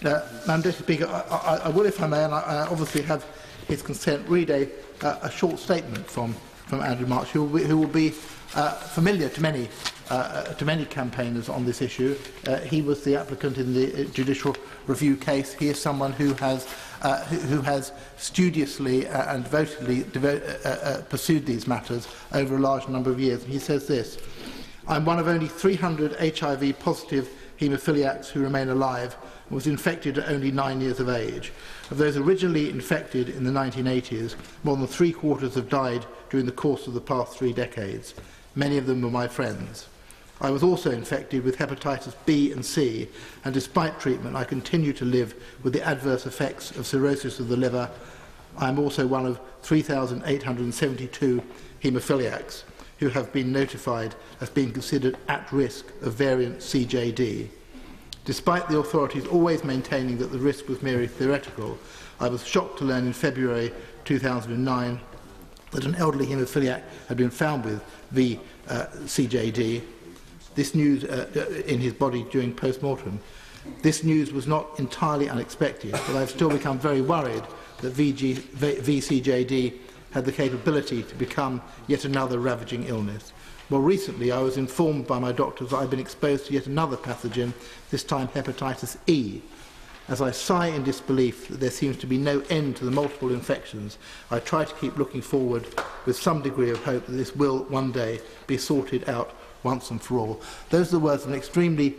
Madam Deputy Speaker, I will, if I may, and I obviously have his consent, read a short statement from Andrew March, who will be familiar to many campaigners on this issue. He was the applicant in the judicial review case. He is someone who has studiously and devotedly pursued these matters over a large number of years. And he says this: "I'm one of only 300 HIV-positive haemophiliacs who remain alive and was infected at only 9 years of age. Of those originally infected in the 1980s, more than three-quarters have died during the course of the past 3 decades. Many of them were my friends. I was also infected with hepatitis B and C, and despite treatment, I continue to live with the adverse effects of cirrhosis of the liver. I am also one of 3,872 haemophiliacs who have been notified as being considered at risk of variant CJD. Despite the authorities always maintaining that the risk was merely theoretical, I was shocked to learn in February 2009 that an elderly haemophiliac had been found with CJD. This news in his body during post-mortem. This news was not entirely unexpected, but I've still become very worried that VCJD had the capability to become yet another ravaging illness. More recently, I was informed by my doctors that I've been exposed to yet another pathogen, this time hepatitis E. As I sigh in disbelief that there seems to be no end to the multiple infections, I try to keep looking forward with some degree of hope that this will one day be sorted out once and for all." Those are the words of an extremely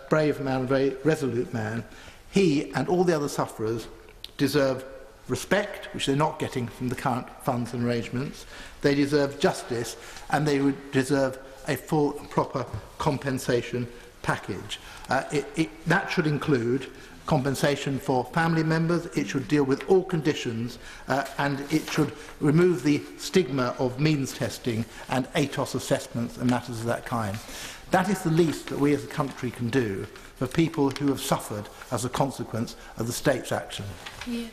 brave man, a very resolute man. He and all the other sufferers deserve respect, which they're not getting from the current funds and arrangements. They deserve justice, and they would deserve a full and proper compensation package. That should include compensation for family members, it should deal with all conditions, and it should remove the stigma of means testing and ATOS assessments and matters of that kind. That is the least that we as a country can do for people who have suffered as a consequence of the state's action. Yeah.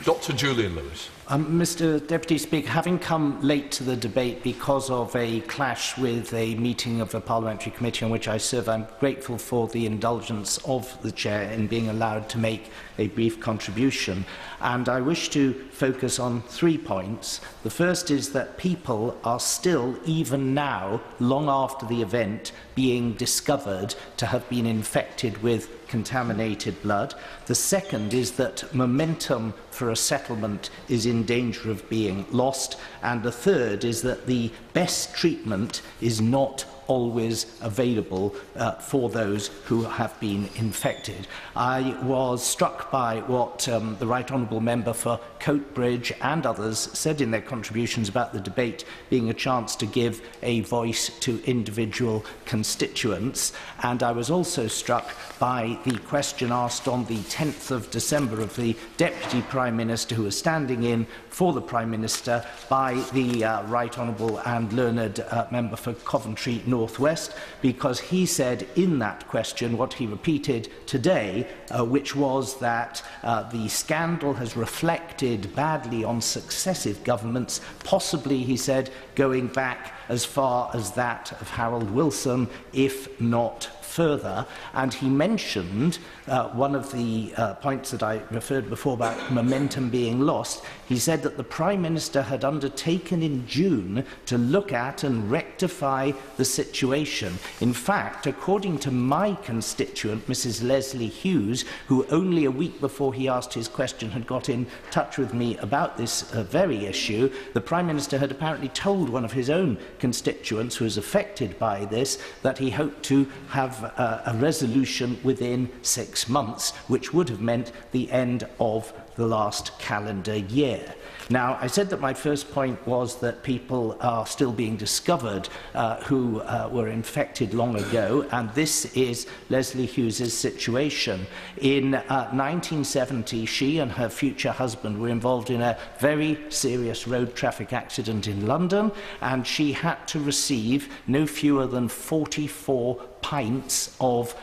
Dr. Julian Lewis. Mr. Deputy Speaker, having come late to the debate because of a clash with a meeting of the Parliamentary Committee on which I serve, I'm grateful for the indulgence of the Chair in being allowed to make a brief contribution. And I wish to focus on 3 points. The first is that people are still, even now, long after the event, being discovered to have been infected with contaminated blood. The second is that momentum for a settlement is in danger of being lost. And the third is that the best treatment is not always available for those who have been infected. I was struck by what the Right Honourable Member for Coatbridge and others said in their contributions about the debate being a chance to give a voice to individual constituents. And I was also struck by the question asked on the 10th of December of the Deputy Prime Minister, who was standing in for the Prime Minister, by the Right Honourable and learned Member for Coventry North West, because he said in that question what he repeated today, which was that the scandal has reflected badly on successive governments, possibly, he said, going back as far as that of Harold Wilson, if not further. And he mentioned one of the points that I referred before about momentum being lost. He said that the Prime Minister had undertaken in June to look at and rectify the situation. In fact, according to my constituent, Mrs. Leslie Hughes, who only a week before he asked his question had got in touch with me about this very issue, the Prime Minister had apparently told one of his own constituents who was affected by this that he hoped to have a resolution within 6 months, which would have meant the end of the last calendar year. Now, I said that my first point was that people are still being discovered who were infected long ago, and this is Leslie Hughes's situation. In 1970, she and her future husband were involved in a very serious road traffic accident in London, and she had to receive no fewer than 44 pints of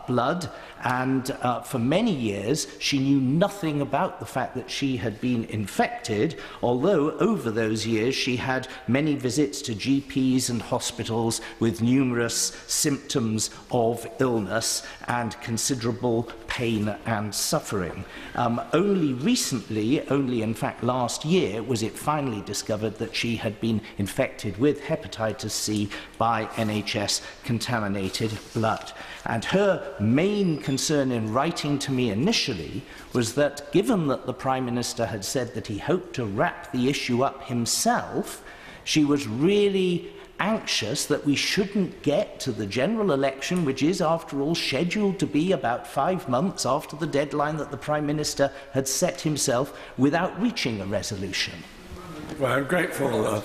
blood, and for many years she knew nothing about the fact that she had been infected, although over those years she had many visits to GPs and hospitals with numerous symptoms of illness and considerable pain and suffering. Only recently, only in fact last year, was it finally discovered that she had been infected with hepatitis C by NHS contaminated blood. And her main concern in writing to me initially was that, given that the Prime Minister had said that he hoped to wrap the issue up himself, she was really anxious that we shouldn't get to the general election, which is, after all, scheduled to be about 5 months after the deadline that the Prime Minister had set himself, without reaching a resolution. Well, I'm grateful.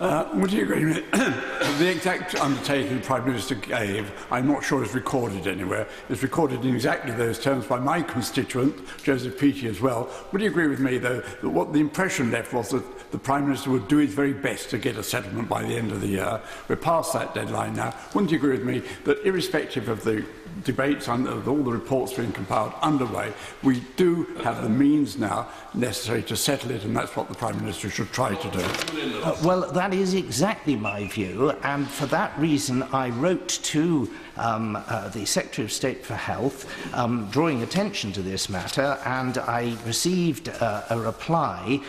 Would you agree with the exact undertaking the Prime Minister gave? I'm not sure is recorded anywhere. It's recorded in exactly those terms by my constituent, Joseph Peaty, as well. Would you agree with me, though, that what the impression left was that the Prime Minister would do his very best to get a settlement by the end of the year? We're past that deadline now. Wouldn't you agree with me that, irrespective of the debates and of all the reports being compiled underway, we do have the means now necessary to settle it, and that's what the Prime Minister should try to do? Well, that is exactly my view, and for that reason I wrote to the Secretary of State for Health drawing attention to this matter, and I received a reply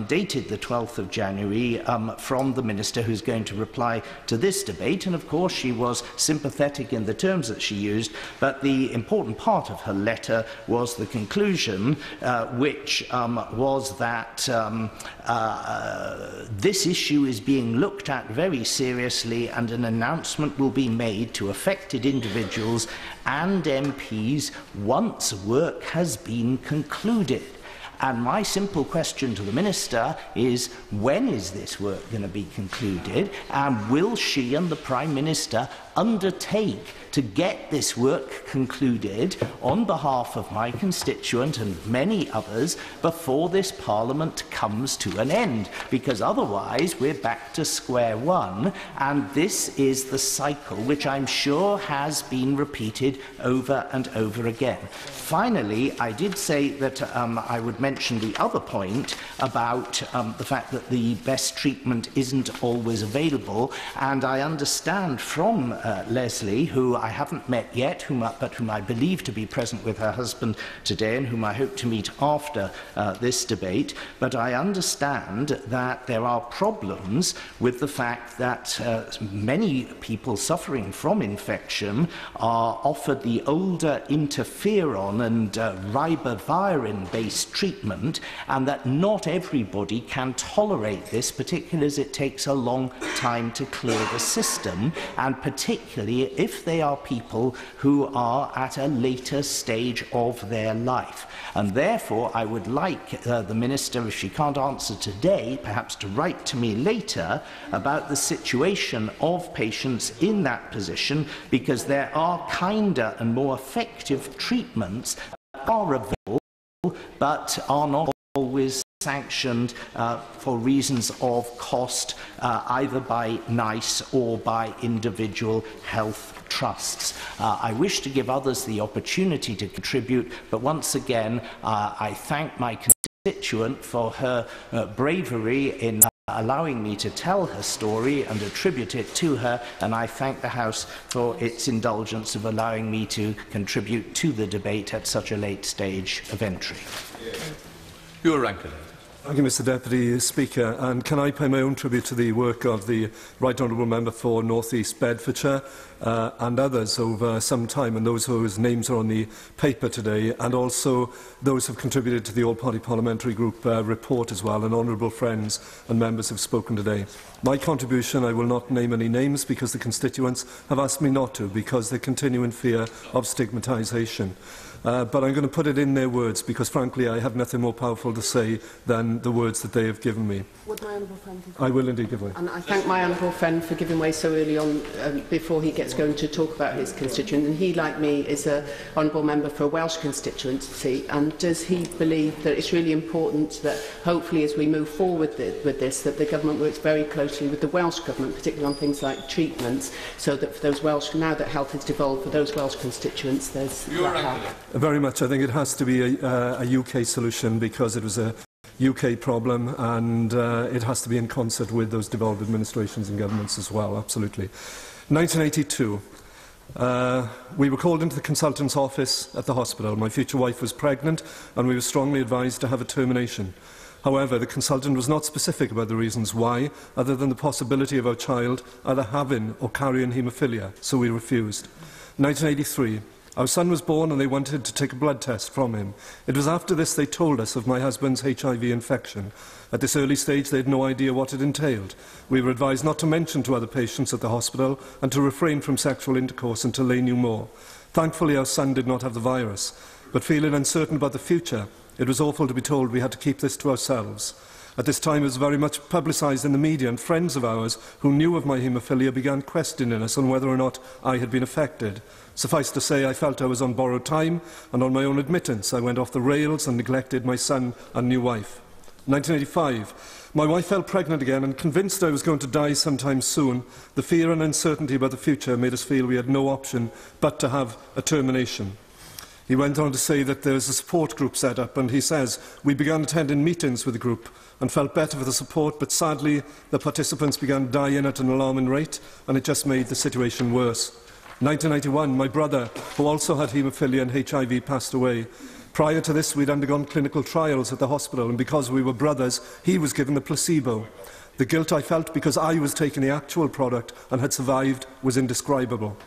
dated the 12th of January from the Minister, who's going to reply to this debate, and of course she was sympathetic in the terms that she used, but the important part of her letter was the conclusion, which was that this issue is being looked at very seriously, and an announcement will be made to affected individuals and MPs once work has been concluded. And my simple question to the Minister is, when is this work going to be concluded, and will she and the Prime Minister undertake to get this work concluded on behalf of my constituent and many others before this Parliament comes to an end? Because otherwise we're back to square one, and this is the cycle which I'm sure has been repeated over and over again. Finally, I did say that I would mention the other point about the fact that the best treatment isn't always available, and I understand from Leslie, who I haven't met yet, but whom I believe to be present with her husband today, and whom I hope to meet after this debate, but I understand that there are problems with the fact that many people suffering from infection are offered the older interferon and ribavirin-based treatment, and that not everybody can tolerate this, particularly as it takes a long time to clear the system, and particularly if they are people who are at a later stage of their life. And therefore I would like the Minister, if she can't answer today, perhaps to write to me later about the situation of patients in that position, because there are kinder and more effective treatments that are available but are not always sanctioned for reasons of cost, either by NICE or by individual health trusts. I wish to give others the opportunity to contribute, but once again I thank my constituent for her bravery in allowing me to tell her story and attribute it to her, and I thank the House for its indulgence of allowing me to contribute to the debate at such a late stage of entry. Your Rankin. Thank you, Mr Deputy Speaker. And can I pay my own tribute to the work of the Right Honourable Member for North East Bedfordshire and others over some time, and those whose names are on the paper today, and also those who have contributed to the All-Party Parliamentary Group report as well, and honourable friends and members who have spoken today. My contribution, I will not name any names because the constituents have asked me not to, because they continue in fear of stigmatisation. But I'm going to put it in their words because, frankly, I have nothing more powerful to say than the words that they have given me. Would my honourable friend give I will indeed give way. And I thank my honourable friend for giving way so early on before he gets going to talk about his constituent. And he, like me, is an honourable member for a Welsh constituency. And does he believe that it's really important that, hopefully, as we move forward with this, that the government works very closely with the Welsh government, particularly on things like treatments, so that for those Welsh, now that health has devolved for those Welsh constituents, there's that help? Very much. I think it has to be a UK solution because it was a UK problem, and it has to be in concert with those devolved administrations and governments as well, absolutely. 1982. We were called into the consultant's office at the hospital. My future wife was pregnant and we were strongly advised to have a termination. However, the consultant was not specific about the reasons why, other than the possibility of our child either having or carrying haemophilia, so we refused. 1983. Our son was born and they wanted to take a blood test from him. It was after this they told us of my husband's HIV infection. At this early stage they had no idea what it entailed. We were advised not to mention to other patients at the hospital and to refrain from sexual intercourse until they knew more. Thankfully our son did not have the virus, but feeling uncertain about the future, it was awful to be told we had to keep this to ourselves. At this time it was very much publicised in the media, and friends of ours who knew of my haemophilia began questioning us on whether or not I had been affected. Suffice to say, I felt I was on borrowed time, and on my own admittance, I went off the rails and neglected my son and new wife. 1985. My wife fell pregnant again, and convinced I was going to die sometime soon, the fear and uncertainty about the future made us feel we had no option but to have a termination. He went on to say that there was a support group set up, and he says, we began attending meetings with the group and felt better for the support, but sadly the participants began dying at an alarming rate, and it just made the situation worse. 1991, my brother, who also had haemophilia and HIV, passed away. Prior to this, we'd undergone clinical trials at the hospital, and because we were brothers, he was given the placebo. The guilt I felt because I was taking the actual product and had survived was indescribable.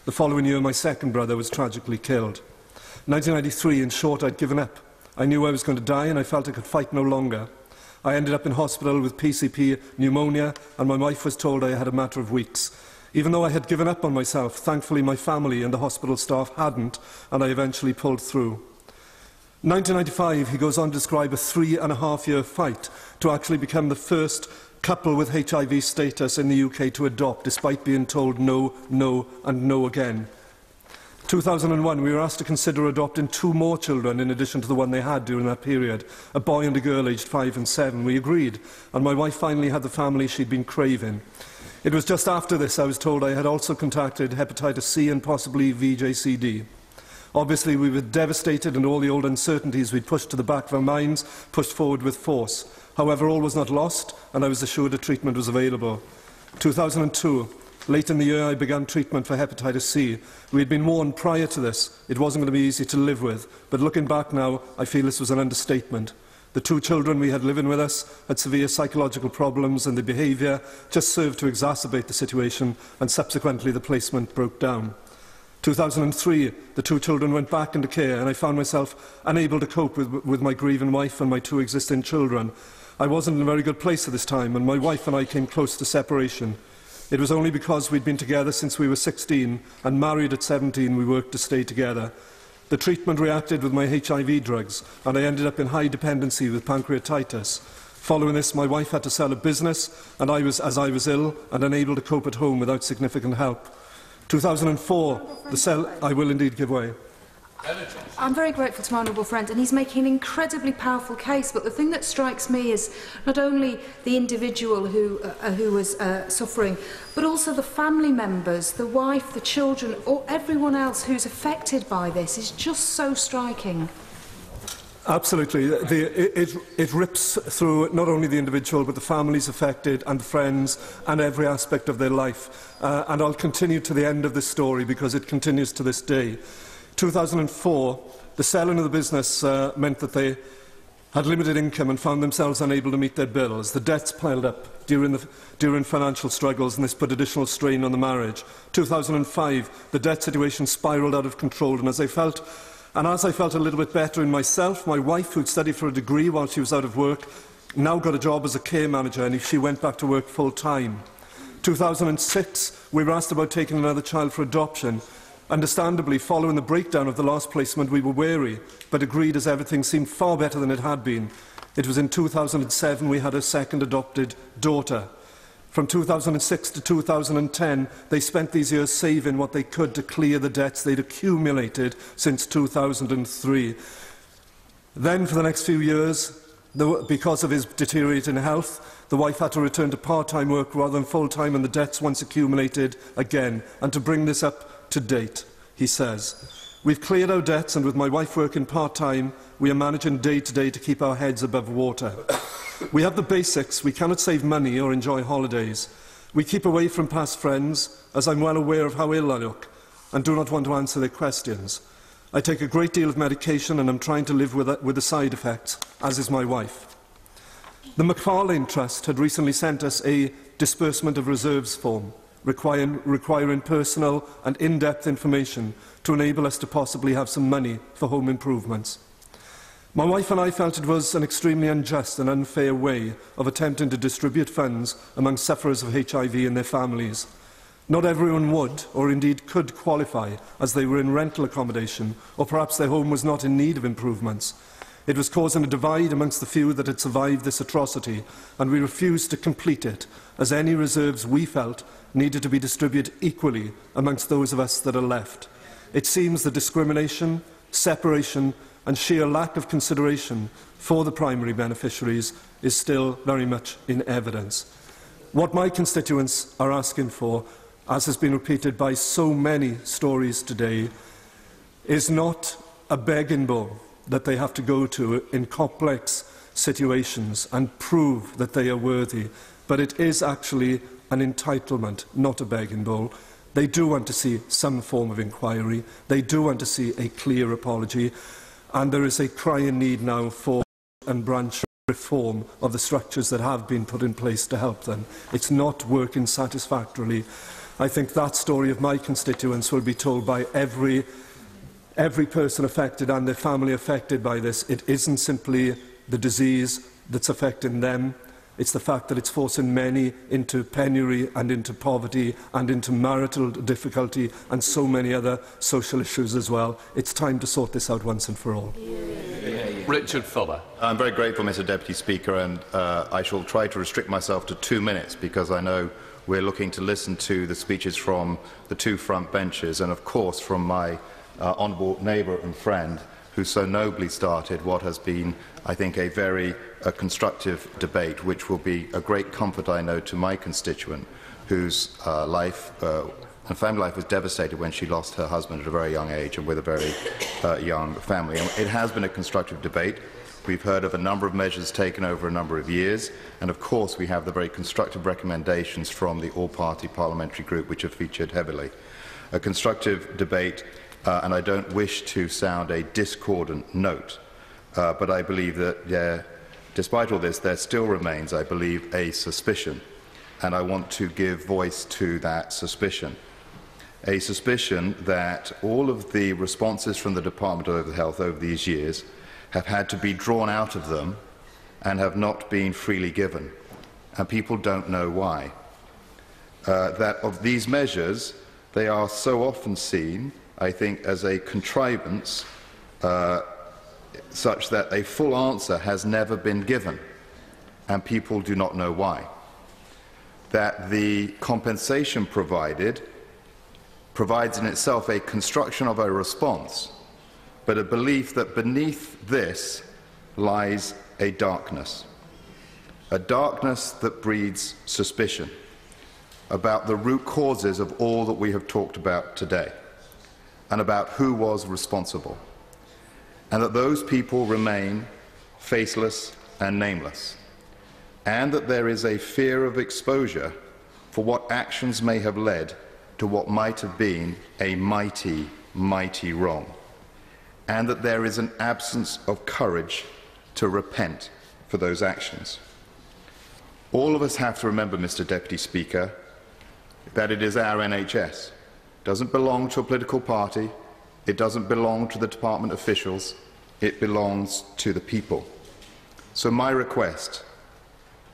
The following year, my second brother was tragically killed. 1993, in short, I'd given up. I knew I was going to die, and I felt I could fight no longer. I ended up in hospital with PCP pneumonia, and my wife was told I had a matter of weeks. Even though I had given up on myself, thankfully my family and the hospital staff hadn't, and I eventually pulled through. 1995, he goes on to describe a 3.5-year fight to actually become the first couple with HIV status in the UK to adopt, despite being told no, no and no again. 2001, we were asked to consider adopting 2 more children in addition to the one they had during that period, a boy and a girl aged 5 and 7. We agreed, and my wife finally had the family she'd been craving. It was just after this I was told I had also contracted hepatitis C and possibly VJCD. Obviously we were devastated, and all the old uncertainties we'd pushed to the back of our minds pushed forward with force. However, all was not lost, and I was assured a treatment was available. 2002. Late in the year I began treatment for hepatitis C. We had been warned prior to this it wasn't going to be easy to live with, but looking back now I feel this was an understatement. The 2 children we had living with us had severe psychological problems, and the behaviour just served to exacerbate the situation, and subsequently the placement broke down. 2003, the 2 children went back into care, and I found myself unable to cope with my grieving wife and my 2 existing children. I wasn't in a very good place at this time, and my wife and I came close to separation. It was only because we'd been together since we were 16 and married at 17 we worked to stay together. The treatment reacted with my HIV drugs, and I ended up in high dependency with pancreatitis. Following this, my wife had to sell a business, and I was ill and unable to cope at home without significant help. 2004, I will indeed give way. I'm very grateful to my honourable friend, and he's making an incredibly powerful case, but the thing that strikes me is not only the individual who was suffering, but also the family members, the wife, the children, or everyone else who's affected by this is just so striking. Absolutely. It rips through not only the individual but the families affected and the friends and every aspect of their life. And I'll continue to the end of this story because it continues to this day. 2004, the selling of the business meant that had limited income and found themselves unable to meet their bills. The debts piled up during financial struggles, and this put additional strain on the marriage. 2005, the debt situation spiralled out of control, and as I felt a little bit better in myself, my wife, who'd studied for a degree while she was out of work, now got a job as a care manager, and she went back to work full-time. 2006, we were asked about taking another child for adoption. Understandably, following the breakdown of the last placement, we were wary, but agreed as everything seemed far better than it had been. It was in 2007 we had a second adopted daughter. From 2006 to 2010, they spent these years saving what they could to clear the debts they'd accumulated since 2003. Then, for the next few years, because of his deteriorating health, the wife had to return to part-time work rather than full-time, and the debts once accumulated again. And to bring this up to date, he says, "We've cleared our debts, and with my wife working part-time, we are managing day to day to keep our heads above water. We have the basics. We cannot save money or enjoy holidays. We keep away from past friends, as I'm well aware of how ill I look, and do not want to answer their questions. I take a great deal of medication, and I'm trying to live with the side effects, as is my wife." The McFarlane Trust had recently sent us a disbursement of reserves form, requiring personal and in-depth information to enable us to possibly have some money for home improvements. My wife and I felt it was an extremely unjust and unfair way of attempting to distribute funds among sufferers of HIV and their families. Not everyone would, or indeed could, qualify, as they were in rental accommodation, or perhaps their home was not in need of improvements. It was causing a divide amongst the few that had survived this atrocity, and we refused to complete it, as any reserves we felt needed to be distributed equally amongst those of us that are left. It seems the discrimination, separation and sheer lack of consideration for the primary beneficiaries is still very much in evidence. What my constituents are asking for, as has been repeated by so many stories today, is not a begging bowl that they have to go to in complex situations and prove that they are worthy, but it is actually an entitlement, not a begging bowl. They do want to see some form of inquiry. They do want to see a clear apology. And there is a crying need now for and branch reform of the structures that have been put in place to help them. It's not working satisfactorily. I think that story of my constituents will be told by every person affected and their family affected by this. It isn't simply the disease that's affecting them. It's the fact that it's forcing many into penury and into poverty and into marital difficulty and so many other social issues as well. It's time to sort this out once and for all. Richard Fuller. I'm very grateful, Mr Deputy Speaker, and I shall try to restrict myself to 2 minutes because I know we're looking to listen to the speeches from the two front benches and, of course, from my honourable neighbour and friend who so nobly started what has been, I think, a very constructive debate, which will be a great comfort, I know, to my constituent, whose life and family life was devastated when she lost her husband at a very young age and with a very young family. And it has been a constructive debate. We've heard of a number of measures taken over a number of years, and of course we have the very constructive recommendations from the all-party parliamentary group, which have featured heavily. A constructive debate. And I don't wish to sound a discordant note, but I believe that despite all this, there still remains, I believe, a suspicion, and I want to give voice to that suspicion. A suspicion that all of the responses from the Department of Health over these years have had to be drawn out of them and have not been freely given, and people don't know why. That of these measures, they are so often seen, I think, as a contrivance such that a full answer has never been given, and people do not know why. That the compensation provides in itself a construction of a response, but a belief that beneath this lies a darkness that breeds suspicion about the root causes of all that we have talked about today, and about who was responsible, and that those people remain faceless and nameless, and that there is a fear of exposure for what actions may have led to what might have been a mighty, mighty wrong, and that there is an absence of courage to repent for those actions. All of us have to remember, Mr. Deputy Speaker, that it is our NHS. It doesn't belong to a political party. It doesn't belong to the department officials. It belongs to the people. So my request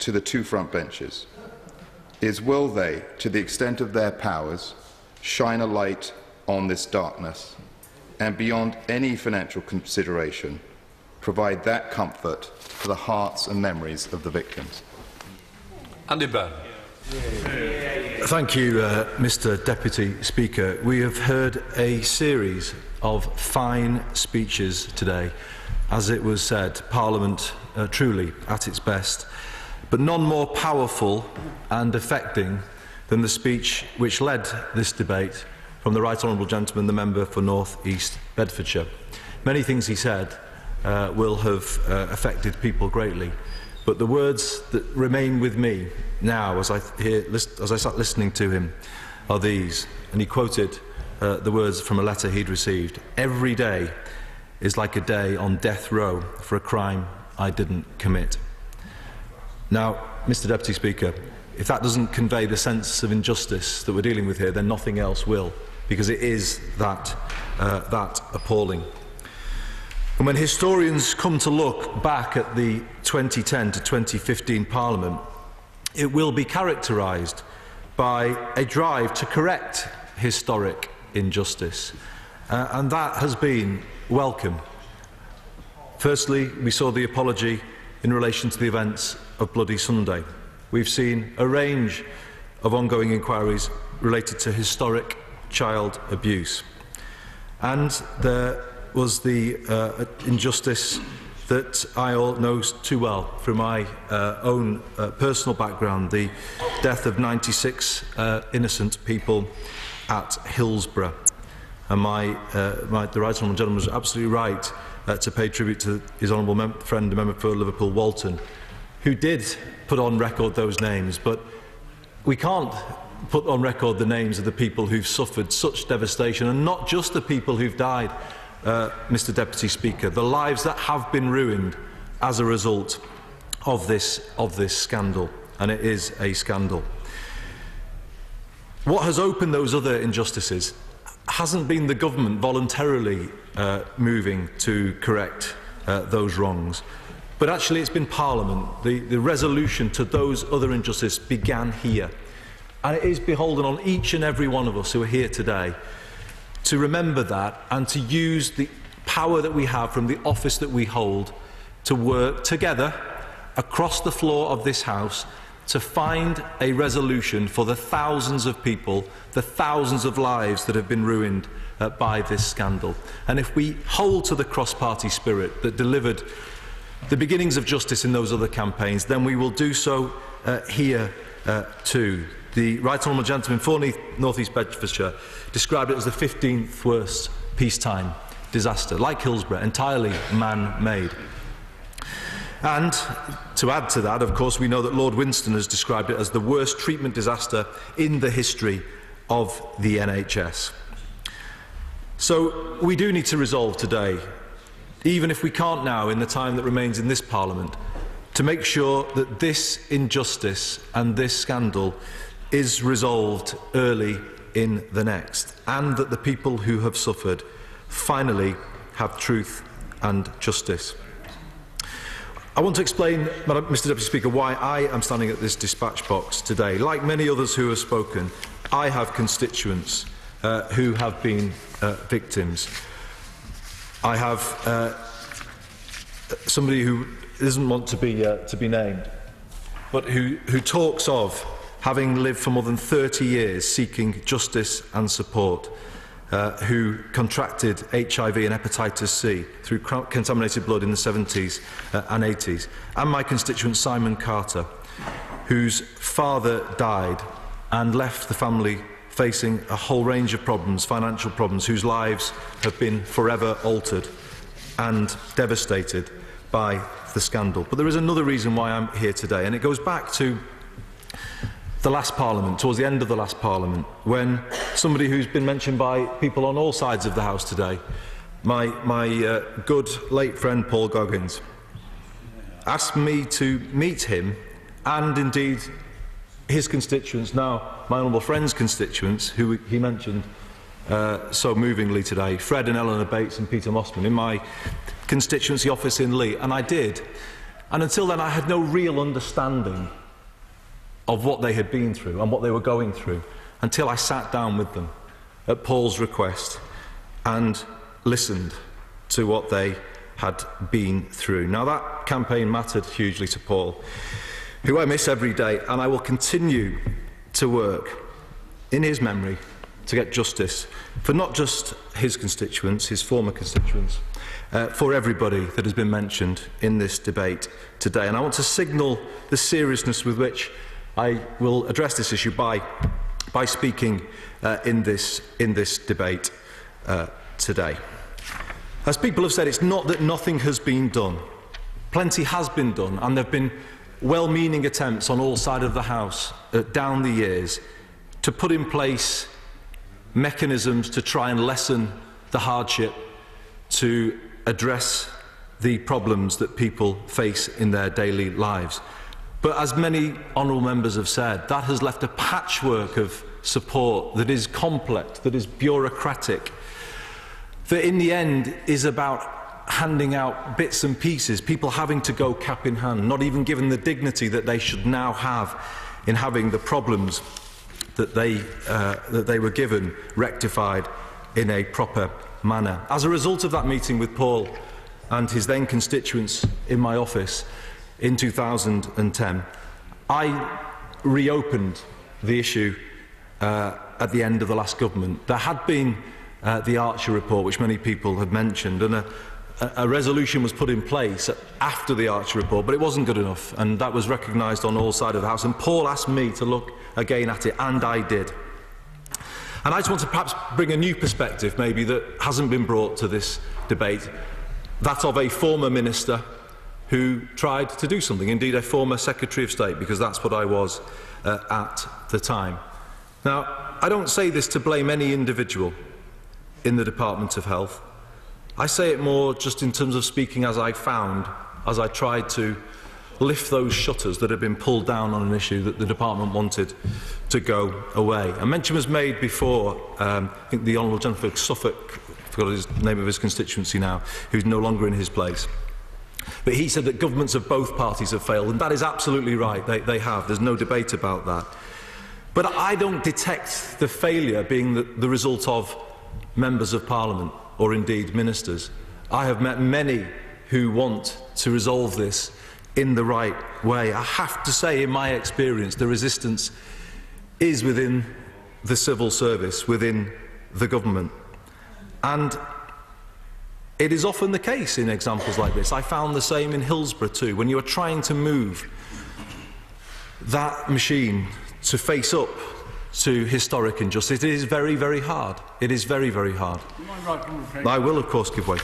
to the two front benches is, will they, to the extent of their powers, shine a light on this darkness and, beyond any financial consideration, provide that comfort for the hearts and memories of the victims? Andy Byrne. Thank you, Mr. Deputy Speaker. We have heard a series of fine speeches today. As it was said, Parliament truly at its best, but none more powerful and affecting than the speech which led this debate from the Right Honourable Gentleman, the Member for North East Bedfordshire. Many things he said will have affected people greatly, but the words that remain with me now as I sat listening to him are these, and he quoted the words from a letter he'd received. "Every day is like a day on death row for a crime I didn't commit." Now, Mr. Deputy Speaker, if that doesn't convey the sense of injustice that we're dealing with here, then nothing else will, because it is that appalling. And when historians come to look back at the 2010 to 2015 Parliament, it will be characterised by a drive to correct historic injustice, and that has been welcome. Firstly, we saw the apology in relation to the events of Bloody Sunday. We've seen a range of ongoing inquiries related to historic child abuse. And there was the injustice that I all know too well through my own personal background, the death of 96 innocent people at Hillsborough. And the Right Honourable Gentleman was absolutely right to pay tribute to his honourable friend, the Member for Liverpool Walton, who did put on record those names, but we can't put on record the names of the people who've suffered such devastation, and not just the people who've died, Mr. Deputy Speaker, the lives that have been ruined as a result of this scandal, and it is a scandal. What has opened those other injustices hasn't been the government voluntarily moving to correct those wrongs, but actually it's been Parliament. The resolution to those other injustices began here, and it is beholden on each and every one of us who are here today to remember that and to use the power that we have from the office that we hold to work together across the floor of this House to find a resolution for the thousands of people, the thousands of lives that have been ruined by this scandal. And if we hold to the cross-party spirit that delivered the beginnings of justice in those other campaigns, then we will do so here too. The Right Honourable Gentleman for North East Bedfordshire described it as the 15th worst peacetime disaster, like Hillsborough, entirely man-made. And to add to that, of course, we know that Lord Winston has described it as the worst treatment disaster in the history of the NHS. So we do need to resolve today, even if we can't now in the time that remains in this Parliament, to make sure that this injustice and this scandal is resolved early in the next, and that the people who have suffered finally have truth and justice. I want to explain, Mr. Deputy Speaker, why I am standing at this dispatch box today. Like many others who have spoken, I have constituents who have been victims. I have somebody who doesn't want to be named, but who talks of having lived for more than 30 years seeking justice and support, who contracted HIV and hepatitis C through contaminated blood in the 70s and 80s, and my constituent Simon Carter, whose father died and left the family facing a whole range of problems, financial problems, whose lives have been forever altered and devastated by the scandal. But there is another reason why I'm here today, and it goes back to the last Parliament, towards the end of the last Parliament, when somebody who's been mentioned by people on all sides of the House today, my good late friend Paul Goggins, asked me to meet him and indeed his constituents, now my honourable friend's constituents, who he mentioned so movingly today, Fred and Eleanor Bates and Peter Mossman, in my constituency office in Lee, and I did. And until then I had no real understanding of what they had been through and what they were going through, until I sat down with them at Paul's request and listened to what they had been through. Now that campaign mattered hugely to Paul, who I miss every day, and I will continue to work in his memory to get justice for not just his constituents, his former constituents, for everybody that has been mentioned in this debate today. And I want to signal the seriousness with which I will address this issue by speaking in this debate today. As people have said, it's not that nothing has been done. Plenty has been done, and there have been well-meaning attempts on all sides of the House down the years to put in place mechanisms to try and lessen the hardship, to address the problems that people face in their daily lives. But as many honourable members have said, that has left a patchwork of support that is complex, that is bureaucratic, that in the end is about handing out bits and pieces, people having to go cap in hand, not even given the dignity that they should now have in having the problems that they were given rectified in a proper manner. As a result of that meeting with Paul and his then constituents in my office in 2010, I reopened the issue at the end of the last government. There had been the Archer report, which many people had mentioned, and a resolution was put in place after the Archer report, but it wasn't good enough, and that was recognised on all sides of the House, and Paul asked me to look again at it, and I did. And I just want to perhaps bring a new perspective, maybe, that hasn't been brought to this debate, that of a former minister who tried to do something, indeed a former Secretary of State, because that's what I was at the time. Now, I don't say this to blame any individual in the Department of Health. I say it more just in terms of speaking as I found, as I tried to lift those shutters that had been pulled down on an issue that the department wanted to go away. A mention was made before, I think the Honourable Gentleman for Suffolk, I forgot his name of his constituency now, who's no longer in his place. But he said that governments of both parties have failed, and that is absolutely right, they have, there's no debate about that. But I don't detect the failure being the result of members of Parliament, or indeed ministers. I have met many who want to resolve this in the right way. I have to say, in my experience, the resistance is within the civil service, within the government. And it is often the case in examples like this. I found the same in Hillsborough too. When you are trying to move that machine to face up to historic injustice, it is very, very hard. It is very, very hard. I will, of course, give way.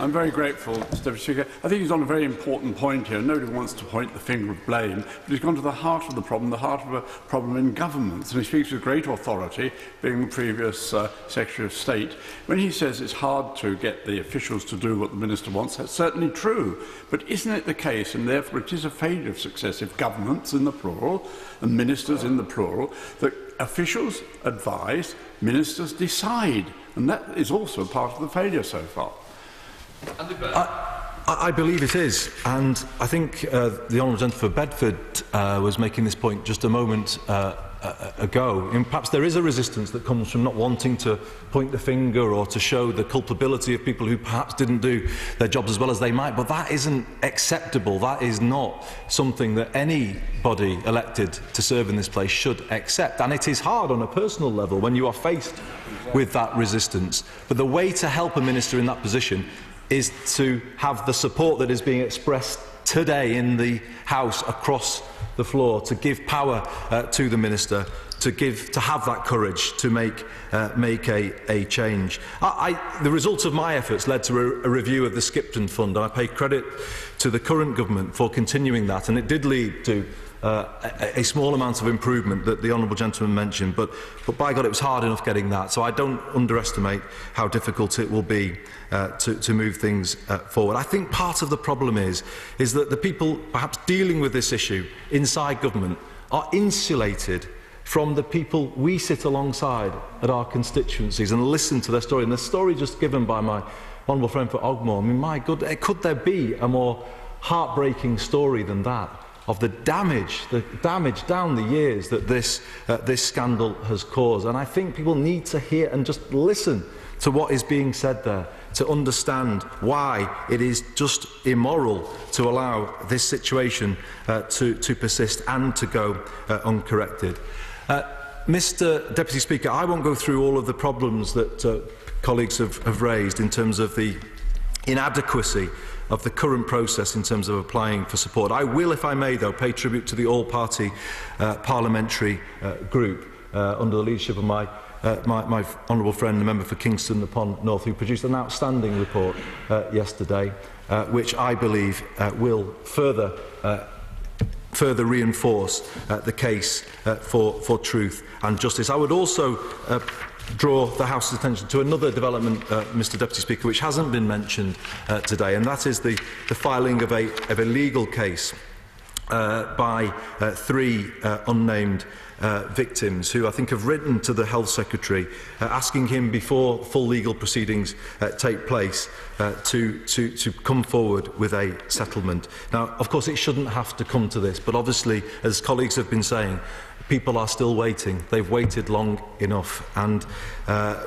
I'm very grateful, Mr. Deputy Speaker. I think he's on a very important point here. Nobody wants to point the finger of blame, but he's gone to the heart of the heart of a problem in governments, and he speaks with great authority, being the previous Secretary of State. When he says it's hard to get the officials to do what the Minister wants, that's certainly true. But isn't it the case, and therefore it is a failure of successive governments in the plural, and ministers in the plural, that officials advise, ministers decide, and that is also a part of the failure so far. I believe it is, and I think the Honourable Gentleman for Bedford was making this point just a moment ago. And perhaps there is a resistance that comes from not wanting to point the finger or to show the culpability of people who perhaps didn't do their jobs as well as they might, but that isn't acceptable. That is not something that anybody elected to serve in this place should accept, and it is hard on a personal level when you are faced with that resistance. But the way to help a minister in that position is to have the support that is being expressed today in the House across the floor, to give power to the minister, to have that courage to make a change. The result of my efforts led to a review of the Skipton Fund, and I pay credit to the current government for continuing that, and it did lead to a small amount of improvement that the honourable gentleman mentioned, but by God, it was hard enough getting that. So I don't underestimate how difficult it will be to move things forward. I think part of the problem is that the people perhaps dealing with this issue inside government are insulated from the people we sit alongside at our constituencies and listen to their story. And the story just given by my honourable friend for Ogmore, I mean, my God, could there be a more heartbreaking story than that, of the damage down the years that this scandal has caused? And I think people need to hear and just listen to what is being said there, to understand why it is just immoral to allow this situation to persist and to go uncorrected. Mr. Deputy Speaker, I won't go through all of the problems that colleagues have raised in terms of the inadequacy of the current process in terms of applying for support. I will, if I may, though, pay tribute to the all-party parliamentary group under the leadership of my honourable friend, the member for Kingston upon North, who produced an outstanding report yesterday, which I believe will further reinforce the case for truth and justice. I would also draw the House's attention to another development, Mr. Deputy Speaker, which hasn't been mentioned today, and that is the filing of a legal case by three unnamed victims who I think have written to the Health Secretary asking him, before full legal proceedings take place, to come forward with a settlement. Now, of course, it shouldn't have to come to this, but obviously, as colleagues have been saying, people are still waiting. They've waited long enough, and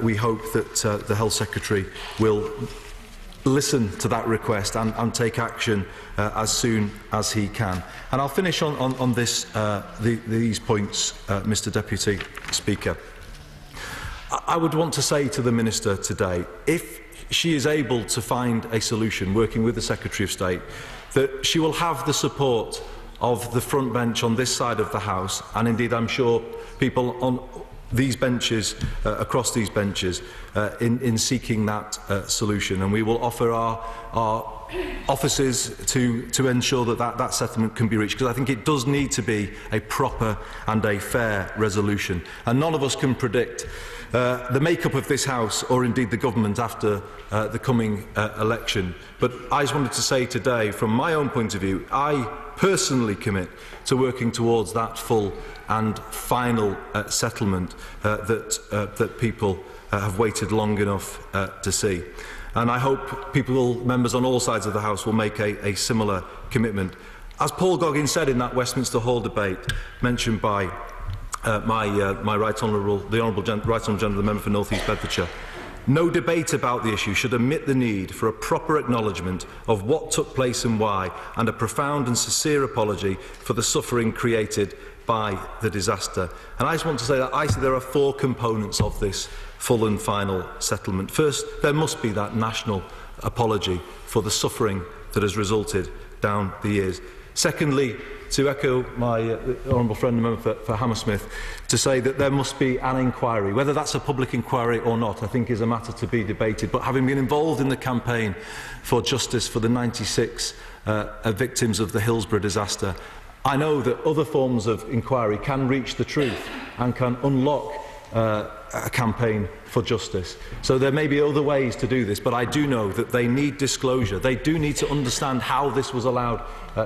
we hope that the Health Secretary will listen to that request and take action as soon as he can. And I'll finish on this, these points, Mr. Deputy Speaker. I would want to say to the Minister today, if she is able to find a solution working with the Secretary of State, that she will have the support of the front bench on this side of the House, and indeed I'm sure people on these benches, across these benches, in seeking that solution. And we will offer our offices to ensure that settlement can be reached, because I think it does need to be a proper and a fair resolution. And none of us can predict the makeup of this House or indeed the government after the coming election. But I just wanted to say today, from my own point of view, I personally commit to working towards that full and final settlement that people have waited long enough to see. And I hope members on all sides of the House will make a similar commitment. As Paul Goggins said in that Westminster Hall debate mentioned by my Right Honourable, the Honourable Right Honourable Gentleman, the member for North East Bedfordshire, no debate about the issue should omit the need for a proper acknowledgement of what took place and why, and a profound and sincere apology for the suffering created by the disaster. And I just want to say that I see there are four components of this full and final settlement. First, there must be that national apology for the suffering that has resulted down the years. Secondly, to echo my honourable friend, the member for Hammersmith, to say that there must be an inquiry. Whether that's a public inquiry or not, I think is a matter to be debated. But having been involved in the campaign for justice for the 96 victims of the Hillsborough disaster, I know that other forms of inquiry can reach the truth and can unlock a campaign for justice. So there may be other ways to do this, but I do know that they need disclosure. They do need to understand how this was allowed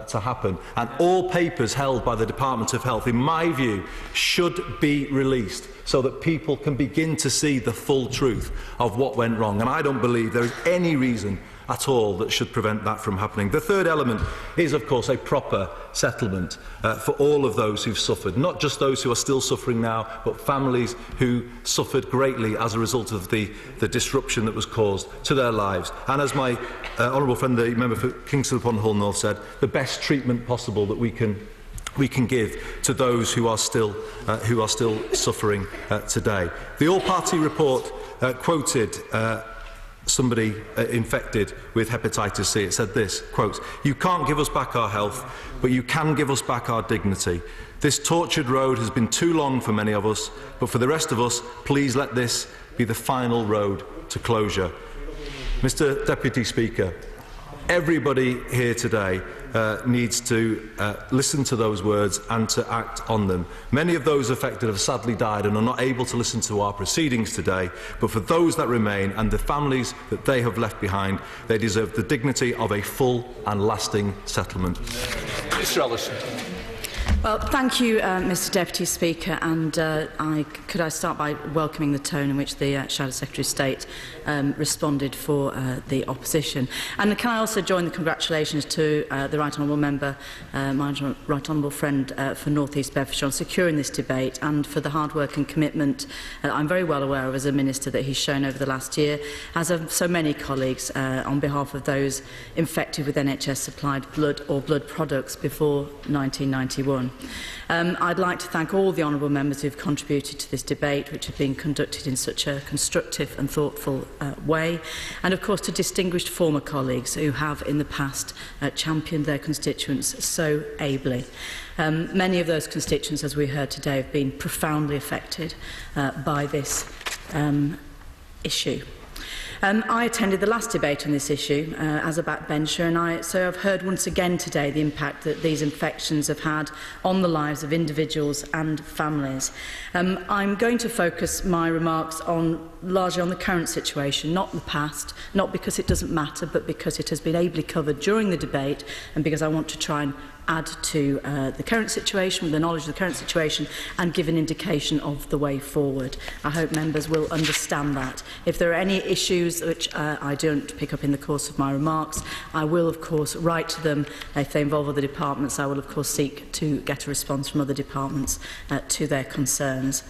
to happen. And all papers held by the Department of Health, in my view, should be released so that people can begin to see the full truth of what went wrong. And I don't believe there is any reason at all that should prevent that from happening. The third element is, of course, a proper settlement for all of those who've suffered, not just those who are still suffering now, but families who suffered greatly as a result of the disruption that was caused to their lives. And as my honourable friend, the member for Kingston upon Hull North, said, the best treatment possible that we can give to those who are still suffering today. The all-party report quoted somebody infected with hepatitis C. It said this, quote, "You can't give us back our health, but you can give us back our dignity. This tortured road has been too long for many of us, but for the rest of us, please let this be the final road to closure." Mr. Deputy Speaker, everybody here today needs to listen to those words and to act on them. Many of those affected have sadly died and are not able to listen to our proceedings today, but for those that remain and the families that they have left behind, they deserve the dignity of a full and lasting settlement. Mr. Ellison. Well, thank you, Mr Deputy Speaker, and could I start by welcoming the tone in which the Shadow Secretary of State responded for the opposition. And can I also join the congratulations to the Right Honourable Member, my Right Honourable friend for North East Bedfordshire, on securing this debate and for the hard work and commitment I'm very well aware of as a Minister that he's shown over the last year, as have so many colleagues on behalf of those infected with NHS-supplied blood or blood products before 1991. I'd like to thank all the honourable members who have contributed to this debate, which has been conducted in such a constructive and thoughtful way, and of course to distinguished former colleagues who have in the past championed their constituents so ably. Many of those constituents, as we heard today, have been profoundly affected by this issue. I attended the last debate on this issue as a backbencher, and so I've heard once again today the impact that these infections have had on the lives of individuals and families. I'm going to focus my remarks largely on the current situation, not the past, not because it doesn't matter, but because it has been ably covered during the debate and because I want to try and add to the current situation, with the knowledge of the current situation, and give an indication of the way forward. I hope members will understand that. If there are any issues which I don't pick up in the course of my remarks, I will of course write to them. If they involve other departments, I will of course seek to get a response from other departments to their concerns.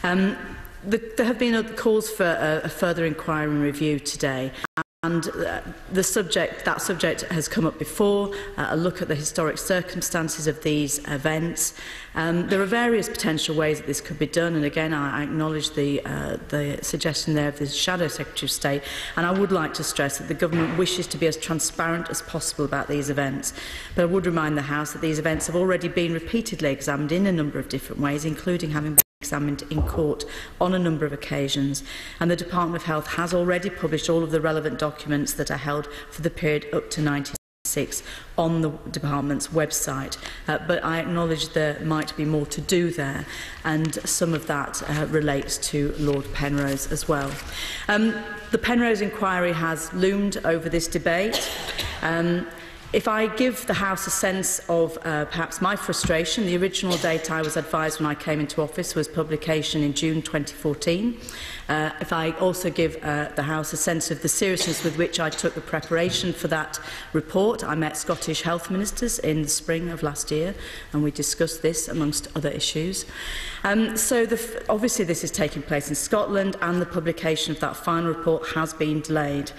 There have been calls for a further inquiry and review today. And that subject has come up before, a look at the historic circumstances of these events. There are various potential ways that this could be done, and again I acknowledge the suggestion there of the Shadow Secretary of State, and I would like to stress that the Government wishes to be as transparent as possible about these events. But I would remind the House that these events have already been repeatedly examined in a number of different ways, including having been examined in court on a number of occasions, and the Department of Health has already published all of the relevant documents that are held for the period up to 1996 on the Department's website. But I acknowledge there might be more to do there, and some of that relates to Lord Penrose as well. The Penrose inquiry has loomed over this debate. If I give the House a sense of perhaps my frustration, the original date I was advised when I came into office was publication in June 2014. If I also give the House a sense of the seriousness with which I took the preparation for that report, I met Scottish health ministers in the spring of last year, and we discussed this amongst other issues. Obviously this is taking place in Scotland, and the publication of that final report has been delayed.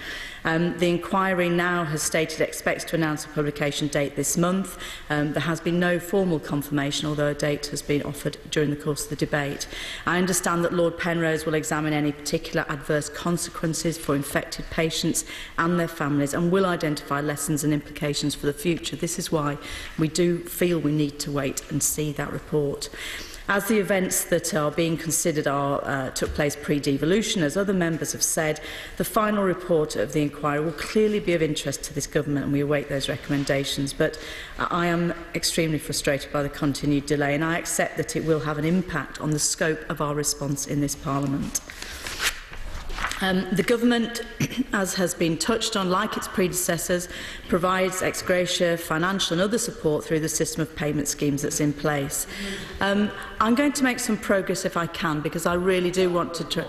The inquiry now has stated it expects to announce a publication date this month. There has been no formal confirmation, although a date has been offered during the course of the debate. I understand that Lord Penrose will examine any particular adverse consequences for infected patients and their families, and will identify lessons and implications for the future. This is why we do feel we need to wait and see that report. As the events that are being considered took place pre-devolution, as other members have said, the final report of the inquiry will clearly be of interest to this Government, and we await those recommendations. But I am extremely frustrated by the continued delay, and I accept that it will have an impact on the scope of our response in this Parliament. The Government, as has been touched on, like its predecessors, provides ex gratia, financial and other support through the system of payment schemes that's in place. I'm going to make some progress if I can, because I really do want to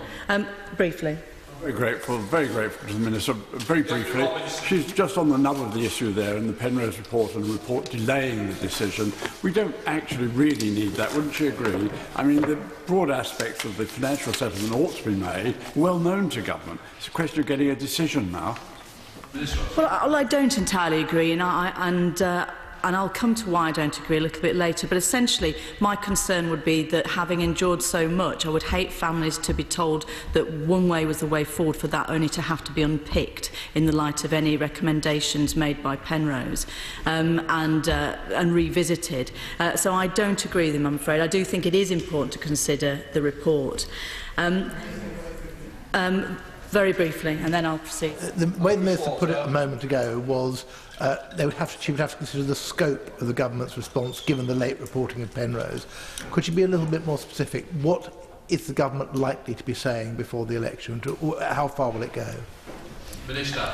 briefly. Very grateful to the Minister. Very briefly, she's just on the nub of the issue there in the Penrose report and the report delaying the decision. We don't actually really need that, wouldn't you agree? I mean, the broad aspects of the financial settlement ought to be made, well known to Government. It's a question of getting a decision now. Well, I don't entirely agree, and I'll come to why I don't agree a little bit later, but essentially my concern would be that, having endured so much, I would hate families to be told that one way was the way forward, for that only to have to be unpicked in the light of any recommendations made by Penrose and revisited. So I don't agree with him, I'm afraid. I do think it is important to consider the report. Very briefly, and then I'll proceed. The way the Minister put it a moment ago was she would have to consider the scope of the government's response given the late reporting of Penrose. Could you be a little bit more specific? What is the government likely to be saying before the election? How far will it go?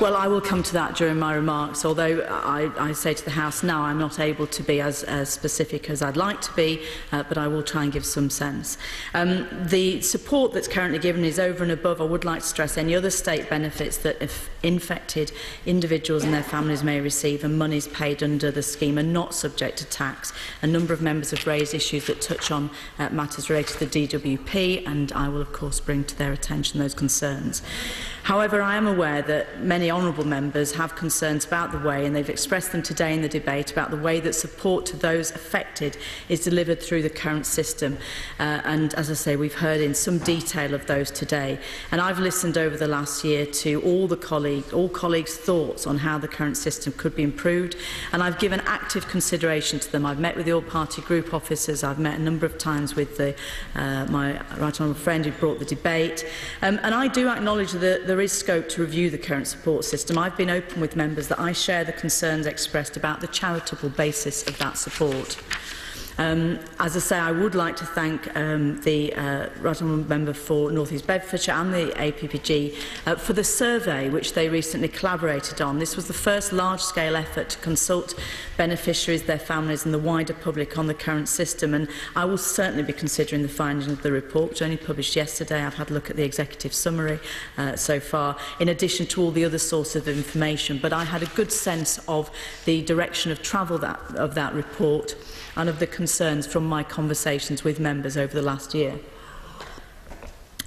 Well, I will come to that during my remarks, although I say to the House now I'm not able to be as specific as I'd like to be, but I will try and give some sense. The support that's currently given is over and above, I would like to stress, any other state benefits that infected individuals and their families may receive, and monies paid under the scheme are not subject to tax. A number of members have raised issues that touch on matters related to the DWP, and I will of course bring to their attention those concerns. However, I am aware that many honourable members have concerns about the way, and they've expressed them today in the debate, about the way that support to those affected is delivered through the current system. And as I say, we've heard in some detail of those today. And I've listened over the last year to all colleagues' thoughts on how the current system could be improved, and I've given active consideration to them. I've met with the all-party group officers. I've met a number of times with my right honourable friend who brought the debate. And I do acknowledge that there is scope to review the current support system. I've been open with members that I share the concerns expressed about the charitable basis of that support. As I say, I would like to thank the Right Honourable Member for North East Bedfordshire and the APPG for the survey which they recently collaborated on. This was the first large-scale effort to consult beneficiaries, their families and the wider public on the current system, and I will certainly be considering the findings of the report, which only published yesterday. I've had a look at the executive summary so far, in addition to all the other sources of information, but I had a good sense of the direction of travel of that report and of the concerns from my conversations with members over the last year.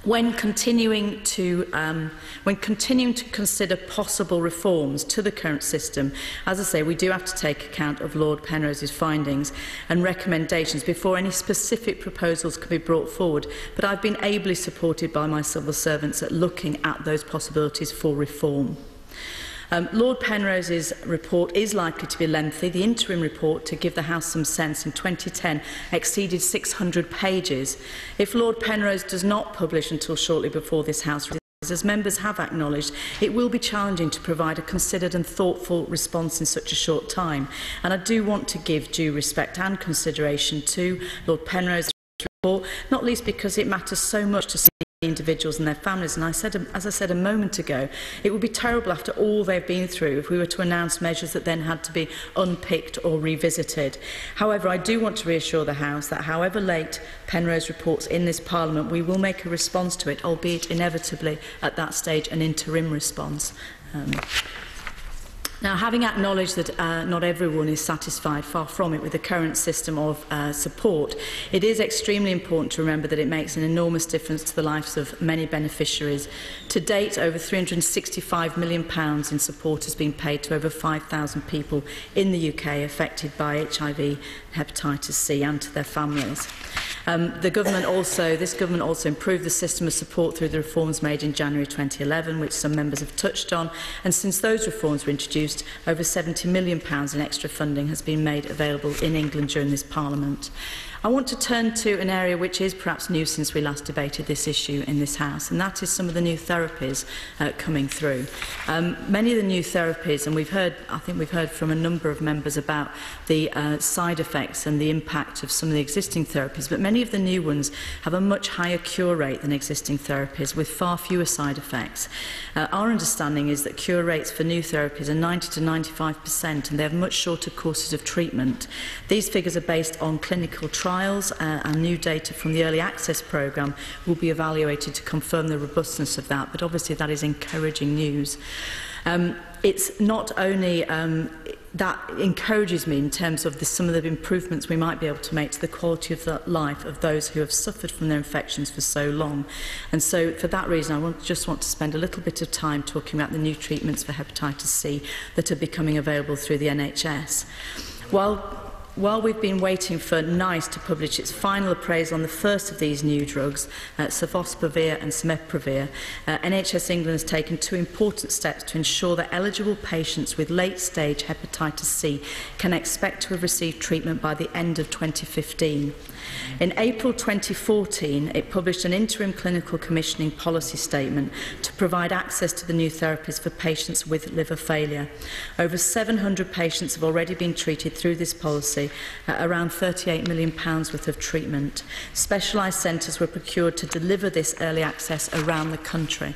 When continuing to consider possible reforms to the current system, as I say, we do have to take account of Lord Penrose's findings and recommendations before any specific proposals can be brought forward. But I've been ably supported by my civil servants at looking at those possibilities for reform. Lord Penrose's report is likely to be lengthy. The interim report, to give the House some sense, in 2010 exceeded 600 pages. If Lord Penrose does not publish until shortly before this House, as members have acknowledged, it will be challenging to provide a considered and thoughtful response in such a short time. And I do want to give due respect and consideration to Lord Penrose's report, not least because it matters so much to individuals and their families, and as I said a moment ago, it would be terrible after all they've been through if we were to announce measures that then had to be unpicked or revisited. However, I do want to reassure the House that however late Penrose reports in this Parliament, we will make a response to it, albeit inevitably at that stage an interim response. Now, having acknowledged that not everyone is satisfied, far from it, with the current system of support, it is extremely important to remember that it makes an enormous difference to the lives of many beneficiaries. To date, over £365 million in support has been paid to over 5,000 people in the UK affected by HIV, hepatitis C, and to their families. This government also improved the system of support through the reforms made in January 2011, which some members have touched on, and since those reforms were introduced, over £70 million in extra funding has been made available in England during this Parliament. I want to turn to an area which is perhaps new since we last debated this issue in this House, and that is some of the new therapies coming through. Many of the new therapies, and I think we've heard from a number of members about the side effects and the impact of some of the existing therapies, but many of the new ones have a much higher cure rate than existing therapies, with far fewer side effects. Our understanding is that cure rates for new therapies are 90 to 95%, and they have much shorter courses of treatment. These figures are based on clinical trials, and new data from the Early Access programme will be evaluated to confirm the robustness of that, but obviously that is encouraging news. It's not only that encourages me in terms of some of the improvements we might be able to make to the quality of the life of those who have suffered from their infections for so long. And so for that reason, I just want to spend a little bit of time talking about the new treatments for hepatitis C that are becoming available through the NHS. While we've been waiting for NICE to publish its final appraisal on the first of these new drugs, sofosbuvir and simeprovir, NHS England has taken two important steps to ensure that eligible patients with late-stage hepatitis C can expect to have received treatment by the end of 2015. In April 2014, it published an interim clinical commissioning policy statement to provide access to the new therapies for patients with liver failure. Over 700 patients have already been treated through this policy, around £38 million worth of treatment. Specialised centres were procured to deliver this early access around the country.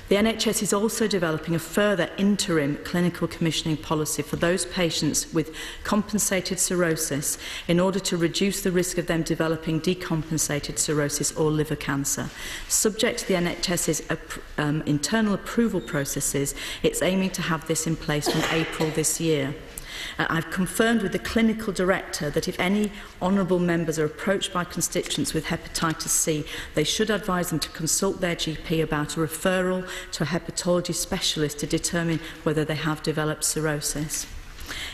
The NHS is also developing a further interim clinical commissioning policy for those patients with compensated cirrhosis in order to reduce the risk of them developing decompensated cirrhosis or liver cancer. Subject to the NHS's internal approval processes, it's aiming to have this in place from April this year. I've confirmed with the clinical director that if any honourable members are approached by constituents with hepatitis C, they should advise them to consult their GP about a referral to a hepatology specialist to determine whether they have developed cirrhosis.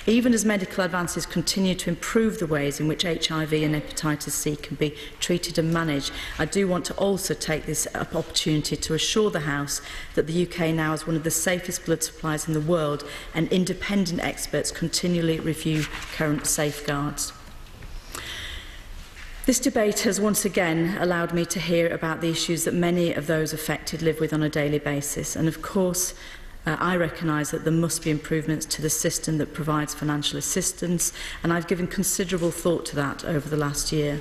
Even as medical advances continue to improve the ways in which HIV and hepatitis C can be treated and managed, I do want to also take this opportunity to assure the House that the UK now is one of the safest blood supplies in the world, and independent experts continually review current safeguards. This debate has once again allowed me to hear about the issues that many of those affected live with on a daily basis, and of course I recognise that there must be improvements to the system that provides financial assistance, and I've given considerable thought to that over the last year.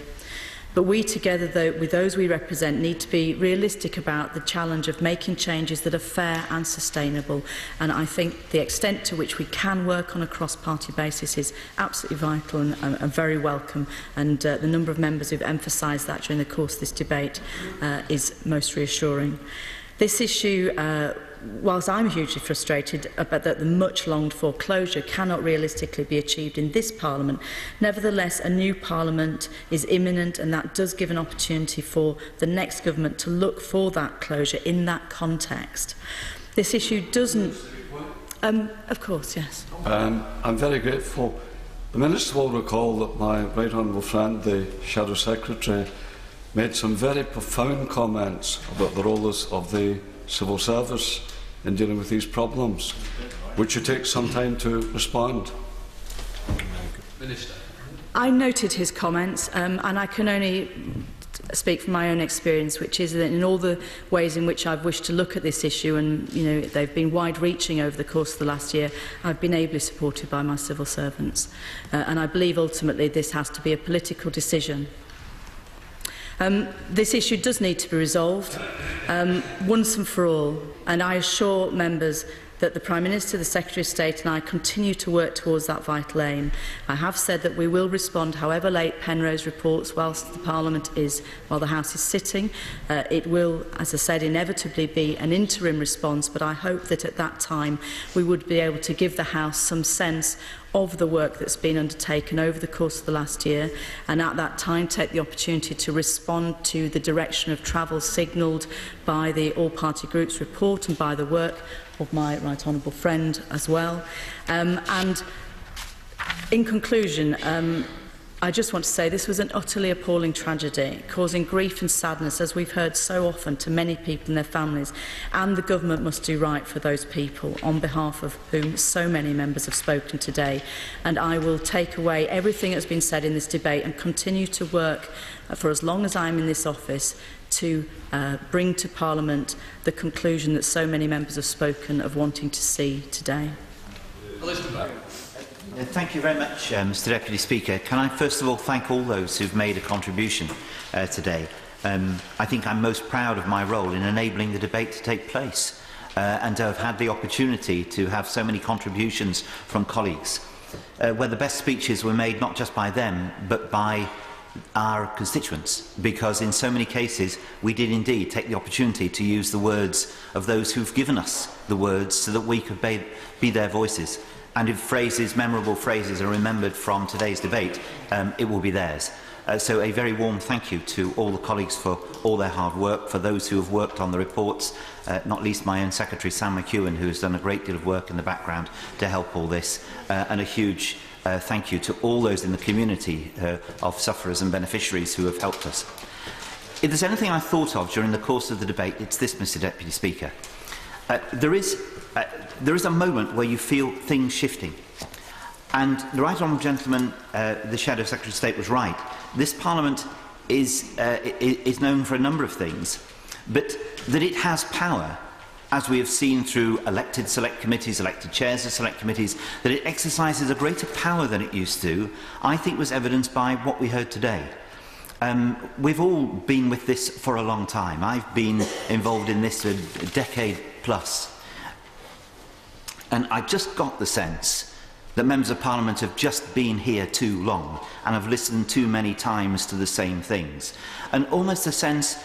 But we, together with those we represent, need to be realistic about the challenge of making changes that are fair and sustainable, and I think the extent to which we can work on a cross-party basis is absolutely vital and very welcome, and the number of members who have emphasised that during the course of this debate is most reassuring. This issue, whilst I'm hugely frustrated about that the much longed for closure cannot realistically be achieved in this Parliament, nevertheless a new Parliament is imminent, and that does give an opportunity for the next government to look for that closure in that context. This issue doesn't... of course, yes. I'm very grateful. The Minister will recall that my right honourable friend, the Shadow Secretary, made some very profound comments about the role of the civil service in dealing with these problems. Would you take some time to respond? Minister. I noted his comments, and I can only speak from my own experience, which is that in all the ways in which I've wished to look at this issue, and they've been wide-reaching over the course of the last year, I've been ably supported by my civil servants. And I believe ultimately this has to be a political decision. This issue does need to be resolved once and for all, and I assure members that the Prime Minister, the Secretary of State and I continue to work towards that vital aim. I have said that we will respond however late Penrose reports while the House is sitting. It will, as I said, inevitably be an interim response, but I hope that at that time we would be able to give the House some sense of the work that's been undertaken over the course of the last year, and at that time take the opportunity to respond to the direction of travel signalled by the all-party group's report and by the work of my right honourable friend as well. And in conclusion, I just want to say this was an utterly appalling tragedy, causing grief and sadness, as we've heard so often, to many people and their families, and the government must do right for those people, on behalf of whom so many members have spoken today. And I will take away everything that's been said in this debate and continue to work for as long as I'm in this office to bring to Parliament the conclusion that so many members have spoken of wanting to see today. Alistair Burt. Thank you very much, Mr Deputy Speaker. Can I first of all thank all those who've made a contribution today. I think I'm most proud of my role in enabling the debate to take place and to have had the opportunity to have so many contributions from colleagues, where the best speeches were made not just by them but by our constituents, because in so many cases we did indeed take the opportunity to use the words of those who've given us the words so that we could be their voices. And if memorable phrases are remembered from today's debate, it will be theirs. So a very warm thank you to all the colleagues for all their hard work, for those who have worked on the reports, not least my own Secretary Sam McEwen, who has done a great deal of work in the background to help all this, and a huge thank you to all those in the community of sufferers and beneficiaries who have helped us. If there's anything I thought of during the course of the debate, it's this, Mr Deputy Speaker. There is a moment where you feel things shifting. And the Right Honourable Gentleman, the Shadow Secretary of State, was right. this Parliament is known for a number of things, but that it has power, as we have seen through elected select committees, elected chairs of select committees, that it exercises a greater power than it used to, I think was evidenced by what we heard today. We've all been with this for a long time. I've been involved in this a decade plus. And I just got the sense that members of Parliament have just been here too long and have listened too many times to the same things. And almost a sense,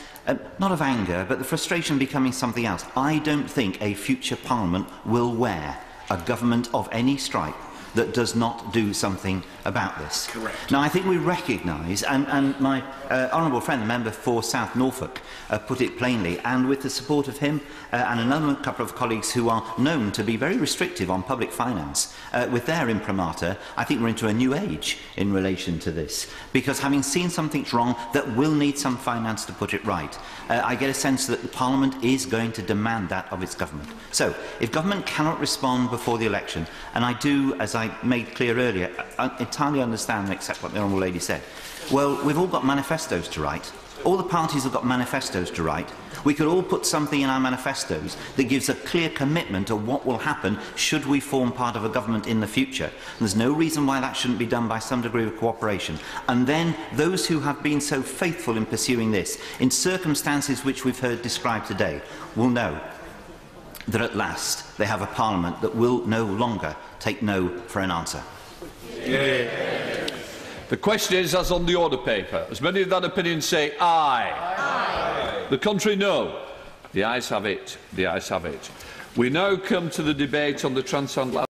not of anger, but the frustration becoming something else. I don't think a future Parliament will wear a government of any stripe that does not do something about this. Correct. Now, I think we recognise, and my honourable friend, the member for South Norfolk, put it plainly, and with the support of him and another couple of colleagues who are known to be very restrictive on public finance, with their imprimatur, I think we're into a new age in relation to this, because having seen something's wrong that will need some finance to put it right, I get a sense that the Parliament is going to demand that of its government. So, if government cannot respond before the election, and I do, as I made clear earlier, entirely understand and accept what the Honourable Lady said. Well, we've all got manifestos to write. All the parties have got manifestos to write. We could all put something in our manifestos that gives a clear commitment of what will happen should we form part of a government in the future. And there's no reason why that shouldn't be done by some degree of cooperation. And then those who have been so faithful in pursuing this, in circumstances which we've heard described today, will know that at last they have a Parliament that will no longer take no for an answer. Yeah. The question is, as on the order paper, as many of that opinion say aye. Aye. The contrary, no. The ayes have it. The ayes have it. We now come to the debate on the transatlantic